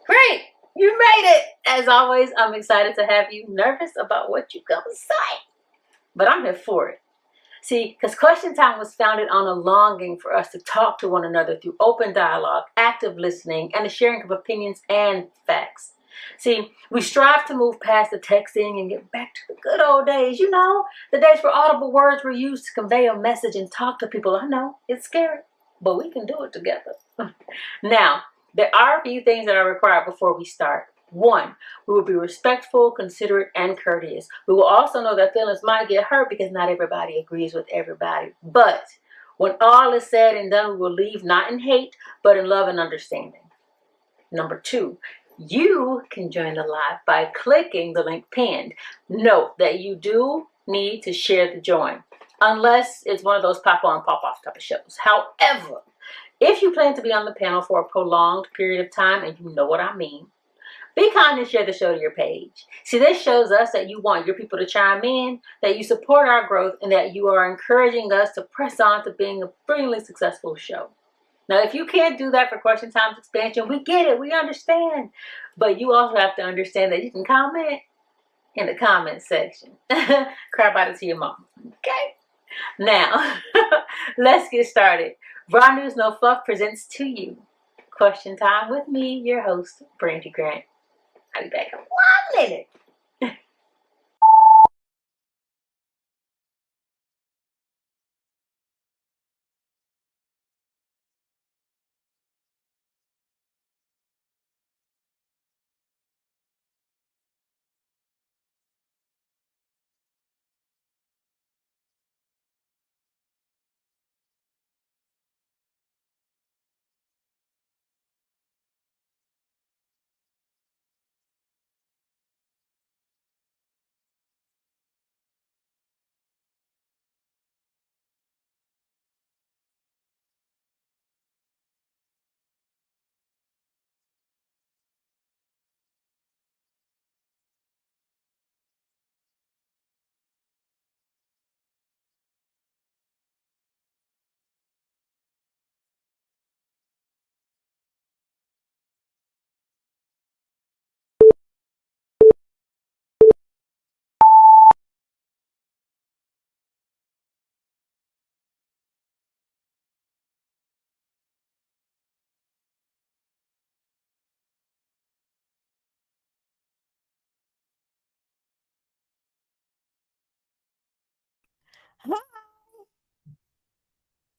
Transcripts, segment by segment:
Great. You made it. As always, I'm excited to have you. Nervous about what you're going to say, but I'm here for it. See, because Question Time was founded on a longing for us to talk to one another through open dialogue, active listening, and the sharing of opinions and facts. See, we strive to move past the texting and get back to the good old days. You know, the days where audible words were used to convey a message and talk to people. I know, it's scary, but we can do it together. Now, there are a few things that are required before we start. One, we will be respectful, considerate, and courteous. We will also know that feelings might get hurt because not everybody agrees with everybody. But when all is said and done, we will leave not in hate, but in love and understanding. Number two, you can join the live by clicking the link pinned. Note that you do need to share the join, unless it's one of those pop on, pop off type of shows. However, if you plan to be on the panel for a prolonged period of time, and you know what I mean, be kind and share the show to your page. See, this shows us that you want your people to chime in, that you support our growth, and that you are encouraging us to press on to being a brilliantly successful show. Now, if you can't do that for Question Time's expansion, we get it, we understand. But you also have to understand that you can comment in the comment section. Cry about it to your mom. Okay? Now, let's get started. Raw News No Fluff presents to you Question Time with me, your host, Brandy Grant. I'll be back in 1 minute.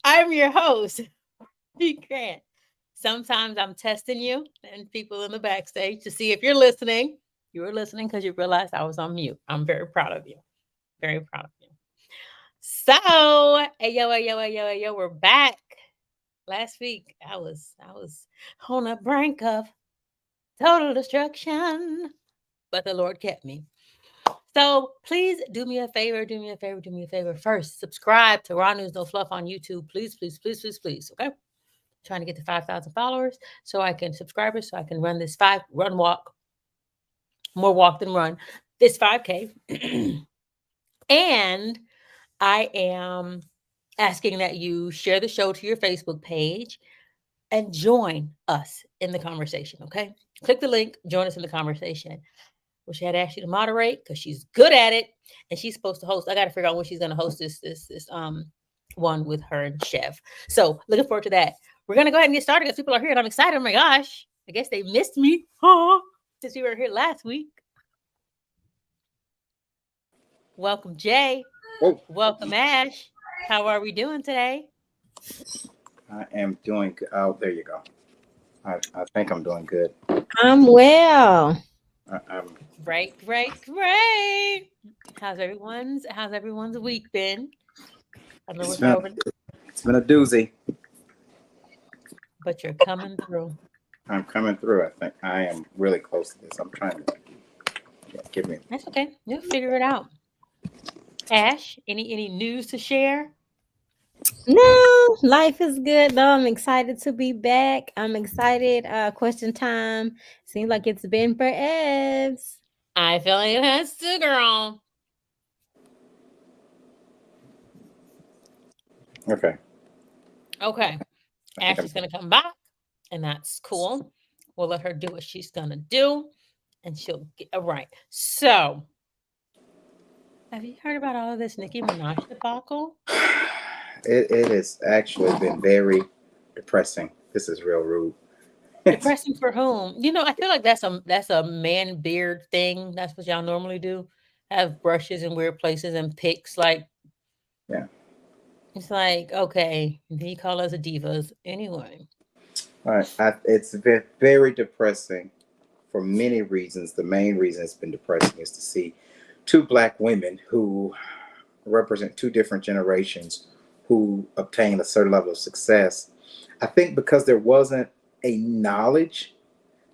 I'm your host, P. Grant. Sometimes I'm testing you and people in the backstage to see if you're listening. You were listening because you realized I was on mute. I'm very proud of you. Very proud of you. So, hey yo, we're back. Last week I was on the brink of total destruction, but the Lord kept me. So please do me a favor, do me a favor, do me a favor. First, subscribe to Raw News No Fluff on YouTube. Please, please, please, please, please. Okay. Trying to get to 5,000 followers so I can subscribers so I can run this run walk, more walk than run, this 5K. And I am asking that you share the show to your Facebook page and join us in the conversation. Okay. Click the link, join us in the conversation. Wish I had asked you to moderate because she's good at it and she's supposed to host. I got to figure out when she's going to host this one with her and Chef. So looking forward to that. We're gonna go ahead and get started because people are here and I'm excited. Oh my gosh. I guess they missed me. Since we were here last week. Welcome, Jay. Oh, Welcome, Ash. How are we doing today? I am doing good. Oh, there you go. I think I'm doing good. I'm well. I'm Great, great, great. How's everyone's week been? I know it's it's been over, it's been a doozy. but you're coming through. I'm coming through. I think I am really close to this. I'm trying to give me. That's okay. You'll figure it out. Ash, any news to share? No, life is good though. I'm excited to be back. I'm excited. Question time. Seems like it's been forever. I feel like it has to, girl. Okay, Okay. I think Ash I'm. is gonna come back, and that's cool. We'll let her do what she's gonna do, and she'll get right. So, have you heard about all of this Nicki Minaj debacle? It has actually been very depressing. This is real rude. Depressing for whom? You know, I feel like that's a man beard thing. That's what y'all normally do. Have brushes in weird places and picks. Like, Yeah. it's like, okay, then you call us a divas anyway. All right. It's been very depressing for many reasons. The main reason it's been depressing is to see two black women who represent two different generations who obtained a certain level of success. I think because there wasn't a knowledge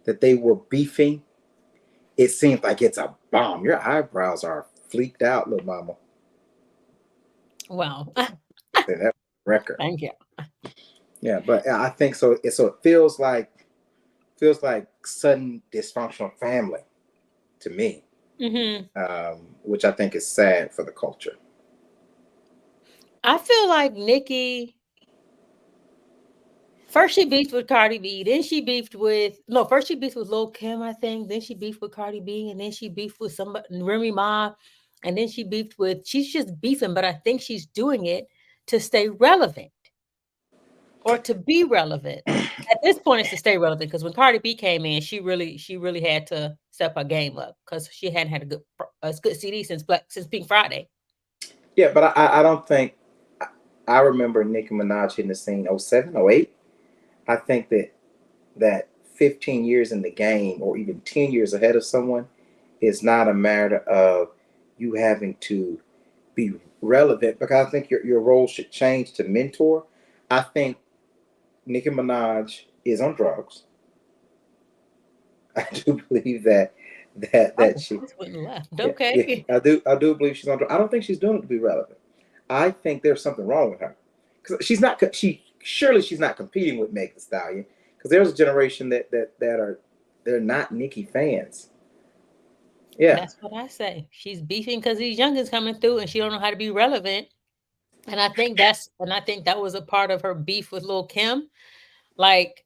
that they were beefing, it seems like it's a bomb. Your eyebrows are fleeked out, little mama. Wow. Say that record. Thank you. Yeah, but I think so. So it feels like sudden dysfunctional family to me, which I think is sad for the culture. I feel like Nikki. First, she beefed with Cardi B. Then she beefed with First she beefed with Lil Kim, I think. Then she beefed with Cardi B, and then she beefed with somebody, Remy Ma, and then she beefed with. She's just beefing, but I think she's doing it to stay relevant or to be relevant. At this point, it's to stay relevant because when Cardi B came in, she really had to step her game up because she hadn't had a good CD since Pink Friday. Yeah, but I don't think I remember Nicki Minaj hitting the scene 07, 08. I think that 15 years in the game or even 10 years ahead of someone is not a matter of you having to be relevant, because I think your role should change to mentor. I think Nicki Minaj is on drugs. I do believe that she Just went and left. yeah, yeah, Okay. I do believe she's on drugs. I don't think she's doing it to be relevant. I think there's something wrong with her because she's not competing with Meg Thee Stallion, because there's a generation they're not Nicki fans. Yeah. That's what I say. She's beefing because these youngins coming through and she don't know how to be relevant. And I think that was a part of her beef with Lil Kim. Like,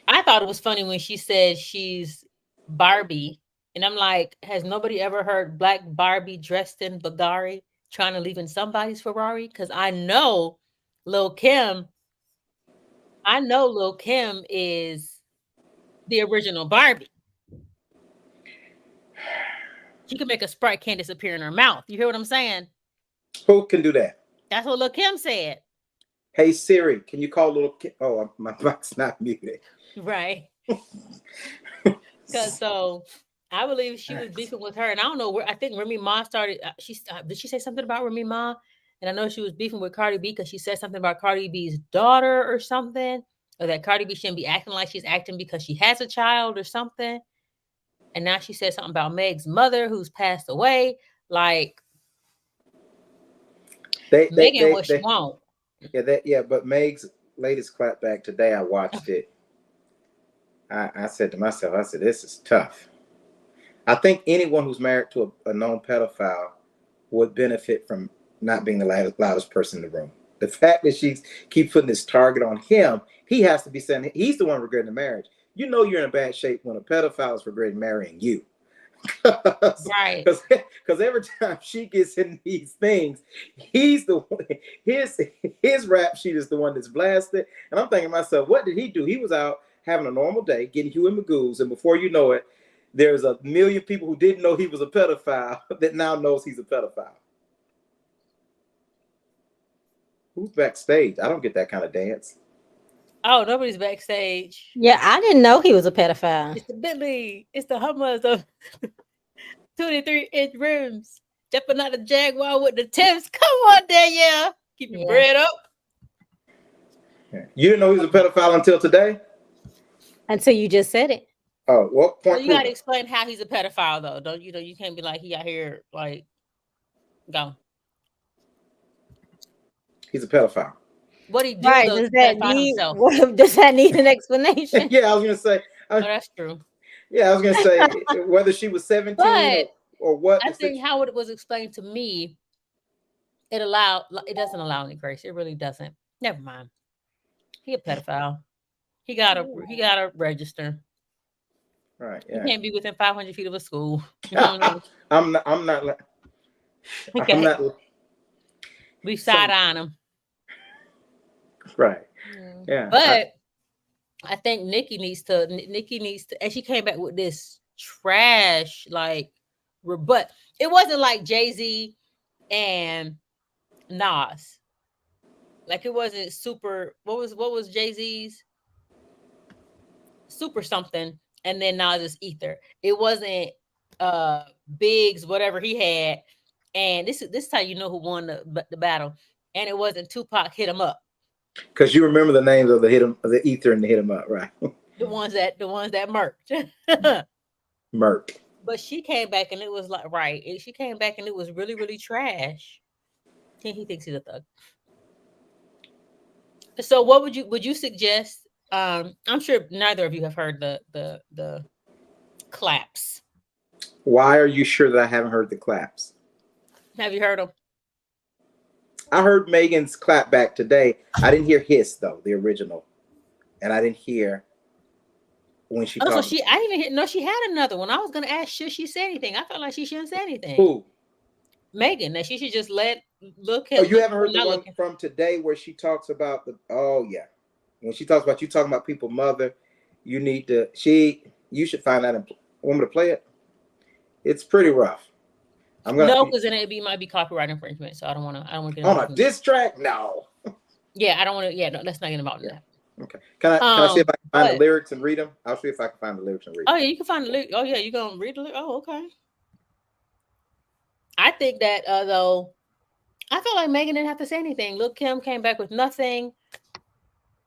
I thought it was funny when she said she's Barbie. And I'm like, has nobody ever heard Black Barbie dressed in Bulgari trying to leave in somebody's Ferrari? Because Lil Kim, I know Lil Kim is the original Barbie. She could make a Sprite can't disappear in her mouth. You hear what I'm saying? Who can do that? That's what Lil Kim said. Hey Siri, can you call little Kim? Oh, my mic's not muted. Right. Because so I believe she was beefing with her, and I don't know where. I think Remy Ma started. Did she say something about Remy Ma? And I know she was beefing with Cardi B because she said something about Cardi B's daughter or something, or that Cardi B shouldn't be acting like she's acting because she has a child or something. And now she said something about Meg's mother who's passed away. Like, Megan what she want. Yeah, but Meg's latest clapback today, I watched it. I said to myself, I said, this is tough. I think anyone who's married to a known pedophile would benefit from not being the loudest person in the room. The fact that she keeps putting this target on him, he has to be saying he's the one regretting the marriage. You know you're in a bad shape when a pedophile is regretting marrying you. Right. Because every time she gets in these things, he's the one, his rap sheet is the one that's blasted. And I'm thinking to myself, what did he do? He was out having a normal day, getting Huey Magoo's, and before you know it, there's a million people who didn't know he was a pedophile that now knows he's a pedophile. Who's backstage? I don't get that kind of dance. Oh, nobody's backstage. Yeah, I didn't know he was a pedophile. It's the Bentley. It's the Hummers of 23-inch rims. Jumping out the Jaguar with the tips. Come on, Danielle. Keep your bread up. You didn't know he was a pedophile until today? Until you just said it. Oh, what point? So you got to explain how he's a pedophile, though. Don't you know? You can't be like, he out here, like, go. He's a pedophile. What he do, right? though, Does that need an explanation? Yeah, I was gonna say. That's true. Yeah, I was gonna say whether she was 17 or what. I think how it was explained to me, it doesn't allow any grace. It really doesn't. Never mind. He a pedophile. He got to register. Right. You Yeah. can't be within 500 feet of a school. You know what I mean? I'm not. I'm not. I'm Okay. not. We So side on them. right. Mm. Yeah. But I think Nikki needs to, and she came back with this trash, like, rebut. It wasn't like Jay-Z and Nas. Like, it wasn't super, what was Jay-Z's? Super something, and then Nas's Ether. It wasn't Biggs, whatever he had. And this is how you know who won the battle. And it wasn't Tupac Hit 'Em Up. Because you remember the names of the ether and the hit 'em up, right? The ones that murked. Merc. But she came back and it was like, right. She came back and it was really, really trash. And he thinks he's a thug. So what would you suggest? I'm sure neither of you have heard the claps. Why are you sure that I haven't heard the claps? Have you heard them? I heard Megan's clap back today. I didn't hear his though, the original, and I didn't hear when she Oh, so talked. I didn't even hear. No, she had another one. I was gonna ask, should she say anything? I felt like she shouldn't say anything. Who? Megan, that she should just look at. Oh, you haven't heard the not one looking. from today where she talks about the. Oh yeah, when she talks about you talking about people mother, you need to. You should find out and want me to play it. It's pretty rough. I'm gonna. No, because then might be copyright infringement. So I don't want to. I don't want to get On involved a in diss track? No. Yeah, I don't want to. Yeah, no, let's not get involved in Yeah. that. Okay. Can I see if I can find the but- lyrics and read them? I'll see if I can find the lyrics and read Oh them. yeah, you can find the lyric. Oh yeah, you gonna read the lyric? Oh okay. I think that though, I feel like Megan didn't have to say anything. Lil' Kim came back with nothing,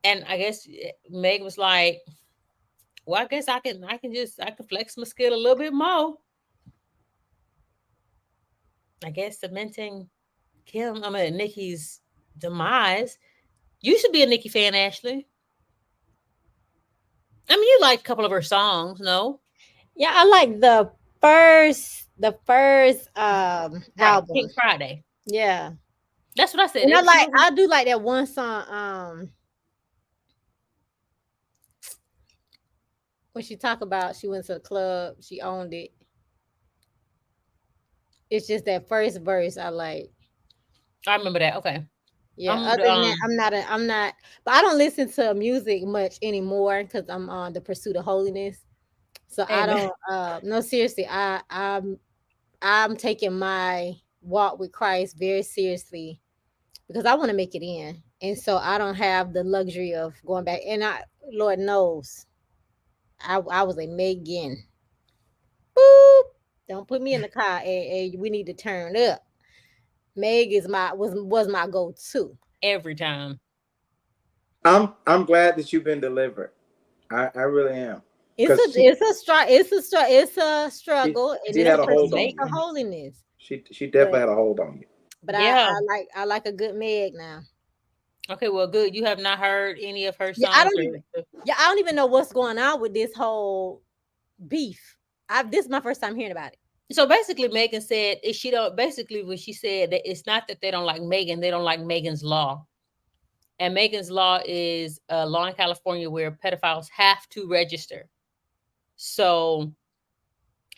and I guess Meg was like, "Well, I guess I can flex my skill a little bit more." I guess cementing Nikki's demise. You should be a Nikki fan, Ashley. I mean, you like a couple of her songs, no? Yeah, I like the first album. Pink Friday. Yeah. That's what I said. And I do like that one song, when she talk about she went to the club, she owned it. It's just that first verse I like. I remember that. Okay. Yeah. Other than that, I'm not, but I don't listen to music much anymore because I'm on the pursuit of holiness. So Amen. I don't no, seriously, I'm taking my walk with Christ very seriously because I want to make it in. And so I don't have the luxury of going back. And Lord knows, I was a Megan. Boop. Don't put me in the car and we need to turn up. Meg was my go-to Every time. I'm glad that you've been delivered. I really am. It's a struggle. She had a hold on you. you. Holiness. She definitely had a hold on you. But yeah. I like a good Meg now. Okay, well, good. You have not heard any of her songs. Yeah, I don't even know what's going on with this whole beef. This is my first time hearing about it. So basically, Megan said when she said that it's not that they don't like Megan, they don't like Megan's law. And Megan's law is a law in California where pedophiles have to register. So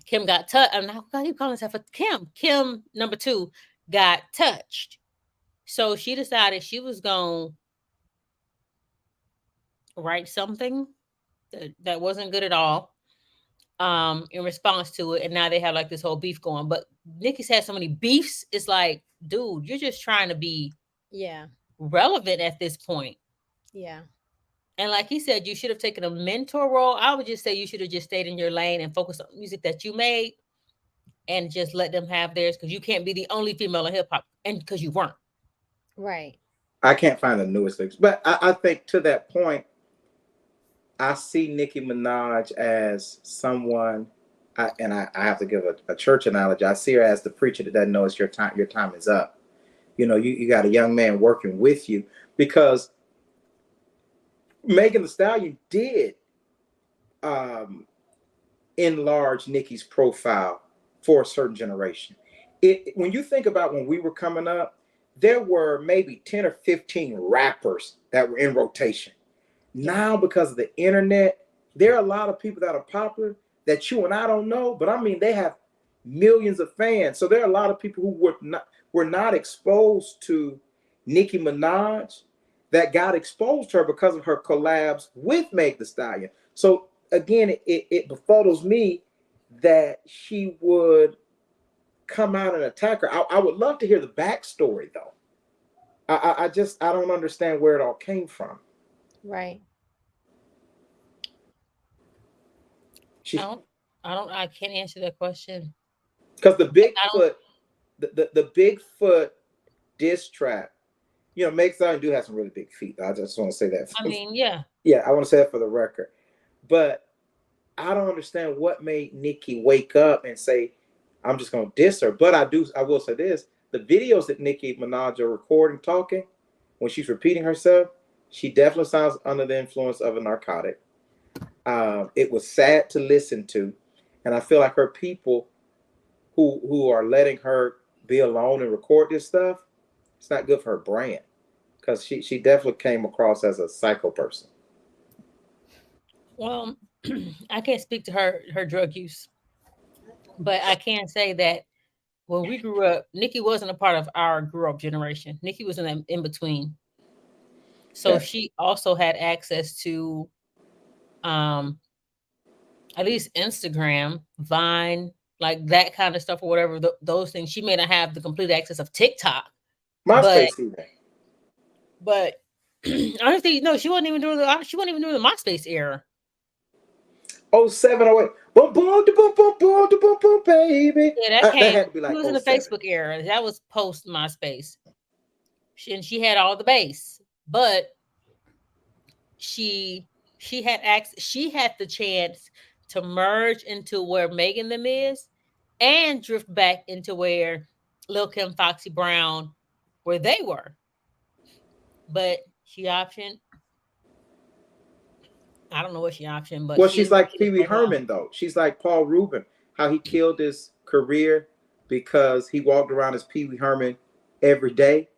Kim got touched. I'm not going to keep calling herself a Kim. Kim, number 2, got touched. So she decided she was going to write something that wasn't good at all in response to it. And now they have like this whole beef going. But Nikki's had so many beefs. It's like, dude, you're just trying to be relevant at this point. Yeah. And like he said, you should have taken a mentor role. I would just say you should have just stayed in your lane and focused on music that you made and just let them have theirs, because you can't be the only female in hip hop, and because you weren't. Right. I can't find the newest things, but I think to that point, I see Nicki Minaj as someone, and I have to give a church analogy. I see her as the preacher that doesn't know it's your time. Your time is up. You know, you got a young man working with you, because Megan Thee Stallion did enlarge Nicki's profile for a certain generation. When you think about when we were coming up, there were maybe 10 or 15 rappers that were in rotation. Now, because of the internet, there are a lot of people that are popular that you and I don't know, but I mean they have millions of fans. So there are a lot of people who were not exposed to Nicki Minaj that got exposed to her because of her collabs with Meg Thee Stallion. So again, it befuddles me that she would come out and attack her. I would love to hear the backstory though. I don't understand where it all came from. Right. I can't answer that question. Because the Bigfoot diss track, you know, Meg Thee Stallion do have some really big feet. I just want to say that. I mean, yeah. Yeah, I want to say that for the record. But I don't understand what made Nicki wake up and say, I'm just gonna diss her. But I will say this: the videos that Nicki Minaj are recording talking, when she's repeating herself, she definitely sounds under the influence of a narcotic. It was sad to listen to, and I feel like her people who are letting her be alone and record this stuff, it's not good for her brand, because she definitely came across as a psycho person. Well, I can't speak to her drug use, but I can say that when we grew up, Nikki wasn't a part of our grew up generation. Nikki was in between. So Yeah. she also had access to at least Instagram, Vine, like that kind of stuff or whatever, those things. She may not have the complete access of TikTok. MySpace either. But honestly, no, she wasn't even doing the MySpace era. 07, 08. Boom, boom, boom, boom, boom, boom, boom, baby. Yeah, that That had to be like She was in the 07. Facebook era. That was post MySpace. She had all the base, but she had access. She had the chance to merge into where Megan them is, and drift back into where Lil Kim, Foxy Brown, where they were. But she optioned. I don't know what she optioned, but well, she's like Pee Wee Herman, though. She's like Paul Rubin, how he killed his career because he walked around as Pee Wee Herman every day.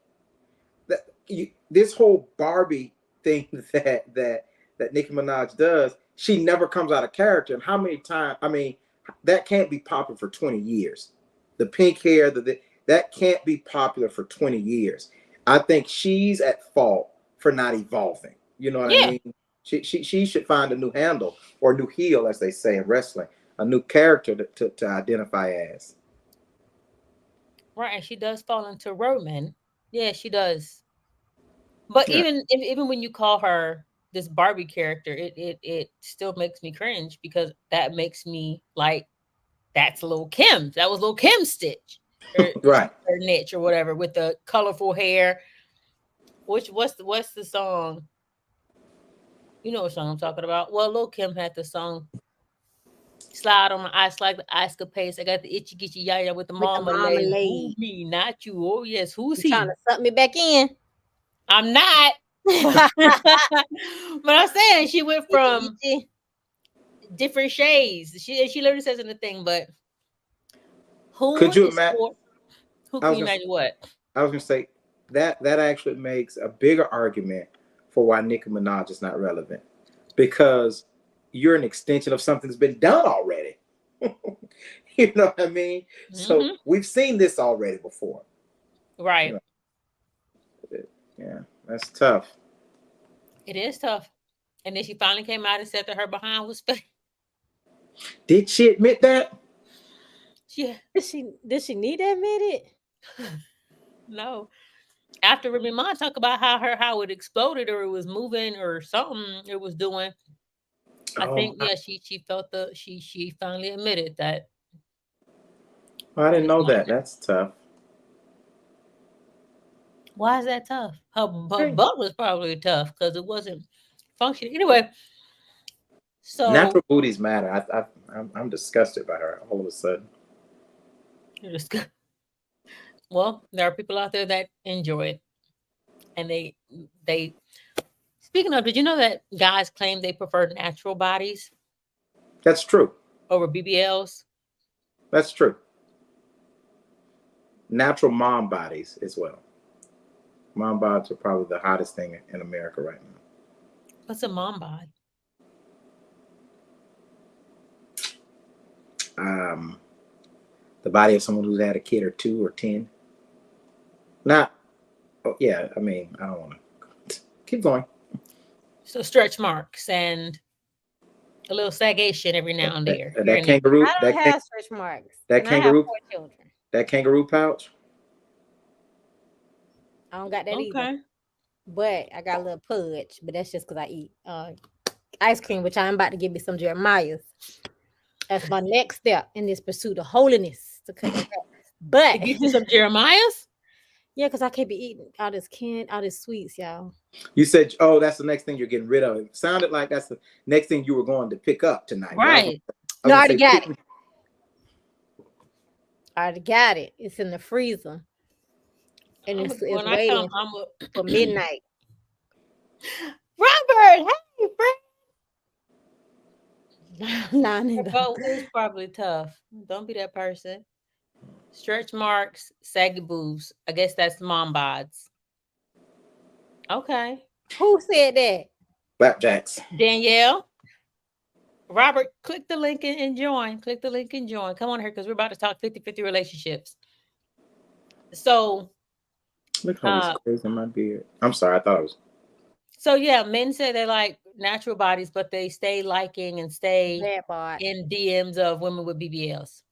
This whole Barbie thing that Nicki Minaj does, she never comes out of character. And how many times? I mean, that can't be popular for 20 years. The pink hair, that can't be popular for 20 years. I think she's at fault for not evolving. You know what I mean? She should find a new handle or a new heel, as they say in wrestling, a new character to identify as. Right, and she does fall into Roman. Yeah, she does. But even when you call her this Barbie character, it still makes me cringe, because that makes me like, that's Lil Kim. That was Lil Kim's stitch, or right, her niche or whatever, with the colorful hair. What's the song? You know what song I'm talking about? Well, Lil Kim had the song "Slide on my Ice Like the Ice Capades." I got the itchy gitchy yaya with the marmalade. Who, me, not you. Oh yes, who's he? Trying to suck me back in. I'm not. But I'm saying she went from different shades. She literally says in the thing, but who could you imagine? Who can you imagine what? I was gonna say that actually makes a bigger argument for why Nicki Minaj is not relevant, because you're an extension of something that's been done already. You know what I mean? Mm-hmm. So we've seen this already before. Right. You know? Yeah, that's tough. It is tough. And then she finally came out and said that her behind was fake. Did she admit that? Yeah. Did she need to admit it? No. After Remy Ma talked about how it exploded, or it was moving, or something it was doing. I think she felt she finally admitted that. I didn't know that. That's tough. Why is that tough? Her butt was probably tough because it wasn't functioning. Anyway, so natural booties matter. I'm disgusted by her all of a sudden. You're disgusted. Well, there are people out there that enjoy it, and they. Speaking of, did you know that guys claim they prefer natural bodies? That's true. Over BBLs? That's true. Natural mom bodies as well. Mom bods are probably the hottest thing in America right now. What's a mom bod? the body of someone who's had a kid or 2 or 10. Not, oh, yeah, I mean, I don't want to keep going. So stretch marks and a little sagation every now and there. That, Here that and there. kangaroo, I don't have stretch marks. that And I have kangaroo, 4 children. that kangaroo pouch. I don't got that either. Okay. But I got a little pudge. But that's just because I eat ice cream, which I'm about to give me some Jeremiah's. That's my next step in this pursuit of holiness to cut that back. But To get you some Jeremiah's? yeah, because I can't be eating all this sweets, y'all. You said, oh, that's the next thing you're getting rid of. It sounded like that's the next thing you were going to pick up tonight. Right. No, I already got it. I already got it. It's in the freezer. And it's waiting for midnight. Robert, hey, friend. Nah, Oh, it's probably tough. Don't be that person. Stretch marks, saggy boobs. I guess that's mom bods. Okay. Who said that? Flapjacks. Danielle. Robert, click the link and join. Click the link and join. Come on here because we're about to talk 50-50 relationships. So Look how this crazy in my beard. I'm sorry, I thought it was. So yeah, men say they like natural bodies, but they stay liking and stay in DMs of women with BBLs.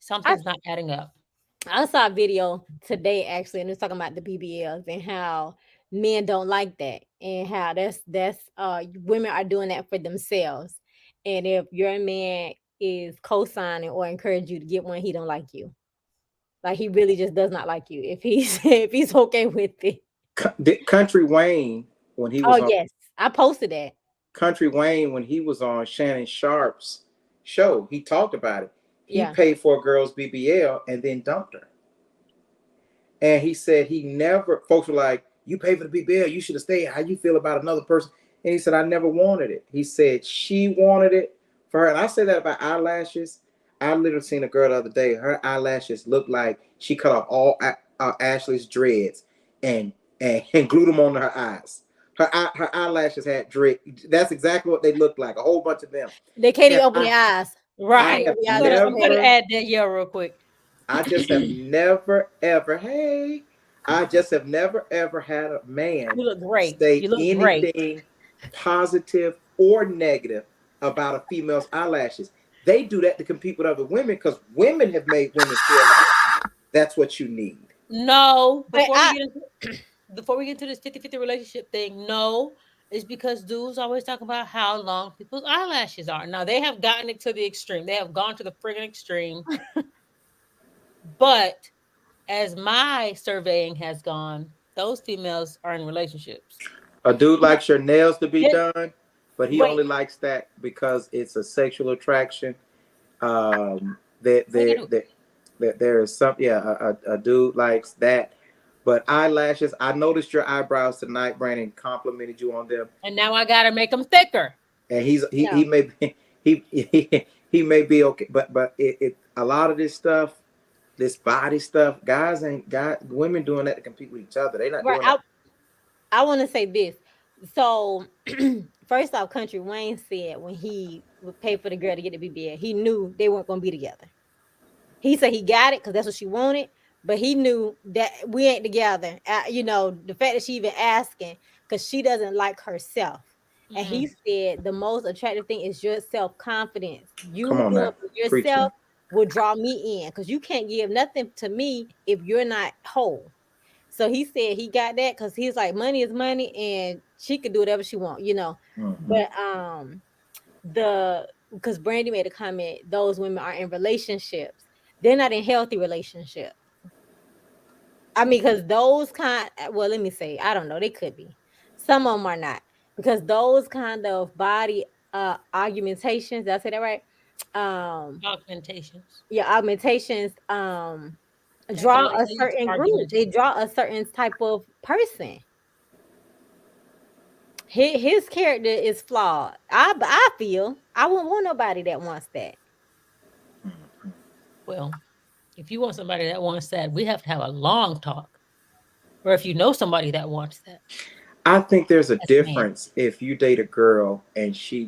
Something's not adding up. I saw a video today actually, and it's talking about the BBLs and how men don't like that, and how that's women are doing that for themselves. And if your man is co-signing or encourage you to get one, he don't like you. Like he really just does not like you. If he's okay with it. Country Wayne, when he was yes, I posted that. Country Wayne, when he was on Shannon Sharp's show, he talked about it. He paid for a girl's BBL and then dumped her. And he said folks were like, you pay for the BBL, you should have stayed. How you feel about another person? And he said, I never wanted it. He said she wanted it for her. And I said that about eyelashes. I literally seen a girl the other day. Her eyelashes looked like she cut off all Ashley's dreads and glued them onto her eyes. Her eyelashes had dread. That's exactly what they looked like. A whole bunch of them. They can't even open their eyes. Right. I'm gonna add that real quick. I just have never ever. I just have never ever had a man say anything positive or negative about a female's eyelashes. They do that to compete with other women because women have made women feel like that's what you need. No, before we get into this 50-50 relationship thing, no, it's because dudes always talk about how long people's eyelashes are. Now they have gotten it to the extreme. They have gone to the friggin' extreme. But as my surveying has gone, those females are in relationships. A dude likes your nails to be done, but he only likes that because it's a sexual attraction. There is some, a dude likes that. But eyelashes, I noticed your eyebrows tonight. Brandon complimented you on them, and now I gotta make them thicker. And he may be he may be okay, but it a lot of this stuff, this body stuff, women doing that to compete with each other. They're not doing that. I want to say this. So first off, Country Wayne said when he would pay for the girl to get the BBL, he knew they weren't going to be together. He said he got it because that's what she wanted, but he knew that we ain't together. The fact that she even asking because she doesn't like herself. Mm-hmm. And he said the most attractive thing is your self-confidence. You doing it for yourself will draw me in because you can't give nothing to me if you're not whole. So he said he got that because he's like, money is money and she could do whatever she wants, Mm-hmm. But because Brandy made a comment, those women are in relationships. They're not in healthy relationships. I mean, because let me say, I don't know, they could be. Some of them are not. Because those kind of body augmentations, did I say that right? Augmentations. Yeah, augmentations draw a certain group. They draw a certain type of person. His character is flawed. I feel I wouldn't want nobody that wants that. Well, if you want somebody that wants that, we have to have a long talk. Or if you know somebody that wants that. I think there's a difference if you date a girl and she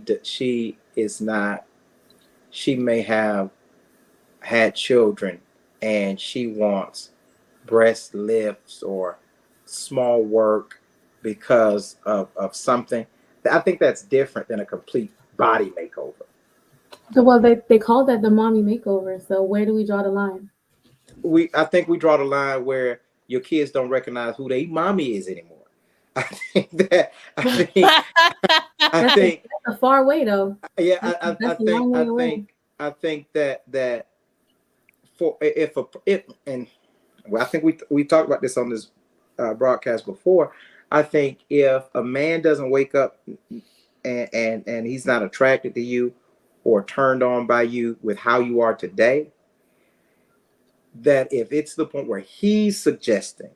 she may have had children and she wants breast lifts or small work because of something. I think that's different than a complete body makeover. So, well, they call that the mommy makeover. So where do we draw the line? I think we draw the line where your kids don't recognize who their mommy is anymore. I think that I That's think a far way, though. yeah, That's a long way away. I think that for if and well, I think we talked about this on this broadcast before. I think if a man doesn't wake up and he's not attracted to you or turned on by you with how you are today, that if it's the point where he's suggesting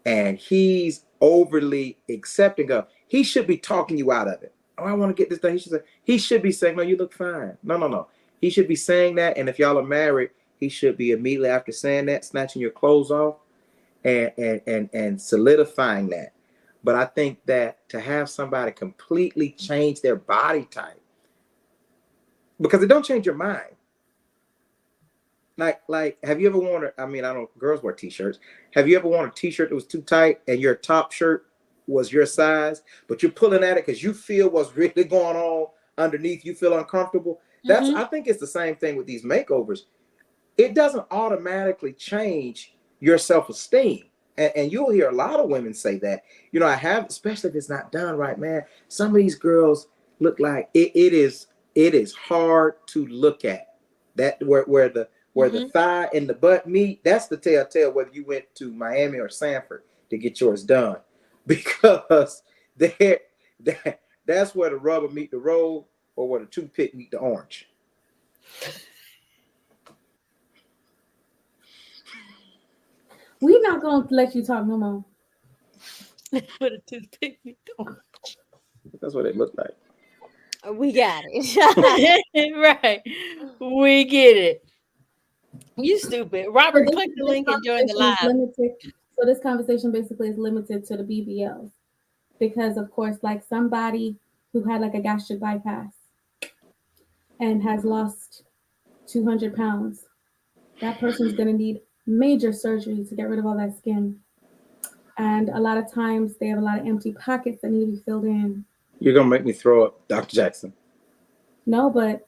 and he's overly accepting of, he should be talking you out of it. Oh, I want to get this done. He should be saying, no, you look fine. No, no, no. He should be saying that. And if y'all are married, he should be immediately after saying that, snatching your clothes off and solidifying that. But I think that to have somebody completely change their body type, because it don't change your mind. Like, have you ever worn I mean, I don't, girls wear t-shirts. Have you ever worn a t-shirt that was too tight and your top shirt was your size, but you're pulling at it because you feel what's really going on underneath, you feel uncomfortable? That's, I think it's the same thing with these makeovers. It doesn't automatically change your self-esteem. And you'll hear a lot of women say that. You know, I have, especially if it's not done right, man. Some of these girls look like it is hard to look at. That where the thigh and the butt meet, that's the telltale whether you went to Miami or Sanford to get yours done. Because that's where the rubber meet the road or where the toothpick meet the orange. We're not gonna let you talk no more. With a toothpick. That's what it looked like. We got it. Right. We get it. You stupid. Robert, click the link and join the live. So this conversation basically is limited to the BBLs. Because of course, like somebody who had like a gastric bypass and has lost 200 pounds, that person's gonna need major surgery to get rid of all that skin. And a lot of times they have a lot of empty pockets that need to be filled in. You're gonna make me throw up, Dr. Jackson. No, but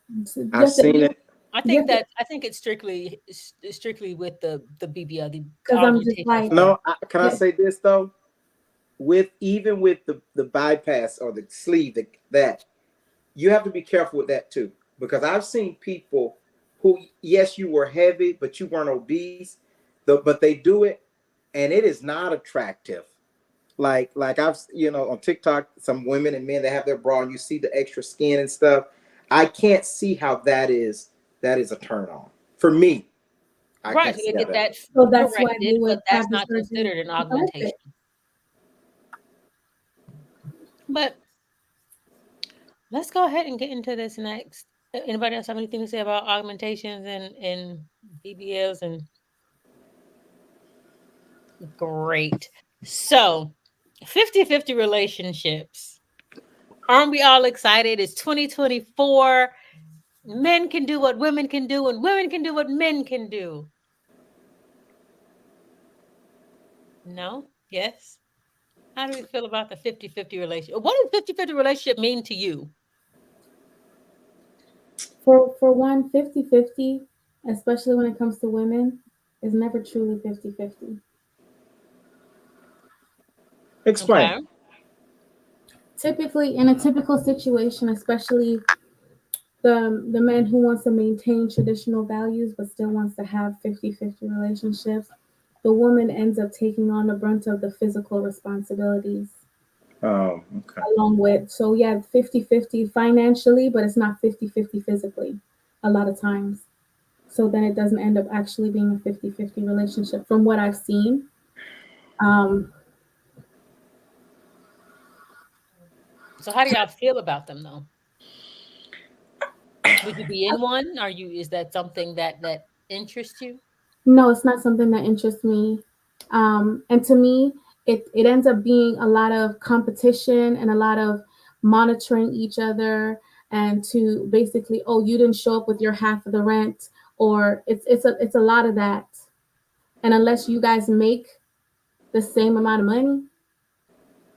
I've seen it. I think it's strictly with the BBL. Because I'm just like, no. Can I say this though? Even with the bypass or the sleeve, that you have to be careful with that too, because I've seen people who, yes, you were heavy, but you weren't obese, but they do it, and it is not attractive. Like I've on TikTok, some women and men that have their bra and you see the extra skin and stuff. I can't see how that is a turn on for me. Right, you get that. So that's why but that's not considered an augmentation. But let's go ahead and get into this next. Anybody else have anything to say about augmentations and BBLs? And great. So 50-50 relationships. Aren't we all excited? It's 2024. Men can do what women can do, and women can do what men can do. No? Yes? How do we feel about the 50-50 relationship? What does 50-50 relationship mean to you? For one, 50-50, especially when it comes to women, is never truly 50-50. Explain. Okay. Typically, in a typical situation, especially the man who wants to maintain traditional values but still wants to have 50-50 relationships, the woman ends up taking on the brunt of the physical responsibilities. Oh, okay. Along with, so yeah, 50-50 financially, but it's not 50-50 physically a lot of times. So then it doesn't end up actually being a 50-50 relationship from what I've seen. So how do y'all feel about them though? Would you be in one? Is that something that interests you? No, it's not something that interests me. And to me, it ends up being a lot of competition and a lot of monitoring each other and to basically, oh, you didn't show up with your half of the rent, or it's a lot of that. And unless you guys make the same amount of money,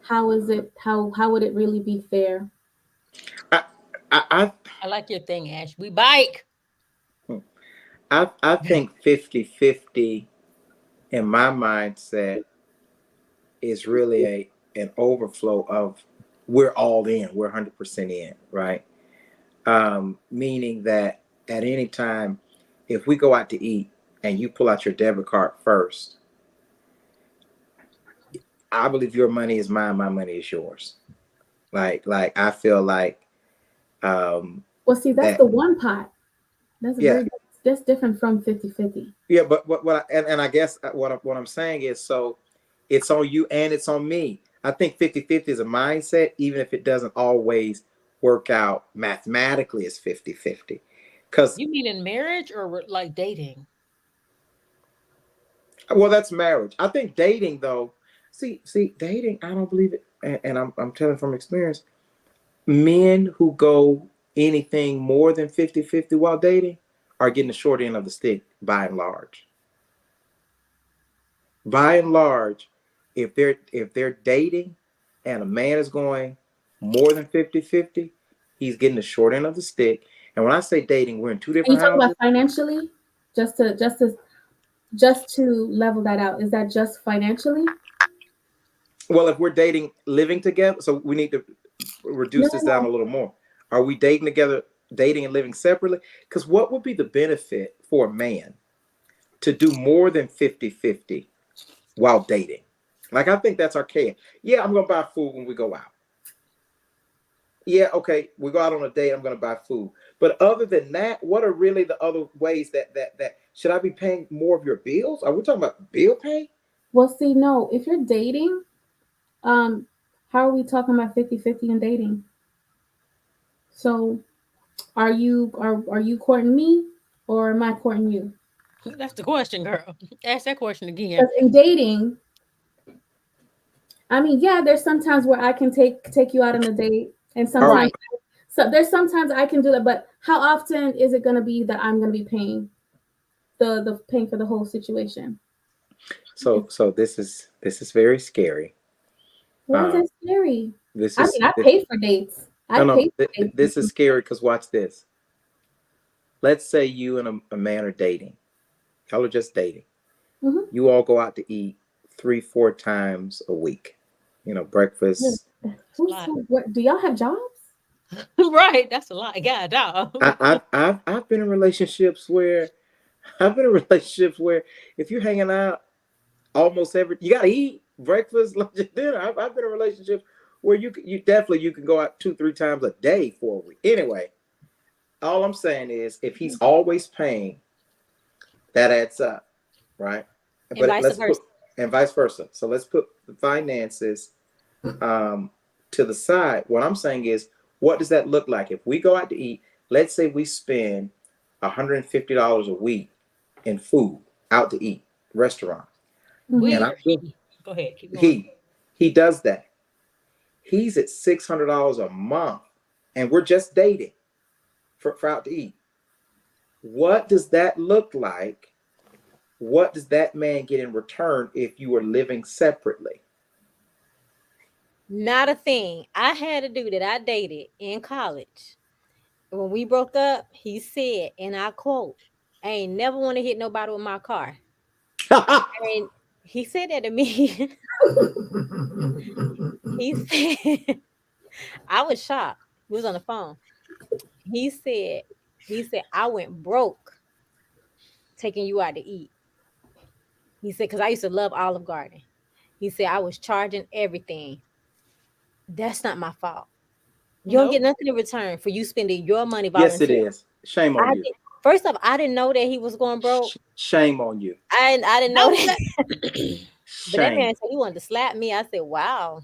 how would it really be fair? I, I, I like your thing, Ash. We bike. I think 50-50 in my mindset is really an overflow of we're all in, we're 100% in, right? Meaning that at any time, if we go out to eat and you pull out your debit card first, I believe your money is mine, my money is yours. Like I feel like Well, see, that's that the one pot. That's yeah. very that's different from 50-50. Yeah, but what and I guess what I'm saying is, so it's on you and it's on me. I think 50-50 is a mindset, even if it doesn't always work out mathematically as 50-50. Because You mean in marriage or like dating? well, that's marriage. I think dating though, see, dating, I don't believe it, and I'm telling from experience, men who go anything more than 50-50 while dating are getting the short end of the stick by and large. By and large, if they're dating and a man is going more than 50-50, he's getting the short end of the stick. And when I say dating, we're in two And you different talk about houses. financially, just to level that out. Is that just financially? Well, if we're dating living together, so we need to No, reduce this no, down a no. little more. Are we dating together, dating and living separately? Because what would be the benefit for a man to do more than 50-50 while dating? Like, I think that's archaic. Yeah, I'm gonna buy food when we go out. Yeah, okay, we go out on a date, I'm gonna buy food. But other than that, what are really the other ways that should I be paying more of your bills? Are we talking about bill pay? Well, see, no. If you're dating, um, how are we talking about 50-50 in dating? So are you courting me or am I courting you? That's the question, girl. Ask that question again. Because in dating, I mean, yeah, there's sometimes where I can take you out on a date, and All right. sometimes so there's sometimes I can do that. But how often is it going to be that I'm going to be paying the paying for the whole situation? So this is very scary. Why is Um, that scary? this I is mean, I this, pay for dates. I no no pay for dates. this is scary because watch this. Let's say you and a man are dating. Y'all are just dating. Mm-hmm. You all go out to eat 3-4 times a week. You know, breakfast. What do y'all have jobs? Right. That's a lot. Yeah, dog. I've been in relationships where if you're hanging out almost every, you gotta eat breakfast, lunch, and dinner. I've been in relationships where you can go out 2-3 times a day for a week. Anyway, all I'm saying is if he's always paying, that adds up, right? And vice Let's versa. put and vice versa. So let's put the finances to the side. What I'm saying is, what does that look like if we go out to eat? Let's say we spend $150 a week in food out to eat restaurants, We and Mm-hmm. I'm or he. Go ahead. Keep going. he does that. He's at $600 a month, and we're just dating for out to eat. What does that look like? What does that man get in return if you are living separately? Not a thing. I had a dude that I dated in college. When we broke up, he said, and I quote, I ain't never want to hit nobody with my car. And he said that to me. He said, I was shocked. He was on the phone. He said, I went broke taking you out to eat. He said, because I used to love Olive Garden. He said, I was charging everything. That's not my fault. You don't get Nope. nothing in return for you spending your money Yes, it voluntarily. is. Shame on you. First off, I didn't know that he was going broke. Shame on you. I didn't How know was that. that? But that Shame. man said he wanted to slap me. I said, wow.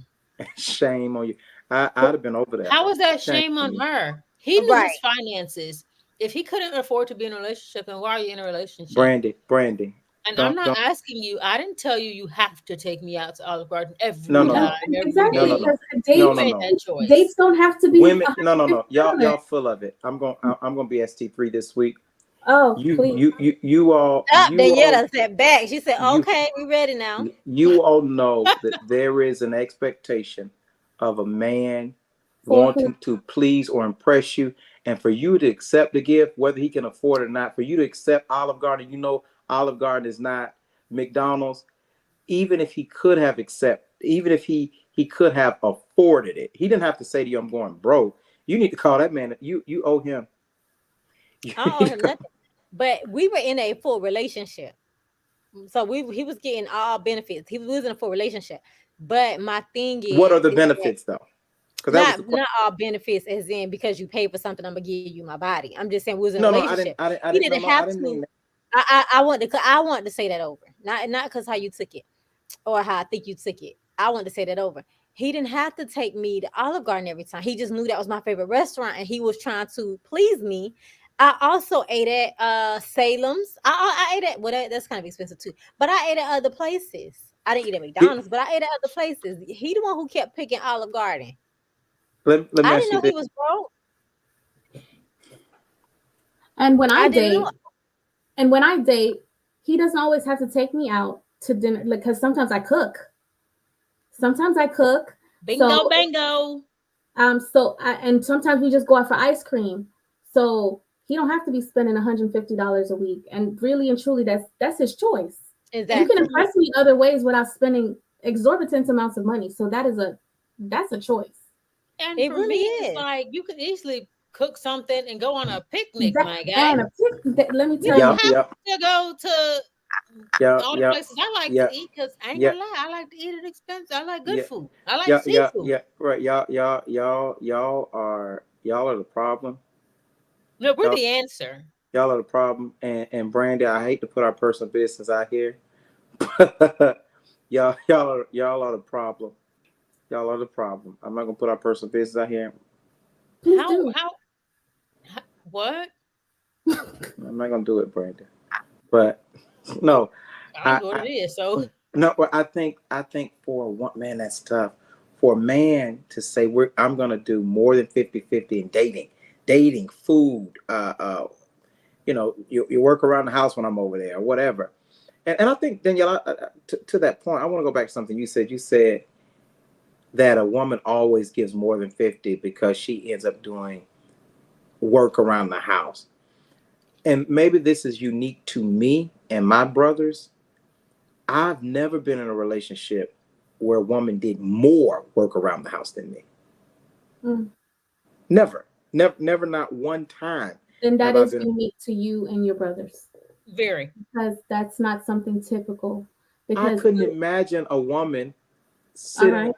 Shame on you. I'd have been over that. How was that Shame shame on on you. her? He knew Right. his finances. If he couldn't afford to be in a relationship, then why are you in a relationship? Brandy. And I'm not don't. asking you. I didn't tell you you have to take me out to Olive Garden No, every no, time, no, every no, Exactly, no, day. no, because You no, dates no, made no. that choice. dates don't have to be Women, no, no, no. Y'all, $150. y'all full of it. I'm gonna be ST3 this week. Oh, please. You all, Stop, you all, Daniela said back. She said, you okay, we ready now. you all know that there is an expectation of a man For who? wanting to please or impress you, and for you to accept the gift, whether he can afford it or not, for you to accept Olive Garden. You know, Olive Garden is not McDonald's. Even if he could have even if he could have afforded it, he didn't have to say to you, "I'm going broke." You need to call that man. You owe him. You I don't owe need to him call. nothing. But we were in a full relationship. So he was getting all benefits. He was in a full relationship. But my thing What are the is that benefits though? Because that was the question. not all benefits as in because you pay for something, I'm gonna give you my body. I'm just saying we was in a No, no, I relationship. didn't. I didn't. I He didn't. No, didn't no, I have didn't mean to. that. I want to say that over. Not because how you took it or how I think you took it. I want to say that over. He didn't have to take me to Olive Garden every time. He just knew that was my favorite restaurant and he was trying to please me. I also ate at Salem's. I ate at that's kind of expensive too. But I ate at other places. I didn't eat at It, McDonald's, but I ate at other places. He the one who kept picking Olive Garden. let me I ask didn't you know this. he was broke. And when I I didn't date, know. he doesn't always have to take me out to dinner, like, because sometimes I cook. Sometimes I cook. So Bingo, bango. and sometimes we just go out for ice cream. So he don't have to be spending $150 a week. And really and truly, that's his choice. And you can Exactly. impress me other ways without spending exorbitant amounts of money. So that's a choice. And It for really me, it's is. like you could easily cook something and go on a picnic, That my guy. and let me We tell don't Yeah, you, have yeah, to go to yeah, all the yeah, places I like yeah, to eat because I ain't yeah, gonna lie, I like to eat at expensive. I like good yeah, food. I like yeah, yeah, seafood. yeah. Right, y'all are the problem. No, we're Y'all the answer. y'all are the problem. And Brandy, I hate to put our personal business out here. Y'all are the problem. Y'all are the problem. I'm not gonna put our personal business out here. please How, do. how, what? I'm not gonna do it, Brandy. But no, I don't I, know what I it is. So no. But I think for one man that's tough. For a man to say I'm gonna do more than 50-50 in dating, food, you work around the house when I'm over there or whatever. And I think Danielle, to that point, I want to go back to something you said. You said that a woman always gives more than 50 because she ends up doing work around the house. And maybe this is unique to me and my brothers. I've never been in a relationship where a woman did more work around the house than me. Mm. Never, never, not one time And that have I is been. unique to you and your brothers very. because that's not something typical. I Because couldn't imagine a woman all sitting. right,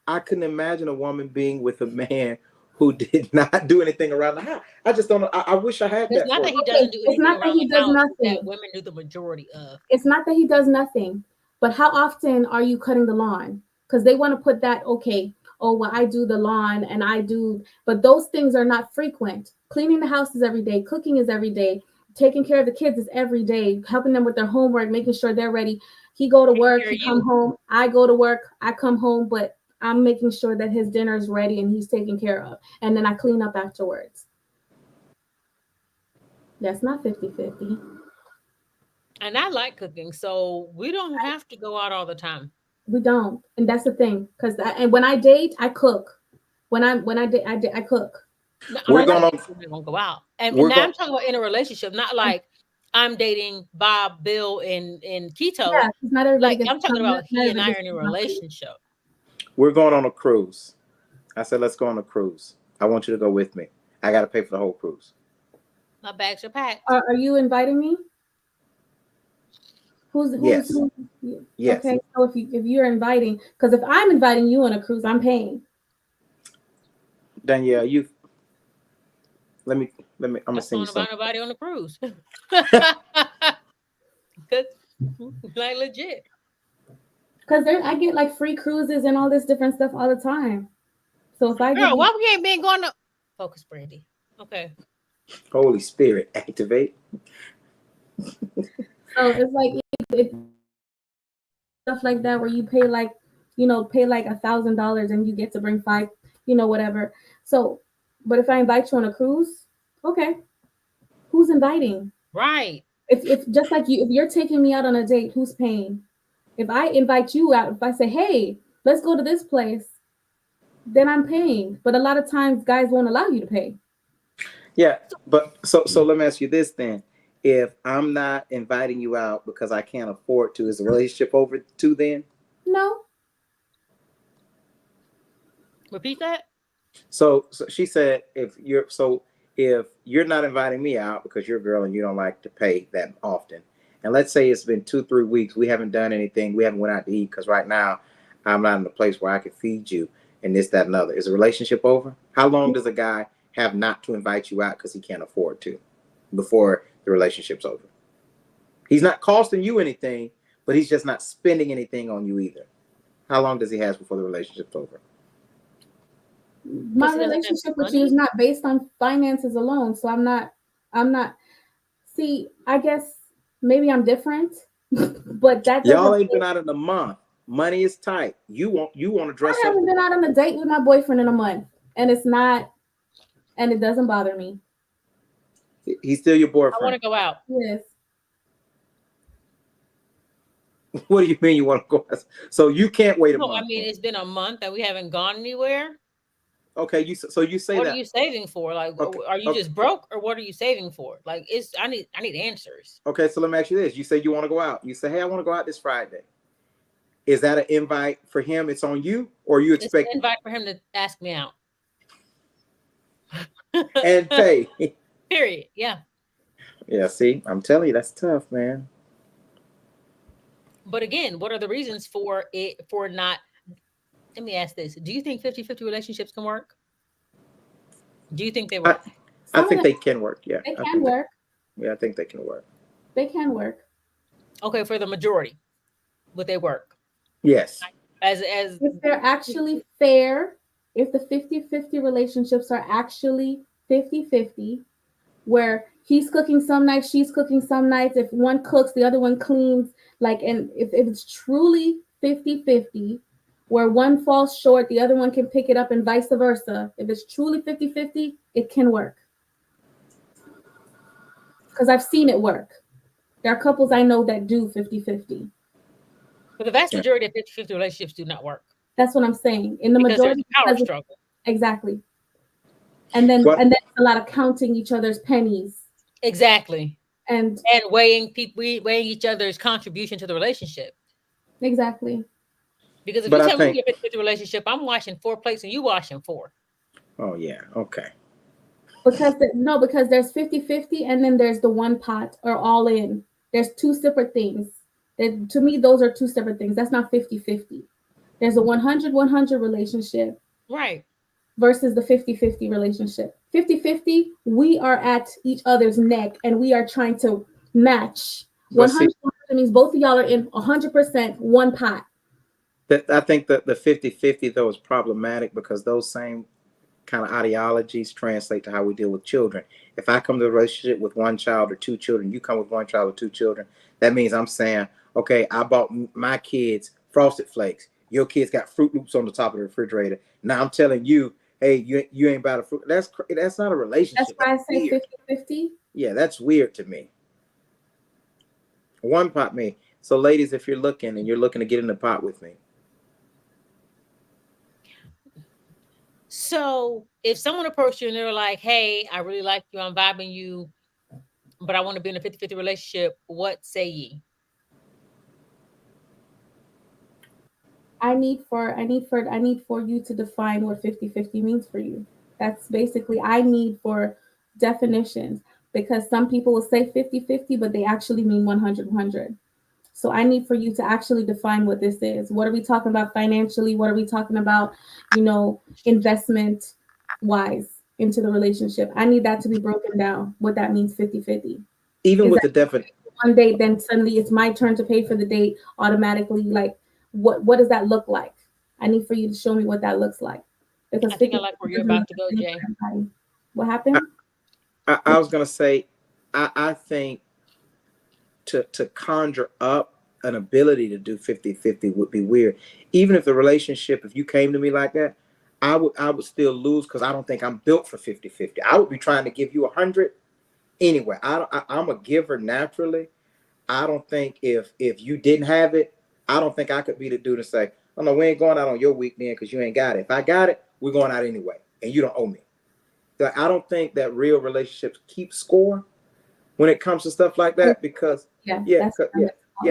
I couldn't imagine a woman being with a man who did not do anything around the house. I just don't know. I wish I had It's that not for that you. he okay, doesn't do it's anything not that around he the does house. It's that nothing. women do the majority of. It's not that he does nothing, but how often are you cutting the lawn? Because they want to put that, okay, oh, well, I do the lawn and I do, but those things are not frequent. Cleaning the house is every day, cooking is every day, taking care of the kids is every day, helping them with their homework, making sure they're ready. He go to Taking work, care of he come you. home, I go to work, I come home, but I'm making sure that his dinner is ready and he's taken care of. And then I clean up afterwards. That's not 50-50. And I like cooking, so we don't have to go out all the time. We don't, and that's the thing. Because and when I date, I cook. When I date, I cook. No, I'm We're not When going saying on. we're gonna go out. And We're now going. I'm talking about in a relationship, not like I'm dating Bob, Bill, and Keto. yeah, because not everybody Like gets I'm talking about not he and everybody I gets are in a to come for you. relationship. We're going on a cruise. I said, let's go on a cruise. I want you to go with me. I got to pay for the whole cruise. My bags are packed. Are you inviting me? Yes. Who? Yes. Okay, so if you're inviting, because if I'm inviting you on a cruise, I'm paying. Danielle, you let me. I'm gonna That's send why you I don't invite something. nobody on the cruise. 'Cause, like legit. Because I get like free cruises and all this different stuff all the time. So if I give Girl, you, why we ain't been going to focus, Brandy? Okay. Holy Spirit, activate. So it's like it, stuff like that where you pay like, pay like $1,000 and you get to bring five, whatever. So, but if I invite you on a cruise, okay, who's inviting? Right. If just like you, if you're taking me out on a date, who's paying? If I invite you out, if I say, hey, let's go to this place, then I'm paying. But a lot of times guys won't allow you to pay. Yeah, but so let me ask you this then. If I'm not inviting you out because I can't afford to, is the relationship over too then? No. Repeat that. So she said if you're not inviting me out because you're a girl and you don't like to pay that often, and let's say it's been 2-3 weeks, we haven't done anything, we haven't went out to eat because right now I'm not in a place where I can feed you and this, that, and other. Is the relationship over? How long does a guy have not to invite you out because he can't afford to before the relationship's over? He's not costing you anything, but he's just not spending anything on you either. How long does he have before the relationship's over? My relationship with you is not based on finances alone. So I'm not, see, I guess maybe I'm different, but that y'all ain't been out in a month. Money is tight. You want to dress up. I haven't been out on a date with my boyfriend in a month, and it doesn't bother me. He's still your boyfriend. I want to go out. Yes. What do you mean you want to go out? So you can't wait a month? I mean, it's been a month that we haven't gone anywhere. Okay, you say what that. are you saving for? Like, okay, are you just broke, or what are you saving for? Like, I need answers. Okay, so let me ask you this. You say you want to go out. You say, hey, I want to go out this Friday. Is that an invite for him? It's on you, or you expect an invite for him to ask me out and pay? Period. Yeah. Yeah. See, I'm telling you, that's tough, man. But again, what are the reasons for it for not? Let me ask this. Do you think 50-50 relationships can work? Do you think they work? I think they can work. Yeah. They can work. Yeah, I think they can work. They can work. Okay, for the majority, would they work? Yes. As if they're actually fair, if the 50-50 relationships are actually 50-50, where he's cooking some nights, she's cooking some nights, if one cooks, the other one cleans, like, and if it's truly 50-50, where one falls short, the other one can pick it up and vice versa. If it's truly 50-50, it can work. Because I've seen it work. There are couples I know that do 50-50. But the vast majority of 50-50 relationships do not work. That's what I'm saying. In the majority, power struggle. Exactly. And then a lot of counting each other's pennies. Exactly. And weighing each other's contribution to the relationship. Exactly. Because if you tell me you're in a relationship, I'm washing 4 plates and you washing 4. Oh yeah. Okay. Because there's 50-50 and then there's the one pot or all in. There's 2 separate things. To me, those are 2 separate things. That's not 50-50. There's a 100-100 relationship. Right. Versus the 50-50 relationship. 50-50, we are at each other's neck and we are trying to match. 100 means both of y'all are in 100% one pot. I think that the 50-50 though is problematic because those same kind of ideologies translate to how we deal with children. If I come to a relationship with 1 child or 2 children, you come with 1 child or 2 children, that means I'm saying, okay, I bought my kids Frosted Flakes. Your kids got Fruit Loops on the top of the refrigerator. Now I'm telling you, hey, you ain't about a fruit. That's not a relationship. That's why I say 50-50. Yeah, that's weird to me. One pot me. So ladies, if you're looking to get in the pot with me. So if someone approached you and they're like, hey, I really like you, I'm vibing you, but I want to be in a 50-50 relationship, what say ye? I need for you to define what 50-50 means for you. That's basically, I need for definitions, because some people will say 50-50, but they actually mean 100-100. So I need for you to actually define what this is. What are we talking about financially? What are we talking about, investment wise into the relationship? I need that to be broken down, what that means 50-50. Even with the definition. One date, then suddenly it's my turn to pay for the date automatically. Like, what does that look like? I need for you to show me what that looks like. Because I think I like where you're about to go, Jay. What happened? I was gonna say, I think to conjure up an ability to do 50-50 would be weird. Even if the relationship, if you came to me like that, I would still lose because I don't think I'm built for 50-50. I would be trying to give you 100 anyway. I'm a giver naturally. I don't think if you didn't have it, I don't think I could be the dude to say, oh no, we ain't going out on your week then because you ain't got it. If I got it, we're going out anyway, and you don't owe me. Like, I don't think that real relationships keep score when it comes to stuff like that because Yeah, yeah, that's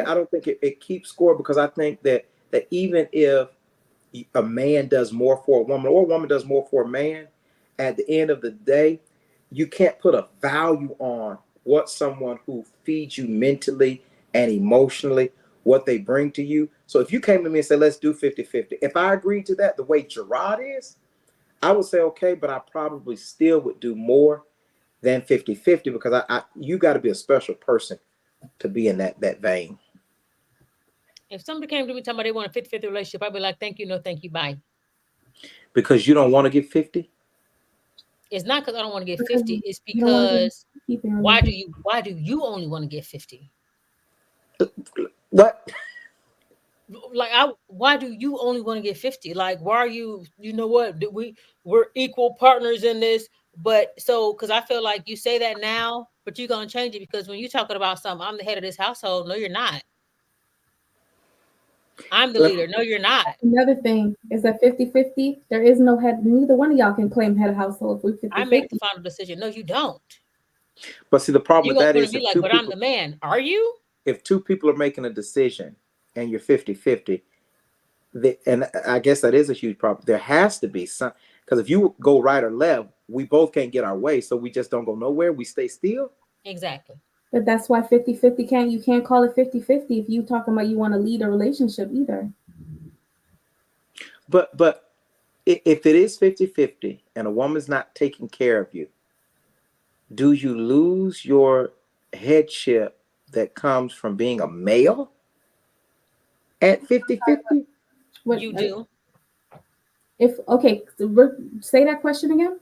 I don't think it keeps score because I think that even if a man does more for a woman or a woman does more for a man, at the end of the day, you can't put a value on what someone who feeds you mentally and emotionally, what they bring to you. So if you came to me and said, let's do 50-50, if I agreed to that the way Gerard is, I would say, okay, but I probably still would do more than 50-50 because I you got to be a special person to be in that vein. If somebody came to me talking about they want a 50-50 relationship, I'd be like, thank you, no thank you, bye. Because you don't want to get 50? It's not because I don't want to get Because 50. It's you don't want to because keep in why relationship. do you only want to get 50? What? Like why do you only want to get 50? Like, why are you know what? We're equal partners in this. But so because I feel like you say that now, but you're gonna change it because when you're talking about something, I'm the head of this household. No, you're not. I'm the leader. No, you're not. Another thing is that 50-50, there is no head. Neither one of y'all can claim head of household. If we I make the 50-50. final decision. No, you don't. But see, the problem You're with gonna that come to is me like, but I'm the man. Are you? if two people are making a decision and you're 50-50, and I guess that is a huge problem. There has to be some, because if you go right or left, we both can't get our way, so we just don't go nowhere. We stay still. Exactly. But that's why 50-50 you can't call it 50-50 if you talking about you want to lead a relationship either. But if it is 50-50 and a woman's not taking care of you, do you lose your headship that comes from being a male at 50-50? What You do. if okay? Say that question again.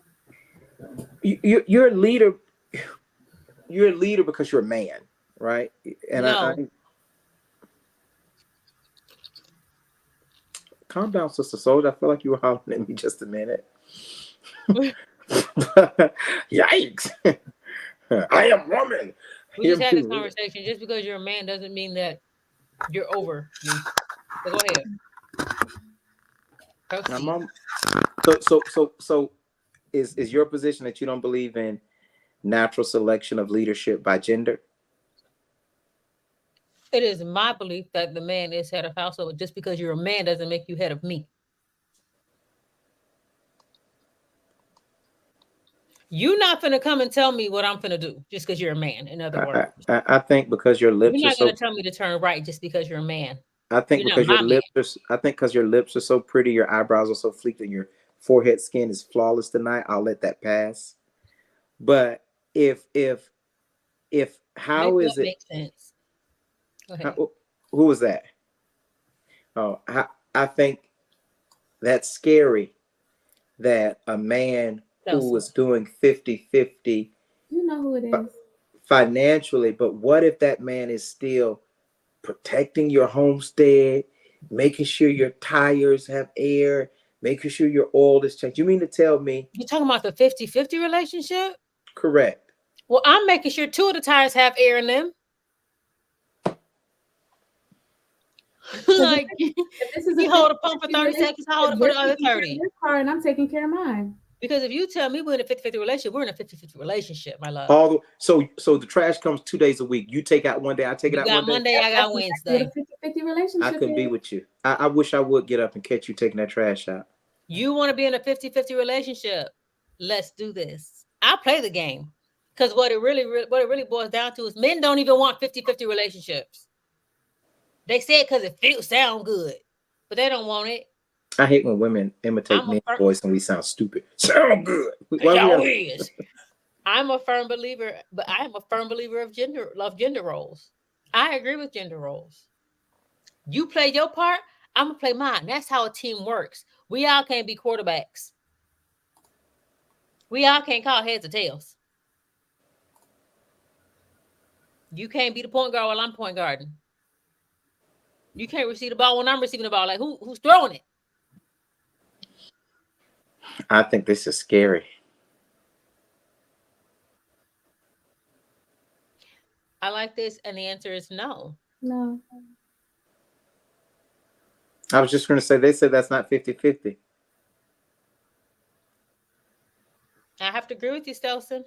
You're a leader. You're a leader because you're a man, right? And No. Calm down, Sister Soldier. I feel like you were hollering at me just a minute. Yikes! I am woman. We just had this conversation. Just because you're a man doesn't mean that you're over me. So go ahead. Mom. So is your position that you don't believe in natural selection of leadership by gender? It is my belief that the man is head of household. Just because you're a man doesn't make you head of me. You're not finna come and tell me what I'm finna do just because you're a man. In other words, I think because your lips you're are not so. gonna tell me to turn right just because you're a man. I think You're because not your my lips man. are. I think because your lips are so pretty, your eyebrows are so fleeked, and your forehead skin is flawless tonight. I'll let that pass. But if how Make is what it? makes sense. Go ahead. Who was that? Oh, I think that's scary that a man who was doing 50-50 You know who it is. financially, but what if that man is still protecting your homestead, making sure your tires have air, making sure your oil is checked? You mean to tell me You're talking about the 50-50 relationship? correct? Well, I'm making sure 2 of the tires have air in them. Like, if this is you hold a pump for 30 seconds, I hold it for the other 30. Your car and I'm taking care of mine. Because if you tell me we're in a 50-50 relationship, we're in a 50-50 relationship, my love. So the trash comes 2 days a week. You take out one day, I take it out one day. Monday, I got Wednesday. 50-50 relationship. I couldn't be with you. I wish I would get up and catch you taking that trash out. You want to be in a 50-50 relationship? Let's do this. I'll play the game. Because what it really boils down to is men don't even want 50-50 relationships. They say it because it sound good, but they don't want it. I hate when women imitate men's voice and we sound stupid. Sound good. Is. I'm a firm believer, but I am a firm believer of gender roles. I agree with gender roles. You play your part, I'm gonna play mine. That's how a team works. We all can't be quarterbacks. We all can't call heads or tails. You can't be the point guard while I'm point guarding. You can't receive the ball when I'm receiving the ball. Like who's throwing it? I think this is scary. I like this, and the answer is no. No. I was just going to say, they said that's not 50-50. I have to agree with you, Stelson.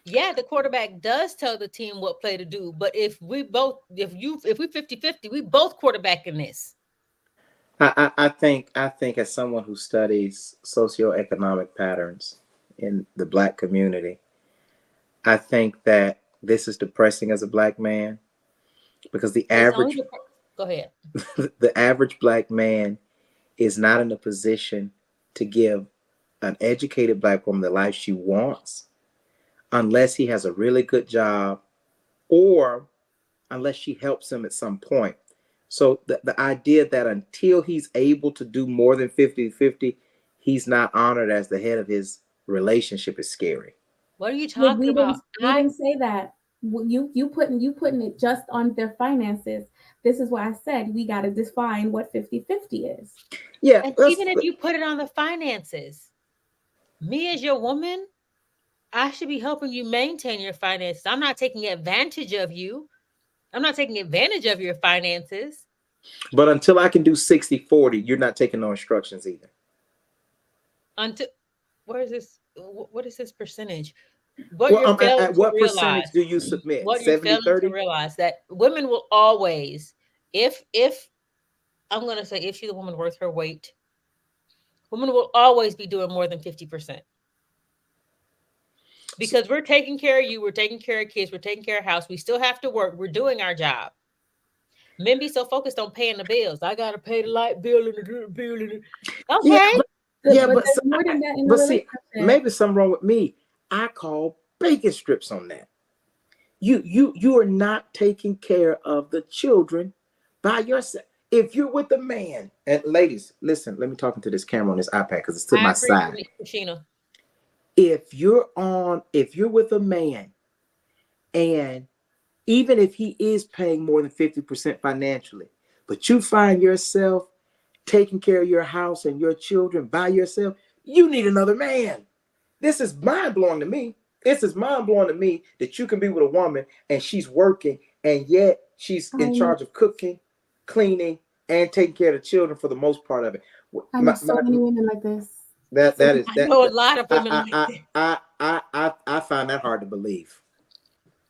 Yeah, the quarterback does tell the team what play to do, but if we 50-50, we both quarterback in this. I think as someone who studies socioeconomic patterns in the Black community, I think that this is depressing as a Black man, because the average go ahead. the average Black man is not in a position to give an educated Black woman the life she wants unless he has a really good job, or unless she helps him at some point. So the idea that until he's able to do more than 50-50, he's not honored as the head of his relationship is scary. What are you talking about? We didn't say that. You putting it just on their finances. This is why I said we got to define what 50-50 is. Yeah. And even if you put it on the finances, me as your woman, I should be helping you maintain your finances. I'm not taking advantage of you. I'm not taking advantage of your finances. But until I can do 60-40, you're not taking no instructions either. Until where is this? What is this percentage? At what percentage do you submit? What you're failing to realize that women will always, if I'm going to say, if she's a woman worth her weight, women will always be doing more than 50%. Because we're taking care of you, we're taking care of kids, we're taking care of house. We still have to work. We're doing our job. Men be so focused on paying the bills. I gotta pay the light bill and the bill. Okay. But see, maybe something wrong with me. I call bacon strips on that. You are not taking care of the children by yourself. If you're with a man, and ladies, listen, let me talk into this camera on this iPad because it's to my side. If you're with a man, and even if he is paying more than 50% financially, but you find yourself taking care of your house and your children by yourself, you need another man. This is mind-blowing to me. This is mind-blowing to me that you can be with a woman and she's working, and yet she's in charge of cooking, cleaning, and taking care of the children for the most part of it. I know so many women like this. I know a lot of women. I find that hard to believe.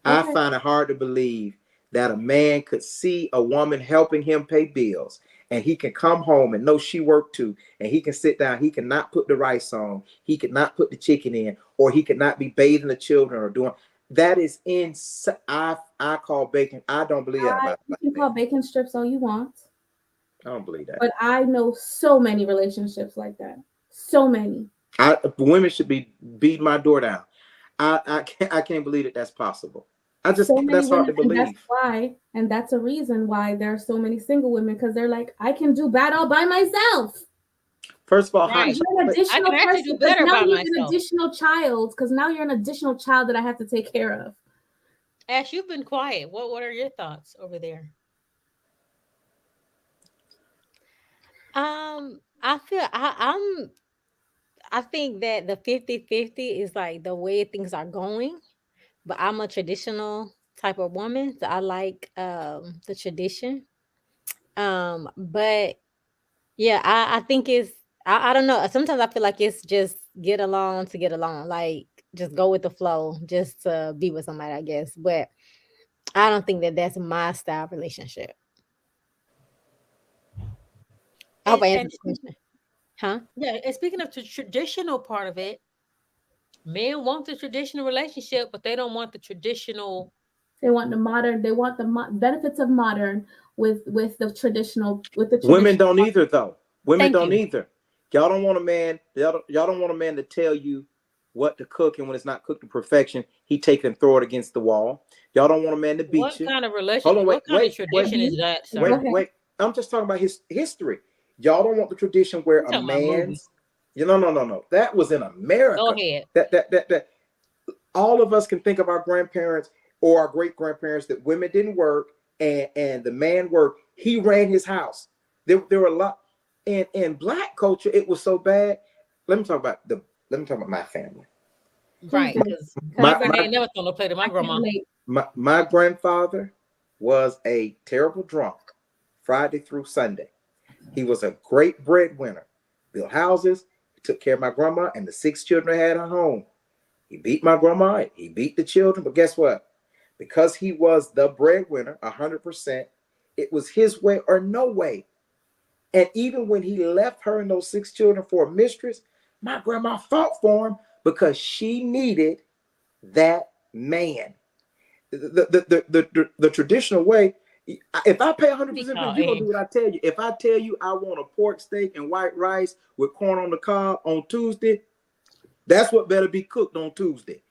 Okay. I find it hard to believe that a man could see a woman helping him pay bills, and he can come home and know she worked too, and he can sit down. He cannot put the rice on. He could not put the chicken in, or he could not be bathing the children or doing. That is insane. I call bacon. I don't believe that. You can call bacon strips all you want. I don't believe that. But I know so many relationships like that. So many. Women should be beating my door down. I can't believe that that's possible. That's hard to believe. That's why, and that's a reason why there are so many single women, because they're like, I can do bad all by myself. First of all, right. I can actually do better by myself. An additional child, because now you're an additional child that I have to take care of. Ash, you've been quiet. What are your thoughts over there? I feel I think that the 50-50 is like the way things are going, but I'm a traditional type of woman, so I like the tradition. But yeah, I think it's I don't know. Sometimes I feel like it's just get along to get along, like just go with the flow, just to be with somebody, I guess. But I don't think that that's my style relationship. I hope I answered the question. Huh? Yeah, and speaking of the traditional part of it, men want the traditional relationship, but they don't want the traditional. They want the modern. They want the benefits of modern with the traditional. Women don't either, though. Women don't either. Y'all don't want a man. Y'all don't want a man to tell you what to cook, and when it's not cooked to perfection, he take it and throw it against the wall. Y'all don't want a man to beat you. What kind of relationship? What kind of tradition is that, sir? Wait. I'm just talking about his history. Y'all don't want the tradition where a man's. No. That was in America. Go ahead. That all of us can think of our grandparents or our great grandparents that women didn't work and the man worked. He ran his house. There were a lot in black culture. It was so bad. Let me talk about my family. Right, Please do. because My- my granddad never thrown no plate to my I can't grandma. relate. My grandfather was a terrible drunk Friday through Sunday. He was a great breadwinner, built houses, took care of my grandma and the 6 children I had at home. He beat my grandma, he beat the children, but guess what? Because he was the breadwinner, 100%, it was his way or no way. And even when he left her and those 6 children for a mistress, my grandma fought for him because she needed that man. The traditional way, if I pay 100%, you're going to do what I tell you. If I tell you I want a pork steak and white rice with corn on the cob on Tuesday, that's what better be cooked on Tuesday.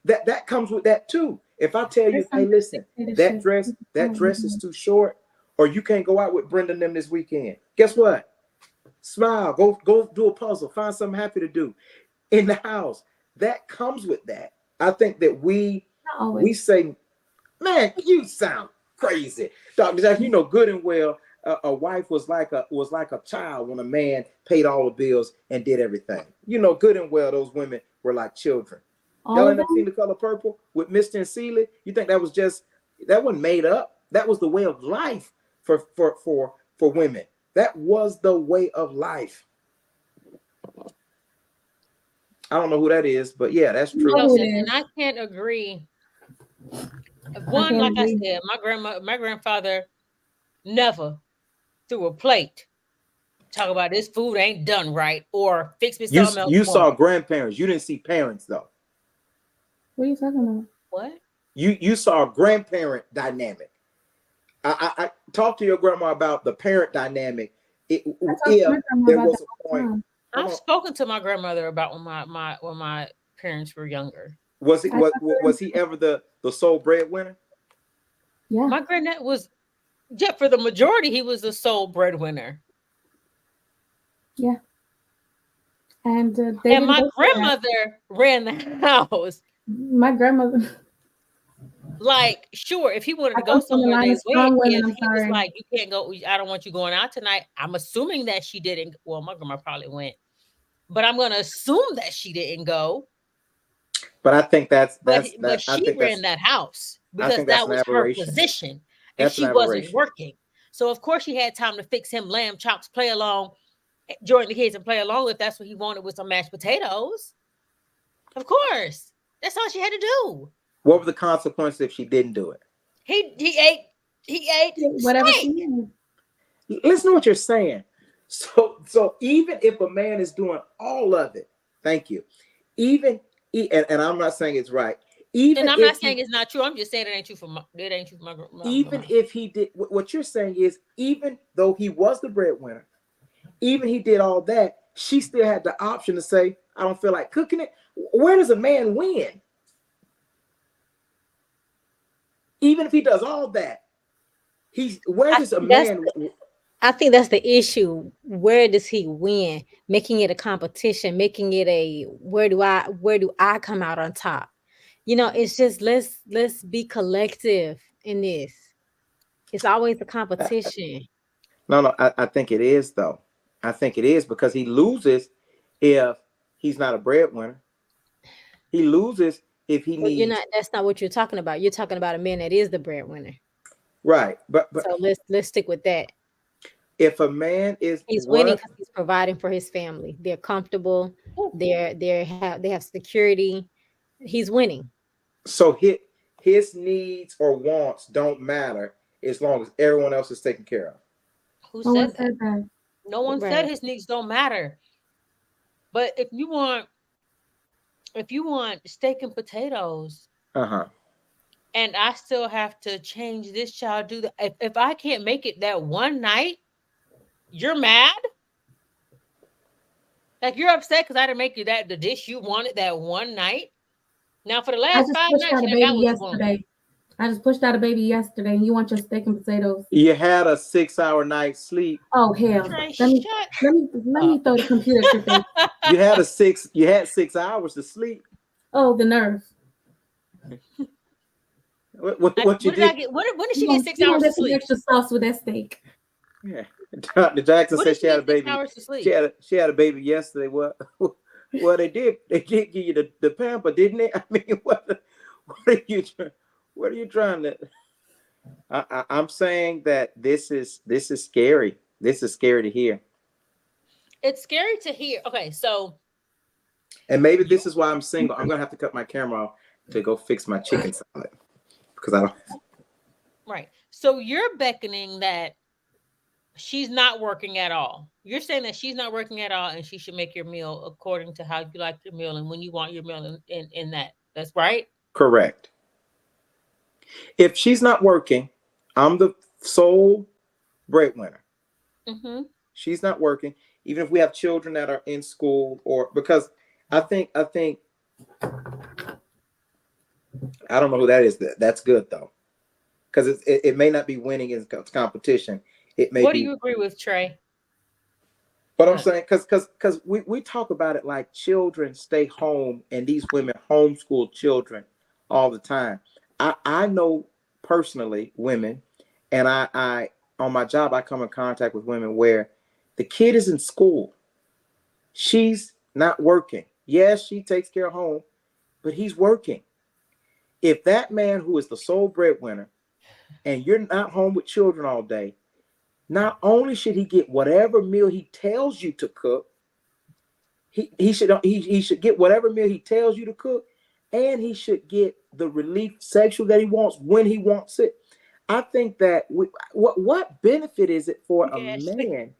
That comes with that too. If I tell you, hey, listen, that dress is too short, or you can't go out with Brenda and them this weekend. Guess what? Smile, go do a puzzle, find something happy to do in the house. That comes with that. I think that we say, man, you sound crazy, Dr. Jack. You know good and well, a wife was like a child when a man paid all the bills and did everything. You know good and well those women were like children. Y'all ain't seen The Color Purple with Mr. and Celie? You think that wasn't made up? That was the way of life for women. That was the way of life. I don't know who that is, but yeah, that's true. And I can't agree. One, like I said, my grandfather never threw a plate. Talk about this food ain't done right or fix me something else. You saw grandparents. You didn't see parents though. What are you talking about? What? You saw a grandparent dynamic. I talked to your grandma about the parent dynamic. If there was a point. I've spoken to my grandmother about when my parents were younger. Was he ever the sole breadwinner? Yeah. My granddad was, for the majority, he was the sole breadwinner. Yeah. And my grandmother ran the house. My grandmother. Like, sure, if he wanted to go somewhere this way, if he was like, you can't go, I don't want you going out tonight. I'm assuming that she didn't. Well, my grandma probably went, but I'm going to assume that she didn't go. But I think but she ran that house because that was her position, and she wasn't working. So of course she had time to fix him lamb chops, play along, join the kids and play along if that's what he wanted with some mashed potatoes. Of course, that's all she had to do. What were the consequences if she didn't do it? He ate whatever she did. Listen to what you're saying. So even if a man is doing all of it, thank you. And I'm not saying it's right. And I'm not saying it's not true. I'm just saying it ain't true for my even if he did what you're saying is, even though he was the breadwinner, even he did all that, she still had the option to say, I don't feel like cooking it. Where does a man win? Even if he does all that, where does a man win? I think that's the issue. Where does he win? Making it a competition, making it a where do I come out on top? You know, it's just let's be collective in this. It's always a competition. No, I think it is though. I think it is because he loses if he's not a breadwinner. He loses if he needs. That's not what you're talking about. You're talking about a man that is the breadwinner. Right, but so let's stick with that. If a man he's winning because he's providing for his family. They're comfortable. They have security. He's winning. So his needs or wants don't matter as long as everyone else is taken care of. Who said that? No one said his needs don't matter. But if you want steak and potatoes, and I still have to change this child, do that. If I can't make it that one night, you're mad? Like you're upset because I didn't make you the dish you wanted that one night? Now for the last 5 nights, you got what you wanted. I just pushed out a baby yesterday, and you want your steak and potatoes. You had a 6-hour night's sleep. Oh hell! Let me throw the computer to things. You had 6 hours to sleep. Oh, the nerve! What you What did I did? get? When did You she get gonna, 6 you gonna hours of get some sleep? extra sauce with that steak. Yeah. Dr. Jackson What said did she she had a get 6 baby. hours to sleep? She had a baby yesterday. Well, well, they did give you the pamper, didn't they? I mean, what are you trying to? I'm saying that this is scary. This is scary to hear, It's scary to hear. Okay, so and maybe you this is why I'm single. I'm gonna have to cut my camera off to go fix my chicken salad because I don't. right. So you're beckoning that she's not working at all. You're saying that she's not working at all and she should make your meal according to how you like your meal and when you want your meal in that. That's right. Correct. If she's not working, I'm the sole breadwinner. Mm-hmm. She's not working, even if we have children that are in school or because I think I don't know who that is. That's good though, because it may not be winning in competition. It may What do be. you agree with, Trey? But I'm saying because we talk about it like children stay home and these women homeschool children all the time. I know personally women, and I on my job I come in contact with women where the kid is in school. She's not working. Yes, she takes care of home, but he's working. If that man who is the sole breadwinner and you're not home with children all day, not only should he get whatever meal he tells you to cook, he should get whatever meal he tells you to cook, and he should get the relief sexual that he wants when he wants it. I think that what benefit is it for a Yes. man?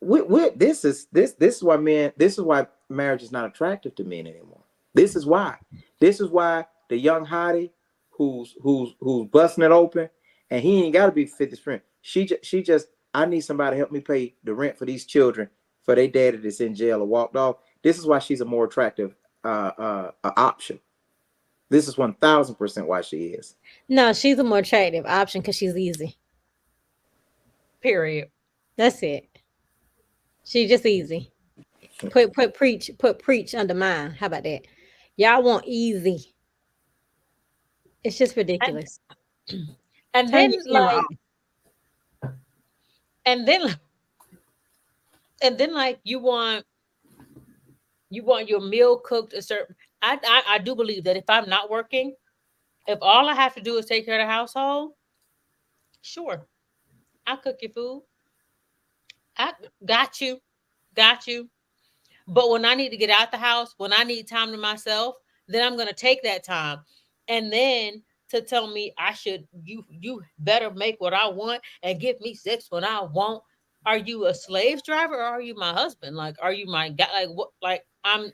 This is why men. This is why marriage is not attractive to men anymore. This is why. This is why the young hottie who's busting it open, and he ain't got to be 50's friend. She just I need somebody to help me pay the rent for these children for their daddy that's in jail or walked off. This is why she's a more attractive option. This is 1000% why she is. No, she's a more attractive option because she's easy. Period. That's it. She's just easy. Put preach under mine. How about that? Y'all want easy. It's just And ridiculous. and Turn then your camera like off. and then and then like you want your meal cooked a certain I do believe that if I'm not working, if all I have to do is take care of the household, sure, I'll cook your food. I got you. Got you. But when I need to get out the house, when I need time to myself, then I'm gonna take that time. And then to tell me I should you better make what I want and give me sex when I want. Are you a slave driver or are you my husband? Like are you my guy? Like what like I'm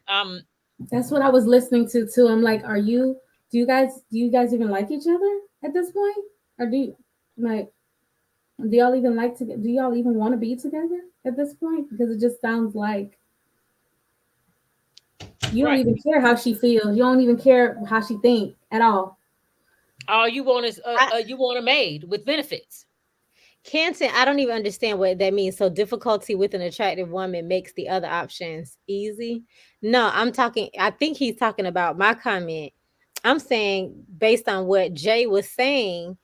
That's what I was listening to too. I'm like, do you guys even like each other at this point? Or like do y'all even do y'all even want to be together at this point? Because it just sounds like you don't right. even care how she feels. You don't even care how she think at all. All you want is I, you want a maid with benefits. Canton, I don't even understand what that means. So difficulty with an attractive woman makes the other options easy. No, I think he's talking about my comment. I'm saying based on what Jay was saying,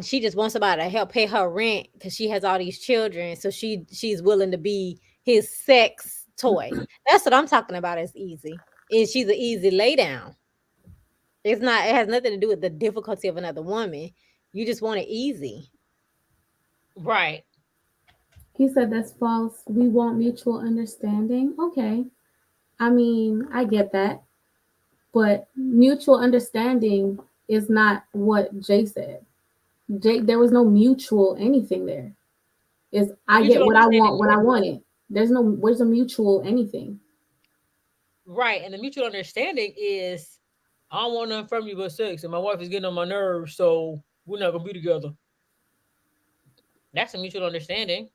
she just wants somebody to help pay her rent because she has all these children. So she's willing to be his sex toy. That's what I'm talking about as easy. And she's an easy lay down. It's not, it has nothing to do with the difficulty of another woman. You just want it easy. Right. He said that's false. We want mutual understanding. Okay. I mean, I get that. But mutual understanding is not what Jay said. Jay, there was no mutual anything there. Is I get Mutual what I understanding want when what? I want it. Where's a mutual anything? Right. And the mutual understanding is I don't want nothing from you but sex, and my wife is getting on my nerves, so we're not gonna be together. That's a mutual understanding.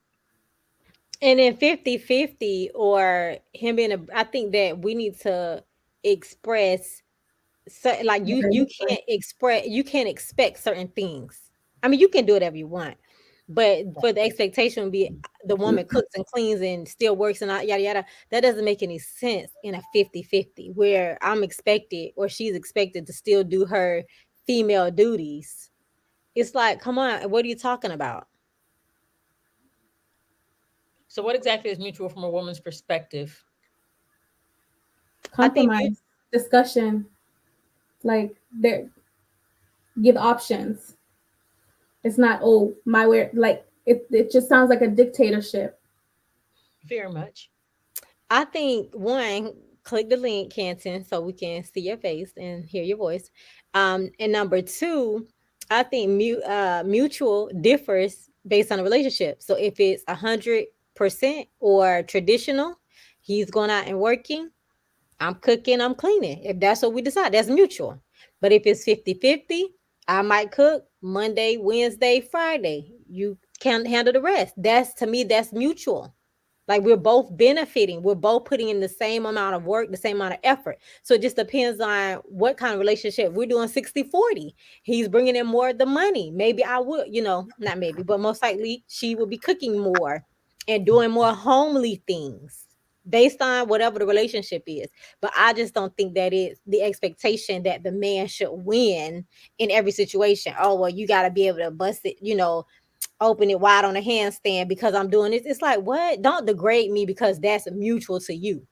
And then 50-50 or him being I think that we need to express like Okay, you can't expect certain things. I mean, you can do whatever you want, But for the expectation to be the woman cooks and cleans and still works and yada yada, that doesn't make any sense in a 50-50 where I'm expected or she's expected to still do her female duties. It's like, come on, what are you talking about? So what exactly is mutual from a woman's perspective? I think Compromise, discussion, like there, give options. It's not, oh, my way, like it just sounds like a dictatorship. Very much. I think one, click the link, Canton, so we can see your face and hear your voice. And number two, I think mutual differs based on the relationship. So if it's 100% or traditional, he's going out and working, I'm cooking, I'm cleaning. If that's what we decide, that's mutual. But if it's 50-50, I might cook Monday, Wednesday, Friday. You can handle the rest. That's, to me, that's mutual. Like we're both benefiting. We're both putting in the same amount of work, the same amount of effort. So it just depends on what kind of relationship. We're doing 60-40. He's bringing in more of the money. Maybe I would, not maybe, but most likely she will be cooking more and doing more homely things based on whatever the relationship is. But I just don't think that it's the expectation that the man should win in every situation. Oh, well, you got to be able to bust it, open it wide on a handstand because I'm doing this. It's like, what? Don't degrade me because that's mutual to you.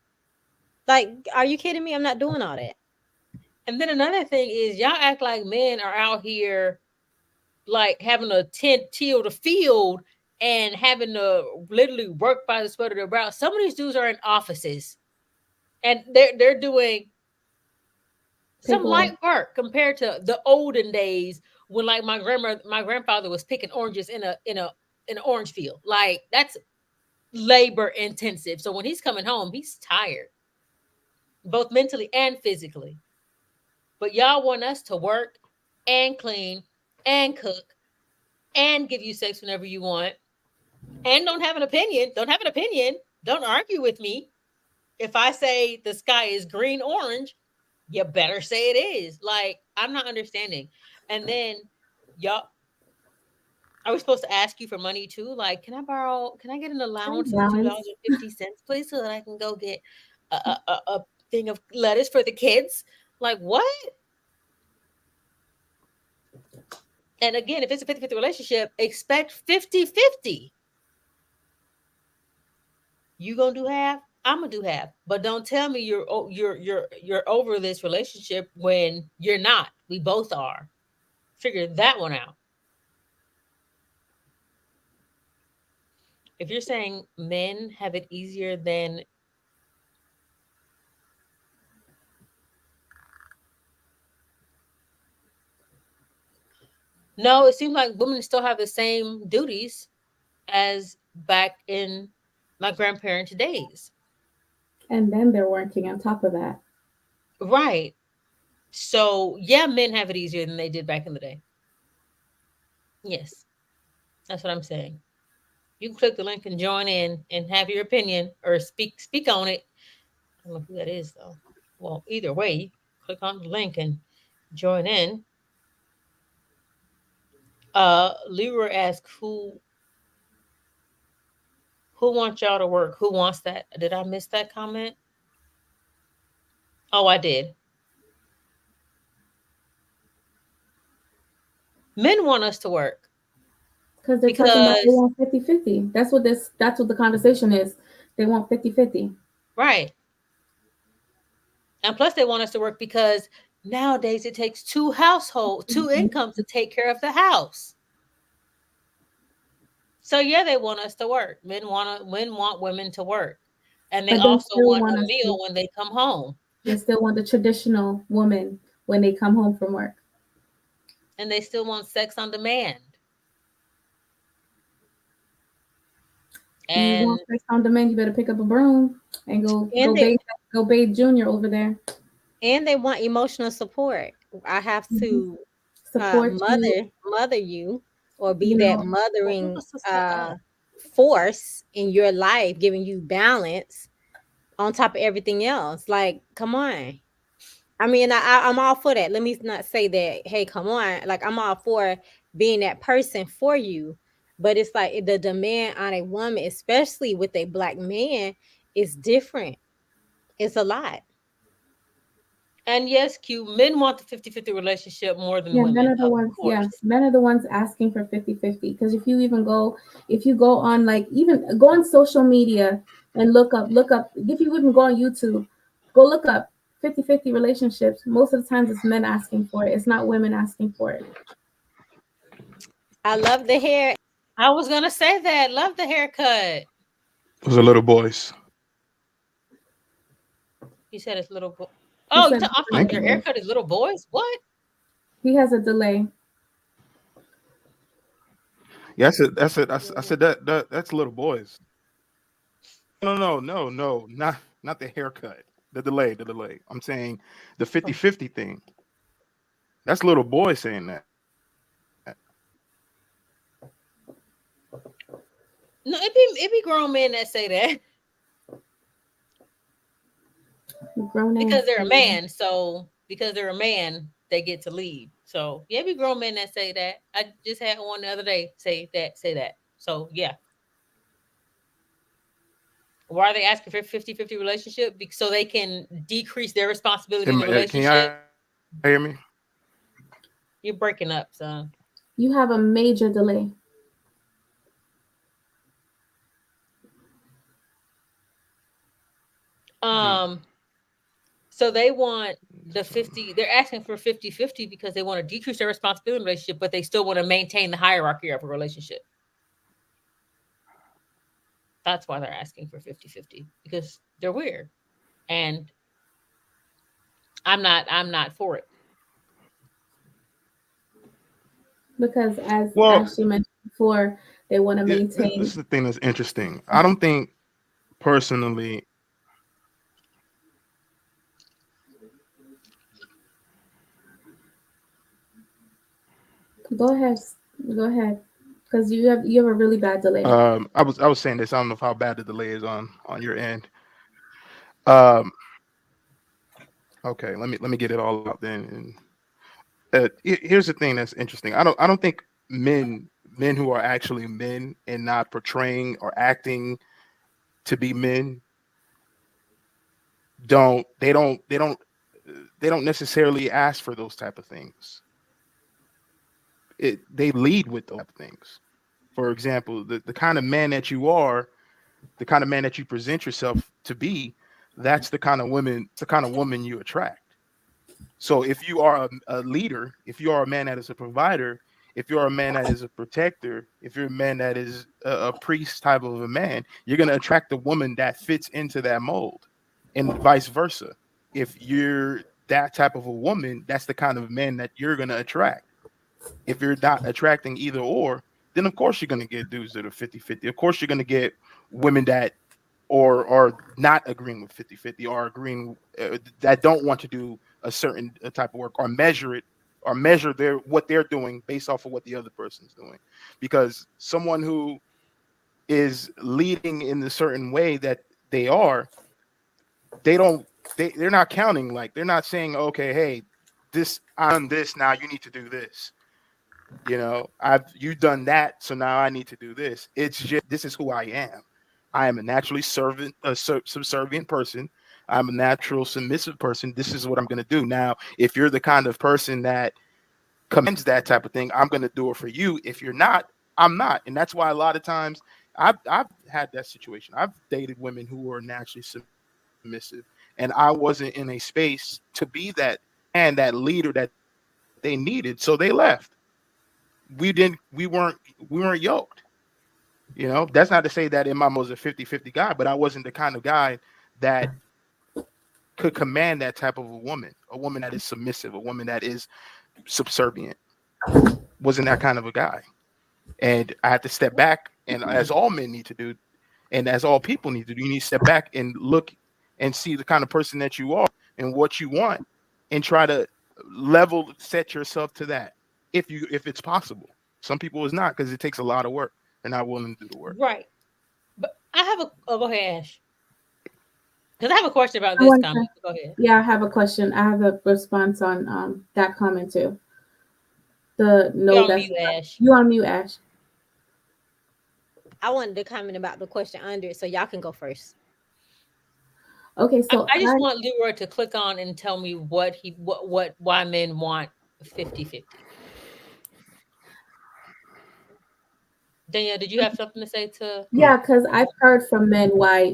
Like, are you kidding me? I'm not doing all that. And then another thing is y'all act like men are out here like having to till the field and having to literally work by the sweat of their brow. Some of these dudes are in offices and they're doing some Paperwork. light work compared to the olden days when like my grandfather was picking oranges in an orange field. Like that's labor intensive. So when he's coming home, he's tired, both mentally and physically. But y'all want us to work and clean and cook and give you sex whenever you want and don't have an opinion. Don't have an opinion. Don't argue with me. If I say the sky is green orange, you better say it is. Like, I'm not understanding. And then y'all, are we supposed to ask you for money too? Like, can I get an allowance of Balance. $2.50, please, so that I can go get a thing of lettuce for the kids? Like, what? And again, if it's a 50-50 relationship, expect 50-50. You gonna do half, I'm gonna do half. But don't tell me you're over this relationship when you're not. We both are. Figure that one out. If you're saying men have it easier than no, it seems like women still have the same duties as back in my grandparents' days. And then they're working on top of that. Right. So yeah, men have it easier than they did back in the day. Yes, that's what I'm saying. You can click the link and join in and have your opinion or speak on it. I don't know who that is though. Well, either way, click on the link and join in. Leroy asked who wants y'all to work? Who wants that? Did I miss that comment? Oh, I did. Men want us to work Because they're talking about they because want 50-50. That's what the conversation is. They want 50-50. right. And plus they want us to work because nowadays it takes two incomes to take care of the house. So yeah, they want us to work. Men want women to work. And they But they also still want want a us to, meal when they come home. they still want the traditional woman when they come home from work. And they still want sex on demand. You And want sex on demand, you better pick up a broom and And they go bathe Junior over there. and they want emotional support. I have Mhm. to Support you, mother you or be you that know. well, who mothering was to say, oh, force in your life, giving you balance on top of everything else. Like, come on. I mean, I'm all for that. Let me not say that, hey, come on. Like, I'm all for being that person for you. But it's like the demand on a woman, especially with a black man, is different. It's a lot. And yes, Q, men want the 50-50 relationship more than Yeah, men women, are the of ones. Yeah, course. men are the ones asking for 50-50. Because if you go on, like, even go on social media and look up. If you even go on YouTube, go look up 50-50 relationships. Most of the times, it's men asking for it. It's not women asking for it. I love the hair. I was gonna say that. Love the haircut. Those are little boys. You said it's little boy. He Oh, said I'm like, Thank their you. haircut is little boys? What? he has a delay. Yeah, I said that's little boys. No, not the haircut. The delay. I'm saying the 50-50 thing. That's little boy saying that. No, it be grown men that say that Grown because ass they're a man. man. So because they're a man, they get to lead. So yeah, it be grown men that say that. I just had one the other day say that. So yeah. Why are they asking for a 50-50 relationship? So they can decrease their responsibility in the Can y'all relationship. hear me? You're breaking up, son. You have a major delay. Hmm. Um, so they want the 50, they're asking for 50-50 because they want to decrease their responsibility in the relationship, but they still want to maintain the hierarchy of a relationship. That's why they're asking for 50-50 because they're weird. And I'm not for it. Because, as Well, Ashley mentioned before, they want to yeah, this is maintain. the thing that's interesting. I don't think personally. Go ahead, go ahead, because you have a really bad delay. I was saying this. I don't know how bad the delay is on your end. Um, okay, let me get it all out then. And here's the thing that's interesting. I don't think men who are actually men and not portraying or acting to be men don't necessarily ask for those type of things. They lead with those type of things. For example, the kind of man that you are, the kind of man that you present yourself to be, that's the kind of woman you attract. So if you are a leader, if you are a man that is a provider, if you're a man that is a protector, if you're a man that is a priest type of a man, you're going to attract the woman that fits into that mold, and vice versa. If you're that type of a woman, that's the kind of man that you're going to attract. If you're not attracting either or, then of course you're going to get dudes that are 50-50. Of course you're going to get women that or are not agreeing with 50-50, or agreeing that don't want to do a certain type of work, or measure their what they're doing based off of what the other person's doing. Because someone who is leading in the certain way that they are, they don't they're not counting, like they're not saying, okay, hey, this I've done this, now you need to do this. I've you done that, so now I need to do this. It's just this is who I am. I am a naturally subservient person. I'm a natural submissive person. This is what I'm going to do. Now, if you're the kind of person that commands that type of thing, I'm going to do it for you. If you're not, I'm not. And that's why a lot of times I've had that situation. I've dated women who were naturally submissive, and I wasn't in a space to be that and that leader that they needed, so they left. We weren't yoked. That's not to say that Imam was a 50-50 guy, but I wasn't the kind of guy that could command that type of a woman that is submissive, a woman that is subservient. Wasn't that kind of a guy. And I had to step back, and as all men need to do, and as all people need to do, you need to step back and look and see the kind of person that you are and what you want, and try to level set yourself to that, if it's possible. Some people is not, because it takes a lot of work. They're not willing to do the work. Right. But I have a go ahead, Ash. Because I have a question about I this want to. comment. Go ahead. Yeah, I have a question. I have a response on that comment too. The You're no, on that's mute, Ash. you on mute, Ash. I wanted to comment about the question under it, so y'all can go first. Okay, so I just want Leroy to click on and tell me why men want 50-50. Danielle, did you have something to say to? yeah, because I've heard from men why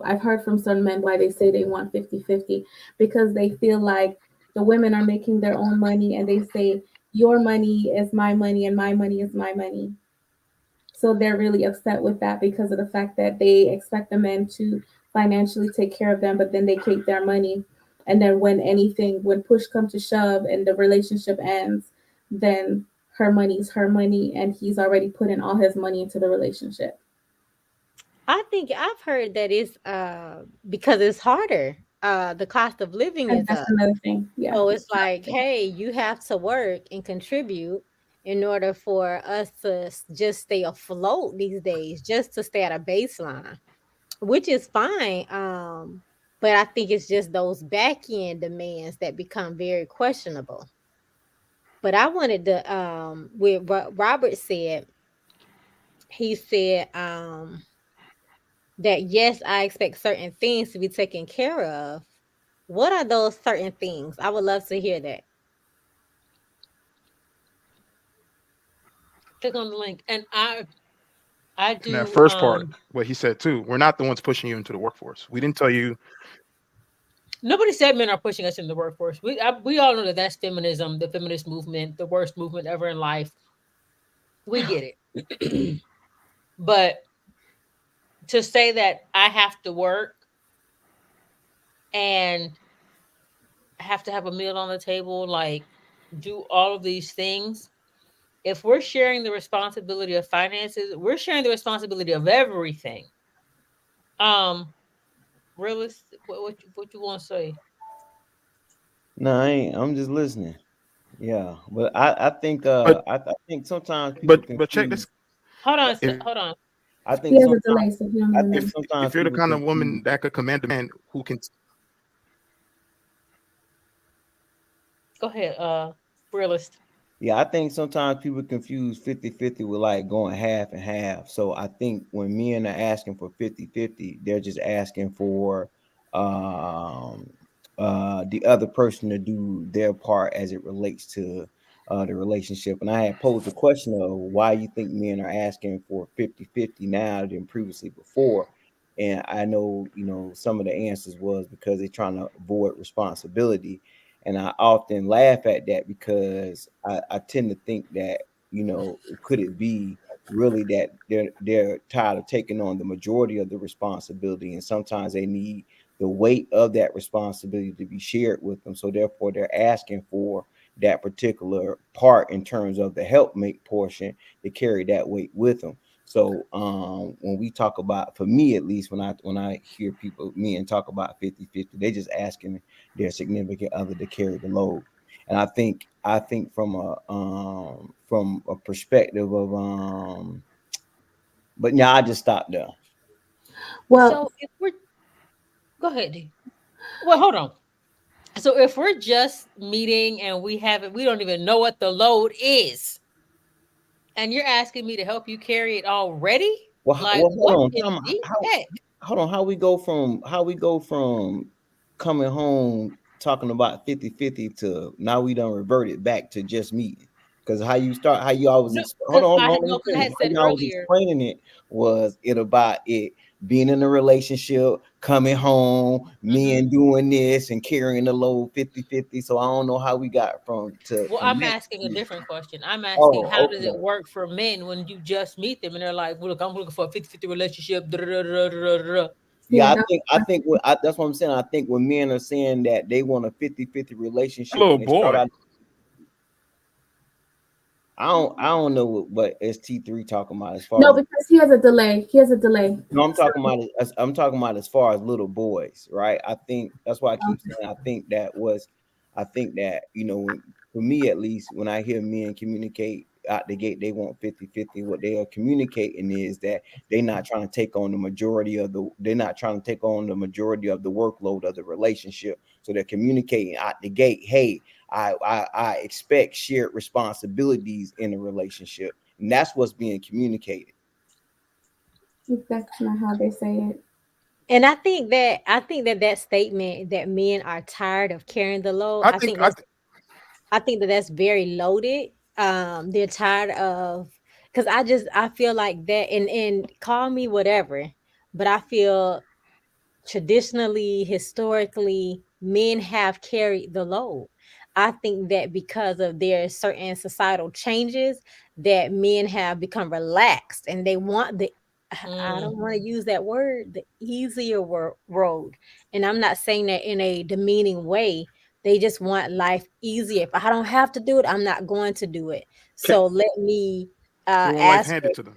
I've heard from some men why they say they want 50-50, because they feel like the women are making their own money, and they say your money is my money and my money is my money. So they're really upset with that because of the fact that they expect the men to financially take care of them, but then they keep their money. And then when push comes to shove and the relationship ends, then her money's her money, and he's already put in all his money into the relationship. I think I've heard that it's because it's harder. The cost of living And is that's up. another thing. Yeah. So it's like, hey, you have to work and contribute in order for us to just stay afloat these days, just to stay at a baseline, which is fine. But I think it's just those back end demands that become very questionable. But I wanted to with what Robert said, he said that yes, I expect certain things to be taken care of. What are those certain things? I would love to hear that. Click on the link, and I And that do. first part, what he said too, we're not the ones pushing you into the workforce. We didn't tell you. Nobody said men are pushing us in the workforce. We all know that that's feminism, the feminist movement, the worst movement ever in life. We get it. But to say that I have to work and have to have a meal on the table, like do all of these things, if we're sharing the responsibility of finances, we're sharing the responsibility of everything. Um, realist, what you want to say? No, I ain't. I'm just listening. Yeah, but I think But I think sometimes people but check this. confuse. Hold on, If hold on. I He think has a sometimes delay, so he don't I hear think me. sometimes you're the people kind of confuse. woman that could command a man who can, Go ahead, realist. Yeah, I think sometimes people confuse 50-50 with like going half and half. So I think when men are asking for 50-50, they're just asking for um the other person to do their part as it relates to the relationship. And I had posed the question of why you think men are asking for 50-50 now than previously before. And I know, some of the answers was because they're trying to avoid responsibility. And I often laugh at that because I tend to think that, could it be really that they're tired of taking on the majority of the responsibility, and sometimes they need the weight of that responsibility to be shared with them. So therefore they're asking for that particular part in terms of the helpmate portion to carry that weight with them. So when we talk about, for me at least, when I hear people men talk about 50-50, they just asking their significant other to carry the load. And I think from a perspective of but yeah, I just stopped there. Well, So if we're go ahead, D. Well, hold on. So if we're just meeting and we don't even know what the load is, and you're asking me to help you carry it already, like Hold what on, in Tom. the How heck? hold on, how we go from coming home talking about 50-50 to now we done reverted back to just meeting. Because how you always No, hold because on, hold I on, had let no, me because I finish. had How said you always earlier. explaining it was it about it being in a relationship, coming home, Mhm. men doing this and carrying the load 50-50. So I don't know how we got Well, from I'm that. asking a different question. I'm asking, how Oh, does it okay. work for men when you just meet them and they're like, well, look, I'm looking for a 50-50 relationship. Da, da, da, da, da, da, da. Yeah, yeah, I that think I think what I, that's what I'm saying. I think when men are saying that they want a 50-50 relationship little when they start boy. out, I don't know what ST3 talking about as far no, as because he has a delay. He has a delay. no, I'm So talking about I'm talking about as far as little boys, right? I think that's why I keep saying I think that for me at least, when I hear men communicate out the gate, they want 50-50. What they are communicating is that they're not trying to take on the majority of the workload of the relationship. So they're communicating out the gate, hey, I expect shared responsibilities in a relationship, and that's what's being communicated. That's not how they say it. And I think that statement that men are tired of carrying the load, I think I I think that that's very loaded. They're tired of, because I feel like that, and call me whatever, but I feel traditionally, historically, men have carried the load. I think that because of their certain societal changes, that men have become relaxed and they want the, I Mm. don't want to use that word, the easier road. And I'm not saying that in a demeaning way. They just want life easier. If I don't have to do it, I'm not going to do it. Can, So let me they want life ask for, handed to them.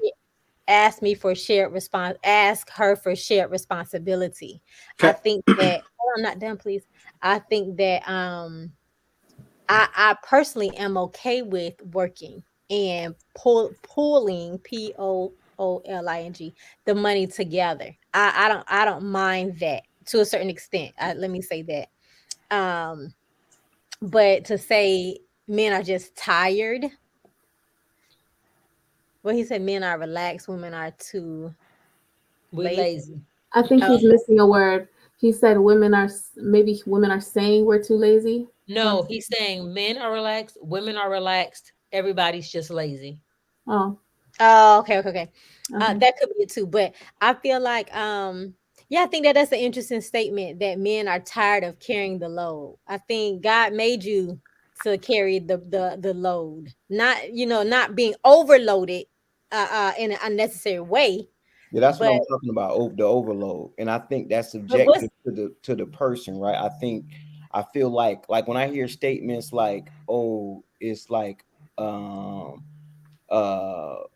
ask me for shared response, ask her for shared responsibility. I can, think that, oh, I'm not done, please. I think that I personally am okay with working and pulling POOLING the money together. I don't mind that to a certain extent. Let me say that. Um, but to say men are just tired, well, he said men are relaxed, women are too We lazy. lazy. I think Oh, he's missing a word. He said maybe women are saying we're too lazy. No, he's saying men are relaxed, women are relaxed, everybody's just lazy. Oh, oh, okay. okay. That could be it too. But I feel like, yeah, I think that that's an interesting statement that men are tired of carrying the load. I think God made you to carry the load, not not being overloaded, in an unnecessary way. Yeah, that's what But I'm talking about. The overload, and I think that's what's subjective to the person, right? I feel like when I hear statements like, "Oh, it's like um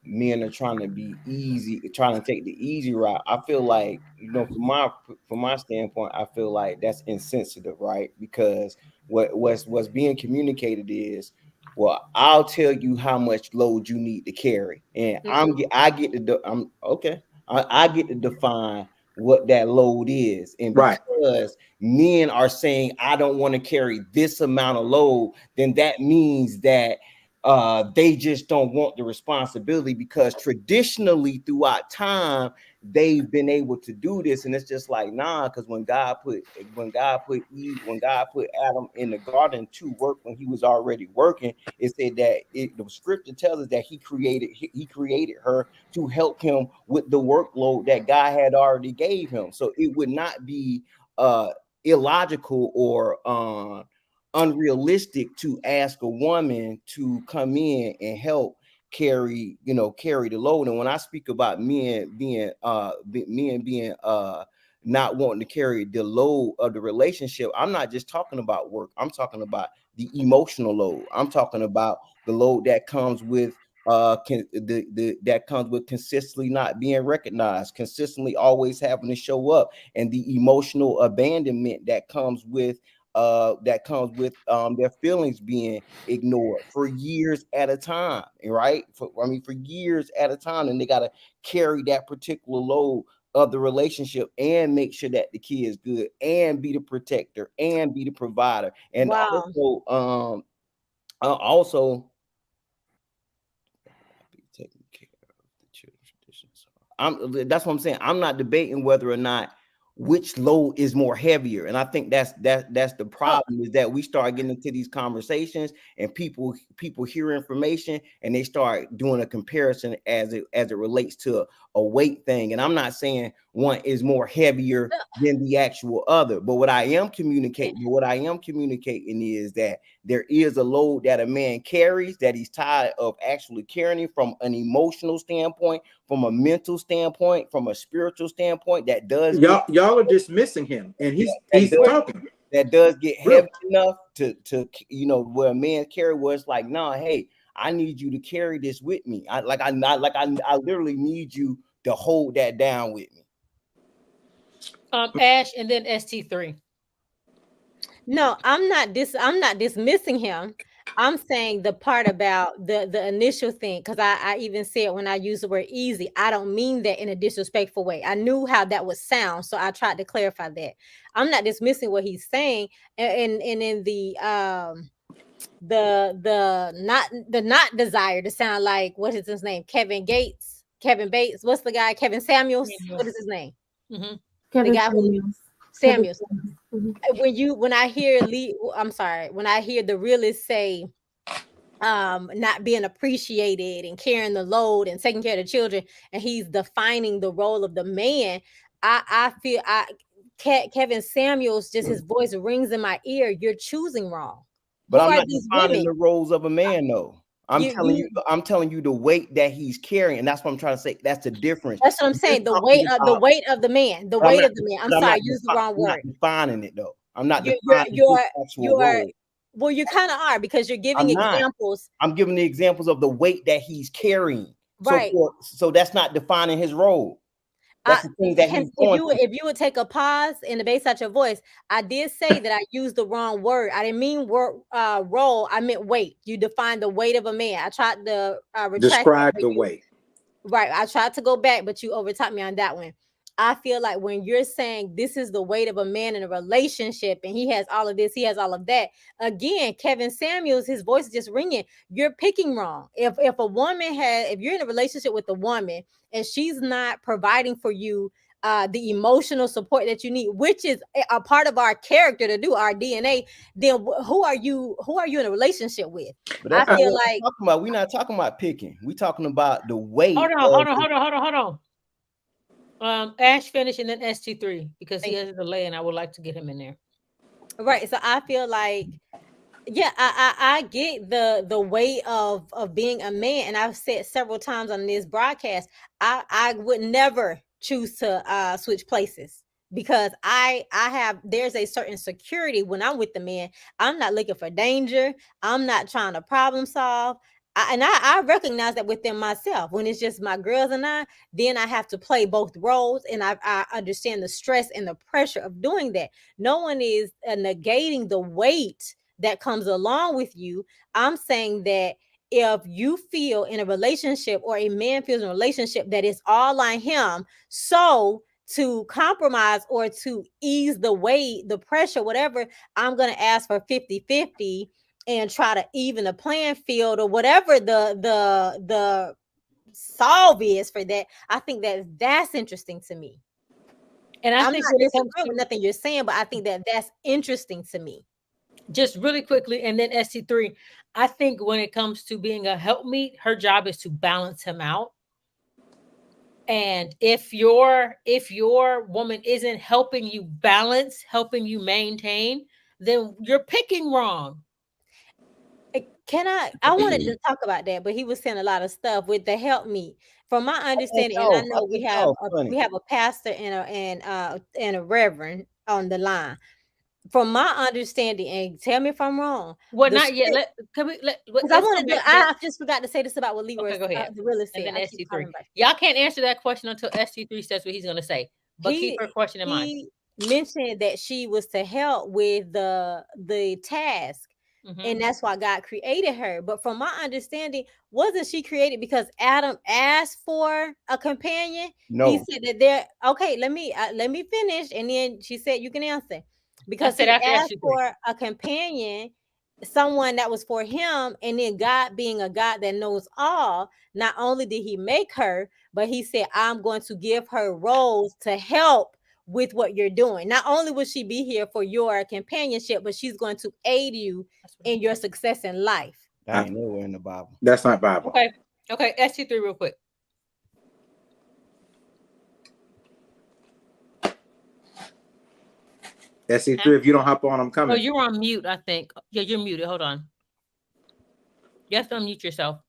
men are trying to be easy, trying to take the easy route." I feel like, from my standpoint, I feel like that's insensitive, right? Because what's being communicated is, well, I'll tell you how much load you need to carry, and I get to I'm okay. I get to define what that load is, and right. because men are saying I don't want to carry this amount of load, then that means that they just don't want the responsibility, because traditionally throughout time they've been able to do this. And it's just like, nah, because when God put Adam in the garden to work, when he was already working, it said that the scripture tells us that he created her to help him with the workload that God had already gave him. So it would not be illogical or unrealistic to ask a woman to come in and help carry the load. And when I speak about men being not wanting to carry the load of the relationship, I'm not just talking about work. I'm talking about the emotional load. I'm talking about the load that comes with that comes with consistently not being recognized, consistently always having to show up, and the emotional abandonment that comes with their feelings being ignored for years at a time, right? For years at a time, and they got to carry that particular load of the relationship and make sure that the kid is good and be the protector and be the provider, and wow. also be taking care of the children's traditions. That's what I'm saying. I'm not debating whether or not which load is more heavier. And I think that's the Oh, problem, is that we start getting into these conversations and people hear information and they start doing a comparison as it relates to a weight thing. And I'm not saying one is more heavier than the actual other, but what I am communicating is that there is a load that a man carries that he's tired of actually carrying, from an emotional standpoint, from a mental standpoint, from a spiritual standpoint, that does get Y'all are dismissing him, and yeah, he's talking that does get real. heavy enough to where a man carry, where it's like, nah, hey, I need you to carry this with me. I literally need you to hold that down with me. Ash and then ST3. no, I'm not dismissing him. I'm saying the part about the initial thing, because I even said when I use the word easy, I don't mean that in a disrespectful way. I knew how that would sound, so I tried to clarify that. I'm not dismissing what he's saying, and in the not desire to sound like, what is his name, Kevin Gates. Kevin Bates. What's the guy? Kevin Samuels. Samuels. What is his name? Mhm. Kevin guy who- Samuels. Kevin Samuels. Samuels. Mhm. When I hear when I hear the realist say not being appreciated and carrying the load and taking care of the children, and he's defining the role of the man, I feel Kevin Samuels, just his voice rings in my ear. You're choosing wrong. But Who I'm are not these defining women? the roles of a man, though. I'm telling you the weight that he's carrying, and that's what I'm trying to say. That's the difference. That's what I'm saying. The weight of the man. The weight of the man. I'm sorry, I used the wrong I'm not word. defining it though. I'm not You're defining his actual role. well, you kind of are, because you're giving I'm not. examples. I'm giving the examples of the weight that he's carrying. Right. So that's not defining his role. That's the thing that he's going through. If you would take a pause and the bass out your voice, I did say that I used the wrong word. I didn't mean role. I meant weight. You defined the weight of a man. I tried to retract Describe that, the weight. right. I tried to go back, but you overtopped me on that one. I feel like when you're saying this is the weight of a man in a relationship and he has all of this, he has all of that. Again, Kevin Samuels, his voice is just ringing. You're picking wrong. If you're in a relationship with a woman and she's not providing for you the emotional support that you need, which is a part of our character to do, our DNA, then who are you in a relationship with? But that's I not feel what like we're talking about. We're not talking about picking. We're talking about the weight. Hold on. Ash finish and then ST3 because he has a delay and I would like to get him in there. Right. So I feel like, yeah, I get the weight of being a man, and I've said several times on this broadcast, I would never choose to switch places, because there's a certain security when I'm with the man. I'm not looking for danger. I'm not trying to problem solve. I recognize that within myself. When it's just my girls and I, then I have to play both roles, and I understand the stress and the pressure of doing that. No one is negating the weight that comes along with you. I'm saying that if you feel in a relationship, or a man feels in a relationship, that it's all on him, so to compromise or to ease the weight, the pressure, whatever, I'm going to ask for 50-50 and try to even the playing field, or whatever the solve is for that. I think that's interesting to me. And I I'm think not when it comes disagreeing with to, nothing you're saying, but I think that's interesting to me. just really quickly, and then ST3, I think when it comes to being a helpmeet, her job is to balance him out. And if your woman isn't helping you balance, helping you maintain, then you're picking wrong. I wanted to talk about that, but he was saying a lot of stuff with the help me. From my understanding, and I know we have a pastor and a reverend on the line. From my understanding, and tell me if I'm wrong. Well, not yet. I just forgot to say this about what Lee was go ahead. the realist said. And then I keep ST3. back. Y'all can't answer that question until ST3 says what he's going to say. But keep her question in mind. He mentioned that she was to help with the task. And that's why God created her. But from my understanding, wasn't she created because Adam asked for a companion? No. He said that okay, let me finish. And then she said, you can answer. Because he asked for a companion, someone that was for him. And then God, being a God that knows all, not only did he make her, but he said, I'm going to give her roles to help with what you're doing. Not only will she be here for your companionship, but she's going to aid you in your success in life. That ain't nowhere in the Bible. That's not Bible. Okay. ST3 real quick. SC3, if you don't hop on, I'm coming. Oh, you're on mute, I think. Yeah, you're muted. Hold on. You have to unmute yourself.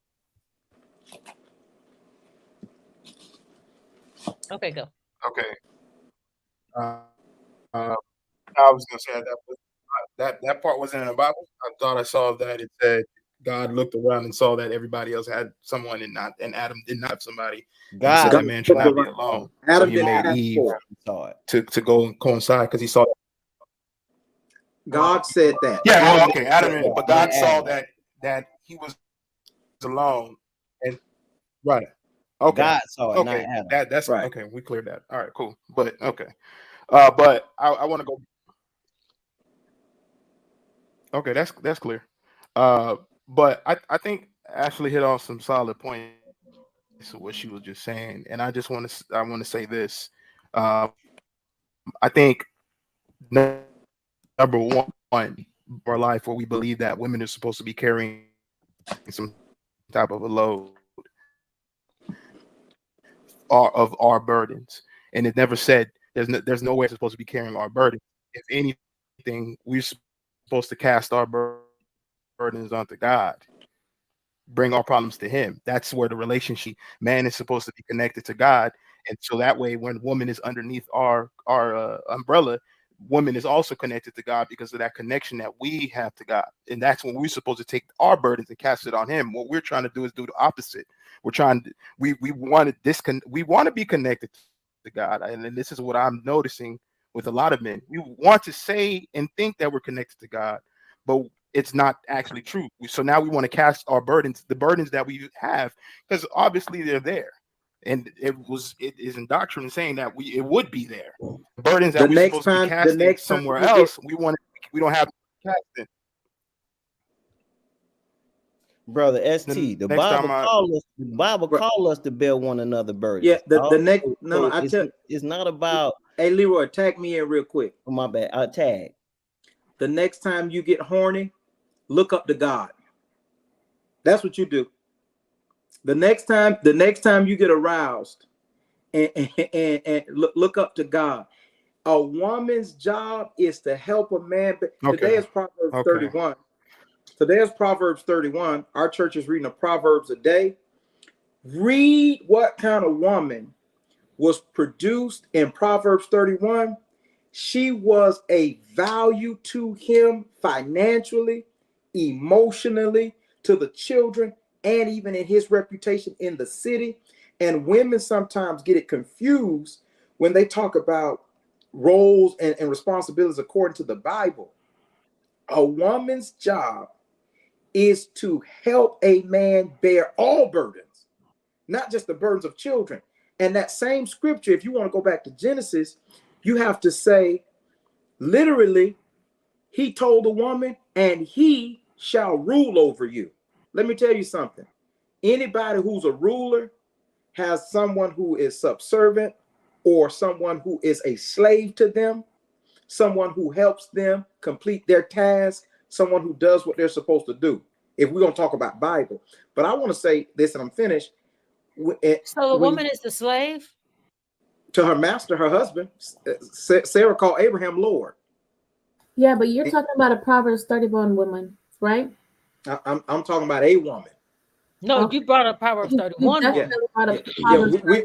Okay, go. Okay. I was gonna say that part wasn't in the Bible. I thought I saw that it said God looked around and saw that everybody else had someone and Adam did not have somebody. God said that man should not be alone. Adam so he made Eve to go and coincide because he saw that. God said that. Yeah, well, okay, Adam, but God saw that he was alone, and right. Okay. God saw it, okay. not Adam. That's right. Okay, we cleared that. All right, cool. But okay. But I want to go. Okay, that's clear. But I think Ashley hit on some solid points what she was just saying, and I want to say this. I think number one, our life where we believe that women are supposed to be carrying some type of a load of our burdens, and it never said there's no way it's supposed to be carrying our burden. If anything, we're supposed to cast our burdens onto God, bring our problems to Him. That's where the relationship, man is supposed to be connected to God, and so that way, when woman is underneath our umbrella, woman is also connected to God because of that connection that we have to God, and that's when we're supposed to take our burdens and cast it on Him. What we're trying to do is do the opposite. We're trying to we want to we want to be connected to God, and this is what I'm noticing with a lot of men. We want to say and think that we're connected to God, but it's not actually true. So now we want to cast our burdens, the burdens that we have, because obviously they're there. And it is in doctrine saying that it would be there. The burdens that we're supposed to be casting somewhere else, we don't have to cast it. Brother ST, the Bible call us to bear one another burdens. Yeah, the next it's not about. Hey Leroy, tag me in real quick. Oh, my bad. Tag. The next time you get horny, look up to God. That's what you do. The next time you get aroused, and look up to God. A woman's job is to help a man. Today is Proverbs 31. Today is Proverbs 31. Our church is reading a Proverbs a day. Read what kind of woman was produced in Proverbs 31. She was a value to him financially, emotionally, to the children, and even in his reputation in the city. And women sometimes get it confused when they talk about roles and responsibilities according to the Bible. A woman's job is to help a man bear all burdens, not just the burdens of children. And that same scripture, if you want to go back to Genesis, you have to say, literally, he told the woman, and he shall rule over you. Let me tell you something. Anybody who's a ruler has someone who is subservient or someone who is a slave to them, someone who helps them complete their task, someone who does what they're supposed to do. If we're going to talk about Bible. But I want to say this, and I'm finished. So the woman is the slave? To her master, her husband. Sarah called Abraham Lord. Yeah, but you're talking about a Proverbs 31 woman, right? I'm talking about a woman. No, you brought up Proverbs 31 woman.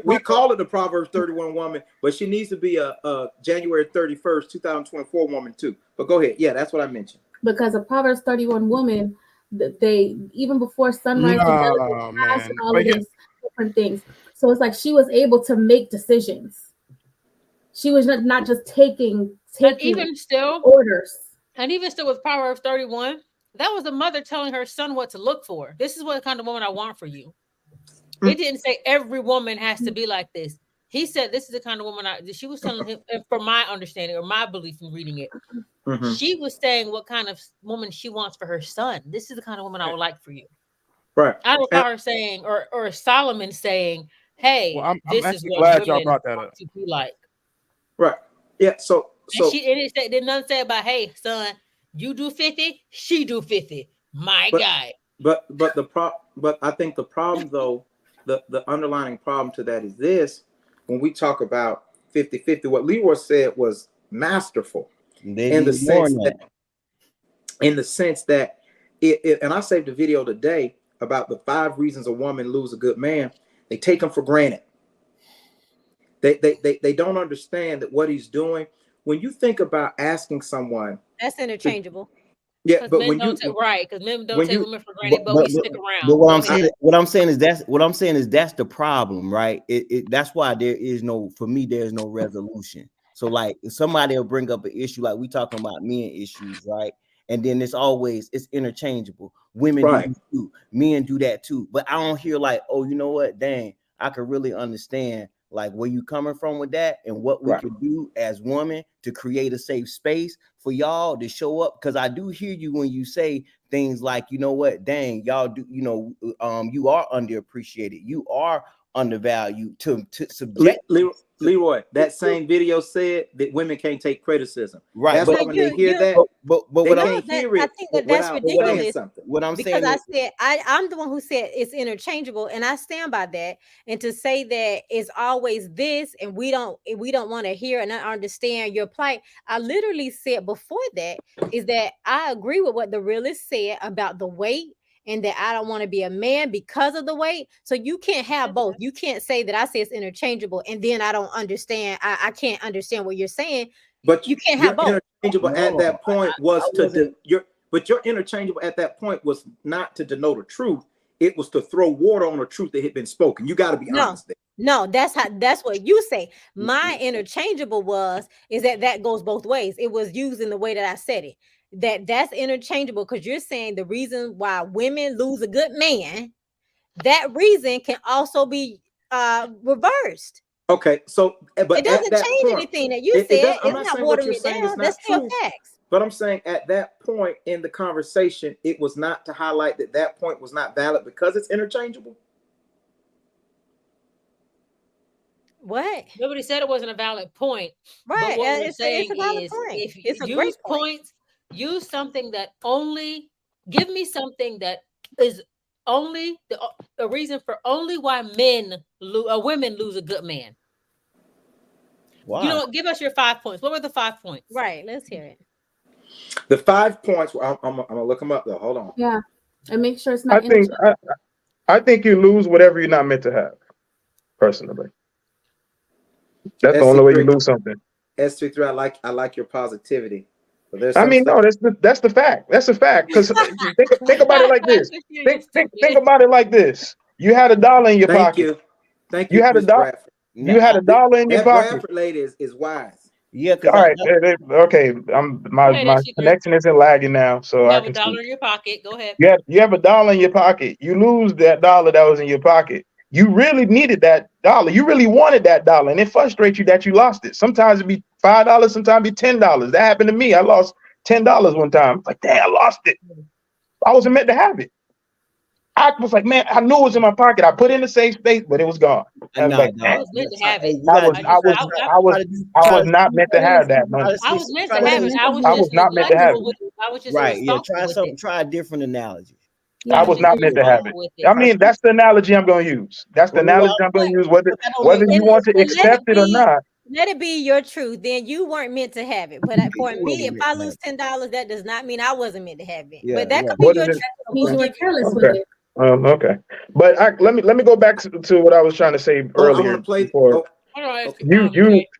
We call it the Proverbs 31 woman, but she needs to be a January 31st, 2024 woman too. But go ahead. Yeah, that's what I mentioned. Because a Proverbs 31 woman, they even before sunrise and all of these different things. So it's like she was able to make decisions. She was not just taking even still orders. And even still with Proverbs 31, that was the mother telling her son what to look for. This is what kind of woman I want for you. It didn't say every woman has to be like this. He said, this is the kind of woman she was telling him, from my understanding or my belief in reading it. Mm-hmm. She was saying what kind of woman she wants for her son. This is the kind of woman I would like for you. Right. I don't know her saying, or Solomon saying, hey, well, I'm this is what glad women y'all brought that up. To be like. Right. Yeah. So it did nothing say about, hey, son, you do 50, she do 50. My guy. But I think the problem though, the underlying problem to that is this: when we talk about 50-50, what Leroy said was masterful in the sense that it and I saved a video today about the 5 reasons a woman lose a good man. They take him for granted. They don't understand that what he's doing. When you think about asking someone, that's interchangeable. Yeah, but when because men don't take women for granted, but we stick around. But what I'm saying is that's the problem, right? That's why there's no resolution. So like if somebody will bring up an issue, like we talking about men issues, right? And then it's interchangeable. Women do this too, men do that too. But I don't hear like, oh, you know what? Dang, I could really understand like where you coming from with that and what we can do as women to create a safe space for y'all to show up. Because I do hear you when you say things like, you know what, dang, y'all do, you are underappreciated. You are undervalued to subject. Leroy, that same video said that women can't take criticism. Right, That's but why when they hear that, but they what can't hear I it think that that's without saying ridiculous. something. what I'm Because saying I is, said I'm the one who said it's interchangeable, and I stand by that. And to say that it's always this, and we don't want to hear and understand your plight. I literally said before that is that I agree with what the realist said about the weight, and that I don't want to be a man because of the weight. So you can't have both. You can't say that I say it's interchangeable, and then I don't understand. I can't understand what you're saying. But You can't your have both. interchangeable at No, that point was I wasn't. your interchangeable at that point was not to denote a truth. It was to throw water on a truth that had been spoken. You got to be No, honest there. no, that's what you say. My interchangeable is that goes both ways. It was used in the way that I said it. That's interchangeable because you're saying the reason why women lose a good man, that reason can also be reversed. Okay, so but It at doesn't that change point, anything that you it said. does. I'm It's not not saying what watering you're it saying is down. That's not still true. facts. But I'm saying at that point in the conversation, it was not to highlight that that point was not valid because it's interchangeable. What? Nobody said it wasn't a valid point. Right. But what we're It's saying a valid is, point. if you It's a use great point. points, use something that only give me something that is only a reason for only why women lose a good man. Why? You know what? Give us your 5 points. What were the 5 points? Right. Let's hear it. The 5 points. I'm gonna look them up though. Hold on. Yeah, and make sure it's not. I think you lose whatever you're not meant to have. Personally, that's the only way you lose something. S33, I like your positivity. But there's I some mean, stuff. no, that's the fact. That's a fact. Because think about it like this. Think about it like this. You had $1 in your pocket. Thank You you, had Miss Bradford. You had $1 in your That pocket. Bradford lady is wise. Yeah, because All right, okay. My connection isn't lagging now, so You I have can $1 speak. in your pocket. Go ahead. You have $1 in your pocket. You lose that $1 that was in your pocket. You really needed that $1. You really wanted that $1, and it frustrates you that you lost it. Sometimes it'd be $5, sometimes it'd be $10. That happened to me. I lost $10 one time. Like, dang, I lost it. I wasn't meant to have it. I was like, man, I knew it was in my pocket. I put it in a safe space, but it was gone. I was like, I was meant to have it. I was not meant to have that money. I was meant to have it. I was not meant to have it. I was just right. Yeah, irresponsible. try a different analogy. I was not meant to have it. I mean, that's the analogy I'm going to use. That's the analogy I'm going to use, whether you want to accept it or not. Let it be your truth. Then you weren't meant to have it. But for me, if I lose $10, that does not mean I wasn't meant to have it. Yeah, but that could be your truth. You were careless with it. Okay, but let me go back to what I was trying to say earlier. Before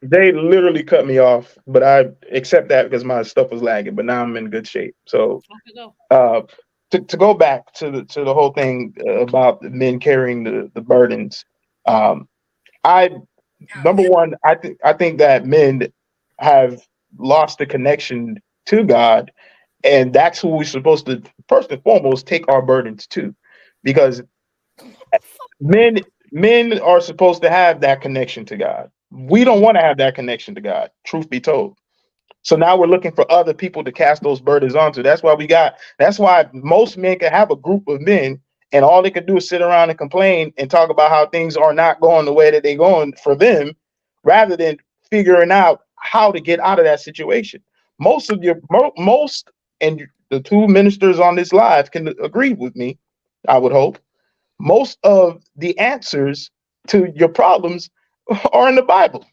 they literally cut me off, but I accept that because my stuff was lagging. But now I'm in good shape. So, to go back to the whole thing about the men carrying the burdens, number one, I think that men have lost the connection to God, and that's who we're supposed to first and foremost take our burdens to, because men are supposed to have that connection to God. We don't want to have that connection to God, truth be told. So now we're looking for other people to cast those burdens onto. That's why most men can have a group of men and all they can do is sit around and complain and talk about how things are not going the way that they're going for them, rather than figuring out how to get out of that situation. Most and the two ministers on this live can agree with me, I would hope. Most of the answers to your problems are in the Bible.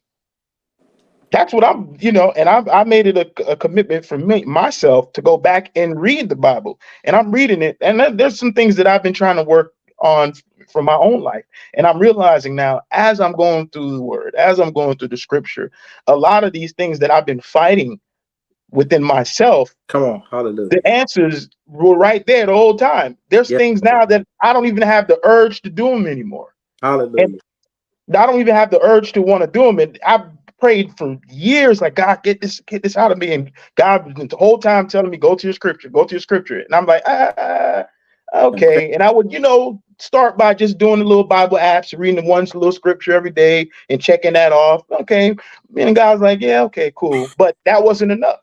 That's what and I made it a commitment for myself to go back and read the Bible, and I'm reading it, and there's some things that I've been trying to work on for my own life, and I'm realizing now as I'm going through the Word, as I'm going through the Scripture, a lot of these things that I've been fighting within myself, come on, hallelujah, the answers were right there the whole time. There's things now that I don't even have the urge to do them anymore. Hallelujah. And I don't even have the urge to want to do them, and I've prayed for years, like, God, get this out of me. And God the whole time telling me, go to your scripture. And I'm like, okay. And I would, start by just doing the little Bible apps, reading the one little scripture every day and checking that off. Okay. And God's like, yeah, okay, cool. But that wasn't enough.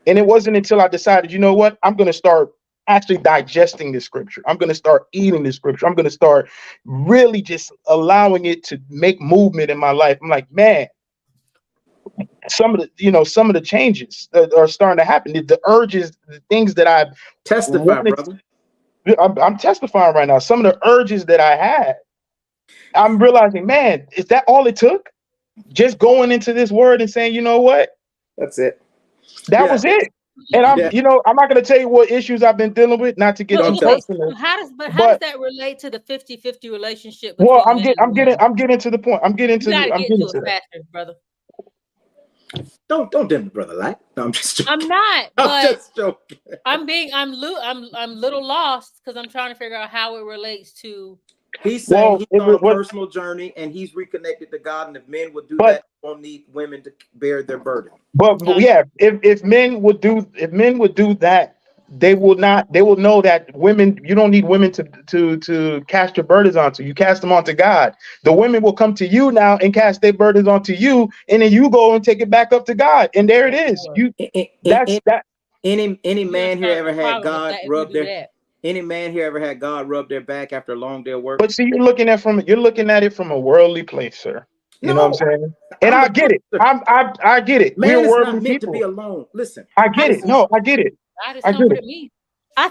And it wasn't until I decided, you know what, I'm going to start actually digesting the scripture. I'm going to start eating the scripture. I'm going to start really just allowing it to make movement in my life. I'm like, man, some of the changes that are starting to happen. The urges, the things that I've Testify, wanted. brother. I'm testifying right now. Some of the urges that I had, I'm realizing, man, is that all it took? Just going into this word and saying, you know what? That's it. That was it. And I'm not going to tell you what issues I've been dealing with, not to get too personal. How does that relate to the 50-50 relationship? Well, I'm getting to the point. I'm getting to it faster, brother. Don't dim the brother light. No, I'm just joking. I'm not. I'm just joking. I'm little lost because I'm trying to figure out how it relates to. He's saying he's on a personal journey and he's reconnected to God, and if men would do that, won't need women to bear their burden. But yeah, if men would do that, they will know that women, you don't need women to cast your burdens onto. You cast them onto God. The women will come to you now and cast their burdens onto you, and then you go and take it back up to God. And there it is. Any man here ever had God rub their back after a long day of work? But see, you're looking at it from a worldly place, sir. You know what I'm saying? And I get it. I get it. Man is not meant to be alone. Listen, I get it. No, I get it. I get it. I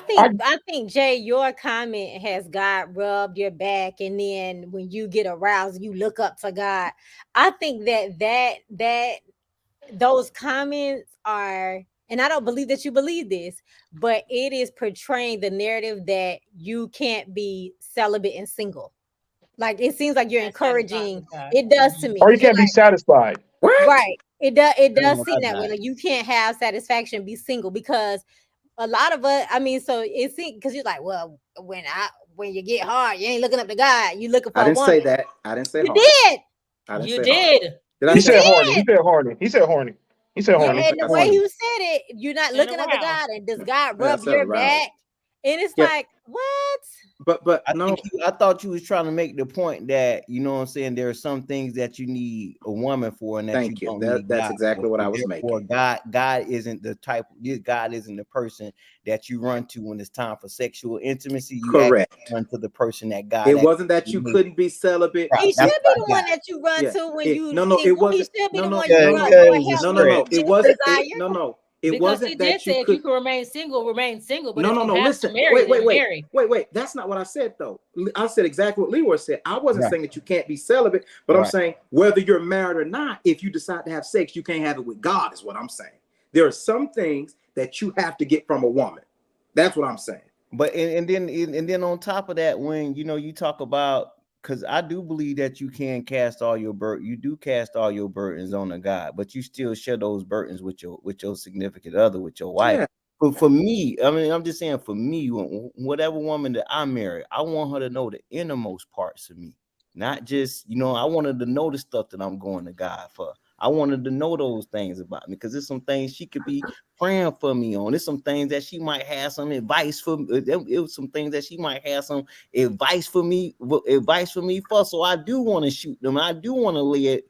think Jay, your comment has God rubbed your back, and then when you get aroused, you look up to God. I think that those comments are, and I don't believe that you believe this, but it is portraying the narrative that you can't be celibate and single. Like it seems like you're encouraging. It does to me. Or you can't be satisfied. Right. It does seem that way. Like you can't have satisfaction, be single, because a lot of us, I mean, so it's because you're like, well, when you get hard, you ain't looking up to God. You looking for a woman. Say that. I didn't say you hard. did. I didn't you say did. Hard. He said horny. He said horny. He said horny. He said horny. And the way you said it, you're not looking up to God, and does God rub your back? And it's like, what? But I thought you was trying to make the point that, you know what I'm saying, there are some things that you need a woman for, and that Thank you. That's exactly what I was making. God isn't the type. God isn't the person that you run to when it's time for sexual intimacy. You correct. Run to the person that God. It wasn't that you couldn't be celibate. He should be the one that you run to when you. It wasn't. He should be the one you run to. It wasn't. It wasn't that you could remain single. But listen. Wait. That's not what I said, though. I said exactly what Leroy said. I wasn't saying that you can't be celibate, but I'm saying whether you're married or not, if you decide to have sex, you can't have it with God, is what I'm saying. There are some things that you have to get from a woman. That's what I'm saying. But and then on top of that, when you talk about, because I do believe that you can cast all your you do cast all your burdens on a God, but you still share those burdens with your significant other, with your wife. Yeah. For me, I mean, I'm just saying, for me, whatever woman that I marry, I want her to know the innermost parts of me, not just, I wanted to know the stuff that I'm going to God for. I wanted to know those things about me, because there's some things she could be praying for me on. There's some things that she might have some advice for. It was some things that she might have some advice for me for. So I do want to shoot them. I do want to lay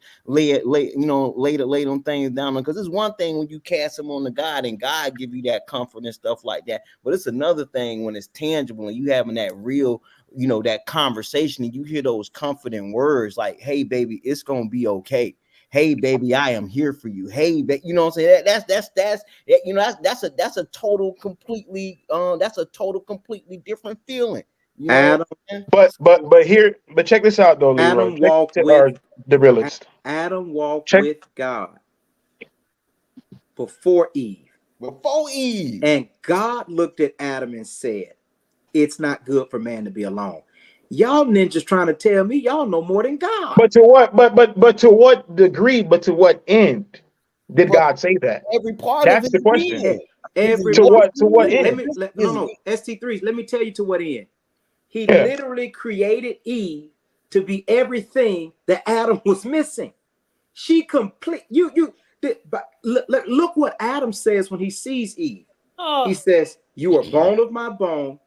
them things down, because it's one thing when you cast them on the God and God give you that comfort and stuff like that. But it's another thing when it's tangible and you having that real, that conversation, and you hear those comforting words like, "Hey, baby, it's gonna be okay. Hey, baby, I am here for you. Hey, you know what I'm saying? That's a total completely different feeling. Adam, but check this out though, Leroy. Adam walked with the realist. Adam walked with God before Eve. And God looked at Adam and said, "It's not good for man to be alone." Y'all ninjas trying to tell me y'all know more than God. But to what? But to what degree? But to what end did God say that? Every part. That's the question. To what end? ST3s. Let me tell you to what end. He literally created Eve to be everything that Adam was missing. She complete. But look what Adam says when he sees Eve. He says, "You are bone of my bone,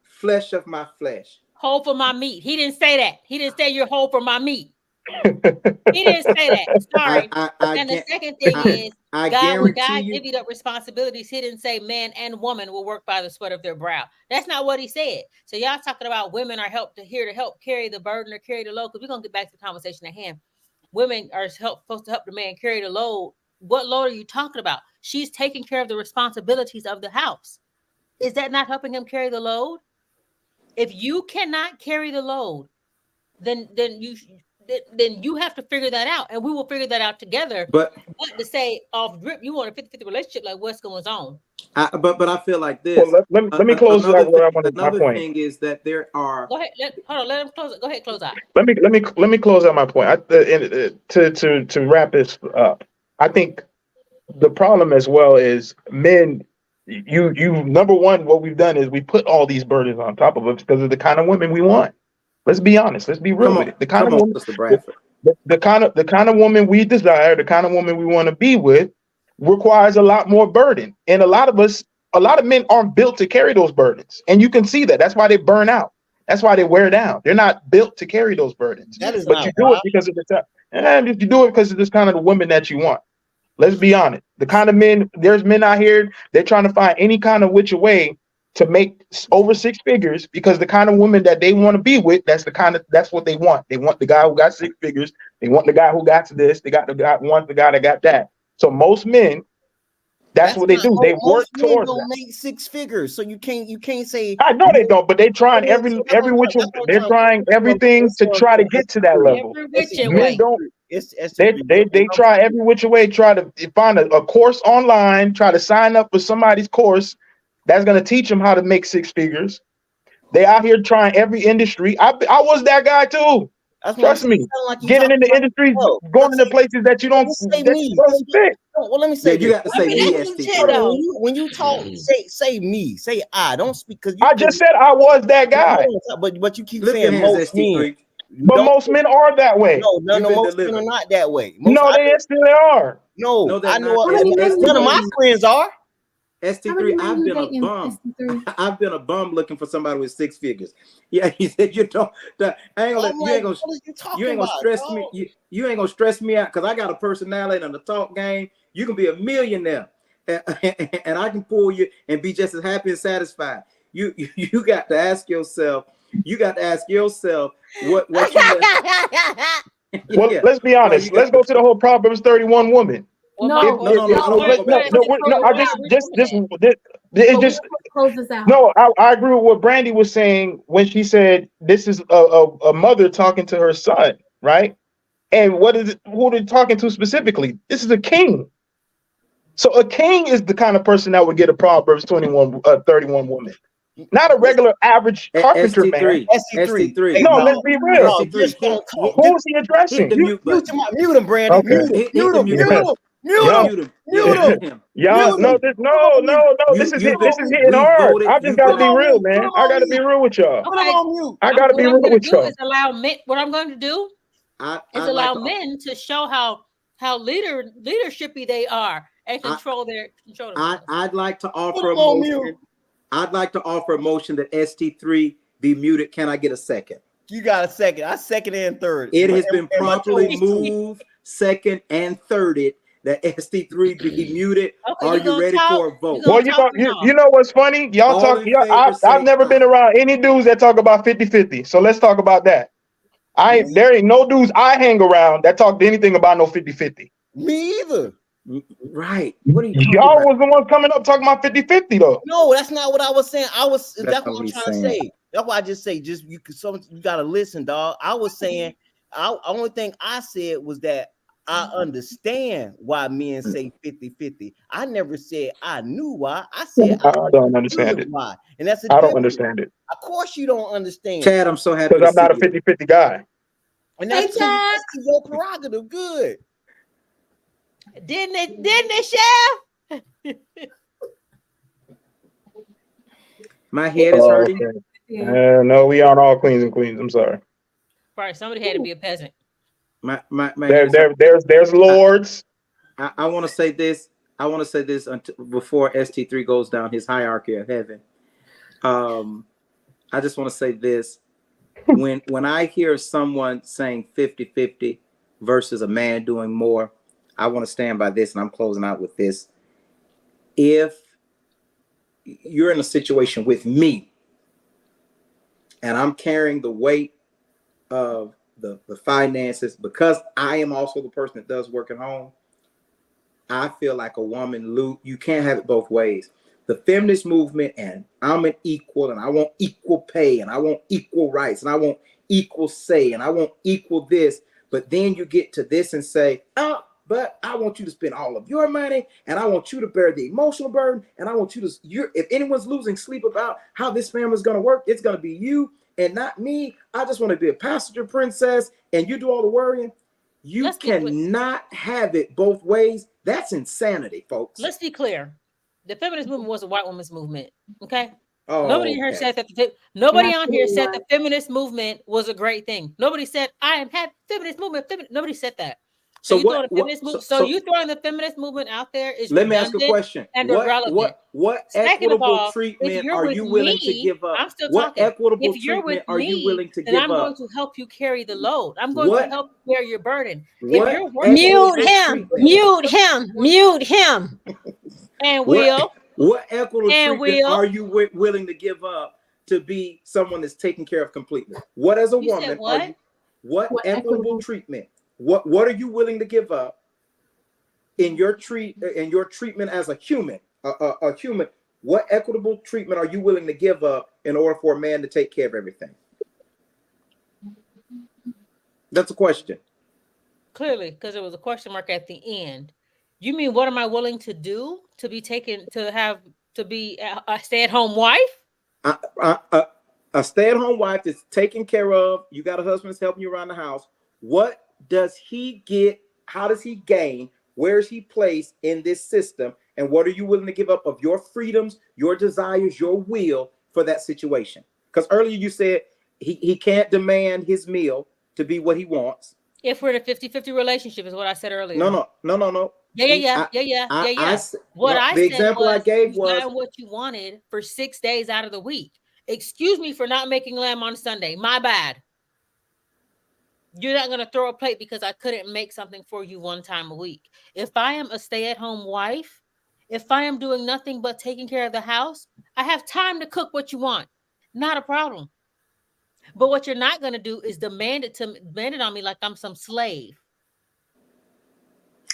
flesh of my flesh." Whole for my meat. He didn't say that. He didn't say you're whole for my meat. He didn't say that. Sorry. And the get- second thing is, I God, when guarantee God you. divvied up responsibilities, he didn't say man and woman will work by the sweat of their brow. That's not what he said. So y'all talking about women are here to help carry the burden or carry the load, because we're going to get back to the conversation at hand. Women are supposed to help the man carry the load. What load are you talking about? She's taking care of the responsibilities of the house. Is that not helping him carry the load? If you cannot carry the load, then you have to figure that out, and we will figure that out together. But to say off rip, you want a 50-50 relationship, like what's going on? but I feel like this. Well, let me close another out where I thing, wanted my another point. thing is that there are. Go ahead. Hold on. Let him close it. Go ahead. Close out. Let me close out my point. To wrap this up, I think the problem as well is men. You number one, what we've done is we put all these burdens on top of us because of the kind of women we want. Let's be honest. Let's be real with it. The kind of woman, Mr. Bradford. the kind of woman we desire, the kind of woman we want to be with, requires a lot more burden. And a lot of men aren't built to carry those burdens. And you can see that. That's why they burn out. That's why they wear down. They're not built to carry those burdens. That is But not you do why. it because of the time. And if you do it because of this kind of the women that you want. Let's be honest. The kind of men, there's men out here, they're trying to find any kind of which way to make over 6 figures, because the kind of woman that they want to be with, that's what they want. They want the guy who got 6 figures. They want the guy who got this. They got the guy that got that. So most men, that's what they do. They work towards don't that. make 6 figures, so you can't say. I know they don't, but they trying every which they're trying everything to try to get to that level. Men don't. They try every which way, try to find a course online, try to sign up for somebody's course that's going to teach them how to make 6 figures. They out here trying every industry. I was that guy too. Trust me. Getting in the industry, going into places that you don't fit. Well, let me say you got to say me, ST3. When you talk, say me, say I. Don't speak because I just said I was that guy. But you keep Lift saying your hands, most ST3. men. But most men are that way. No, most men are not that way. No, they still are. No, I know. ST3. None of my friends are. ST3, I've been a bum. I've been a bum looking for somebody with 6 figures. Yeah, he said you don't. You ain't gonna stress me. You ain't gonna stress me out because I got a personality and a talk game. You can be a millionaire, and I can pull you and be just as happy and satisfied. You got to ask yourself. You got to ask yourself what you. Well, Yeah. let's be honest. Let's go to the whole Proverbs 31 woman. No. Close this out. No, I agree with what Brandy was saying when she said this is a mother talking to her son, right? And who they're talking to specifically? This is a king. So a king is the kind of person that would get a Proverbs 31 woman. Not a regular average carpenter man. ST3. No, let's be real. ST3. Who's he addressing? Mute him, Brandon. Okay. Mute him. No. This is hitting hard. I just gotta be real, man. I gotta be real with y'all. I gotta be real with y'all. Allow men. What I'm going to do is allow men to show how leadershipy they are and control their. I'd like to offer a motion. I'd like to offer a motion that ST3 be muted. Can I get a second? You got a second. I second and third. It has been properly moved, second and thirded that ST3 be muted. Okay, are you ready for a vote? Well, you know what's funny? Y'all talk. I've never been around any dudes that talk about 50-50. So let's talk about that. There ain't no dudes I hang around that talk anything about no 50-50. Me either. Right. What are you y'all was the one coming up talking about 50-50 though. No, that's not what I was saying. That's what I'm trying to say. That's why I just say you gotta listen, dog. I was saying only thing I said was that I understand why men say 50-50. I never said I knew why. I said I don't understand it. Why. And that's I don't understand it. Of course you don't understand. Chad, I'm so happy because I'm not a 50-50 guy. And that's your prerogative. Good. Didn't it, Chef? My head is hurting. Okay. No, we aren't all queens and queens. I'm sorry. Right, somebody had to be a peasant. There's lords. I want to say this. Before ST3 goes down his hierarchy of heaven. I just want to say this. When I hear someone saying 50-50, versus a man doing more, I want to stand by this, and I'm closing out with this. If you're in a situation with me and I'm carrying the weight of the finances, because I am also the person that does work at home, I feel like a woman, you can't have it both ways. The feminist movement, and I'm an equal, and I want equal pay, and I want equal rights, and I want equal say, and I want equal this. But then you get to this and say, oh, but I want you to spend all of your money, and I want you to bear the emotional burden, and I want you to, if anyone's losing sleep about how this family is going to work, it's going to be you and not me. I just want to be a passenger princess, and you do all the worrying. You cannot have it both ways. That's insanity, folks. Let's be clear. The feminist movement was a white woman's movement. Okay. Oh, nobody here said that. Nobody on here said the feminist movement was a great thing. Nobody said I am had feminist movement. Nobody said that. So you throwing the feminist movement out there is let me ask a question. And irrelevant. What equitable treatment are you willing to give up? I'm still what talking. Equitable treatment are you willing to give up? I'm going to help you carry the load. I'm going to help bear your burden. Mute him. And what equitable treatment are you willing to give up to be someone that's taken care of completely? What as a woman are you? What equitable treatment? What are you willing to give up in your treatment as a human? A human. What equitable treatment are you willing to give up in order for a man to take care of everything? That's a question. Clearly, because there was a question mark at the end. You mean what am I willing to do to be a stay-at-home wife? A stay-at-home wife that's taken care of. You got a husband that's helping you around the house. What does he get? How does he gain? Where is he placed in this system? And what are you willing to give up of your freedoms, your desires, your will for that situation? Because earlier you said he can't demand his meal to be what he wants. If we're in a 50-50 relationship is what I said earlier. No. Yeah. The example I gave was what you wanted for 6 days out of the week. Excuse me for not making lamb on Sunday. My bad. You're not going to throw a plate because I couldn't make something for you one time a week. If I am a stay-at-home wife, if I am doing nothing but taking care of the house, I have time to cook what you want. Not a problem. But what you're not going to do is demand it on me like I'm some slave.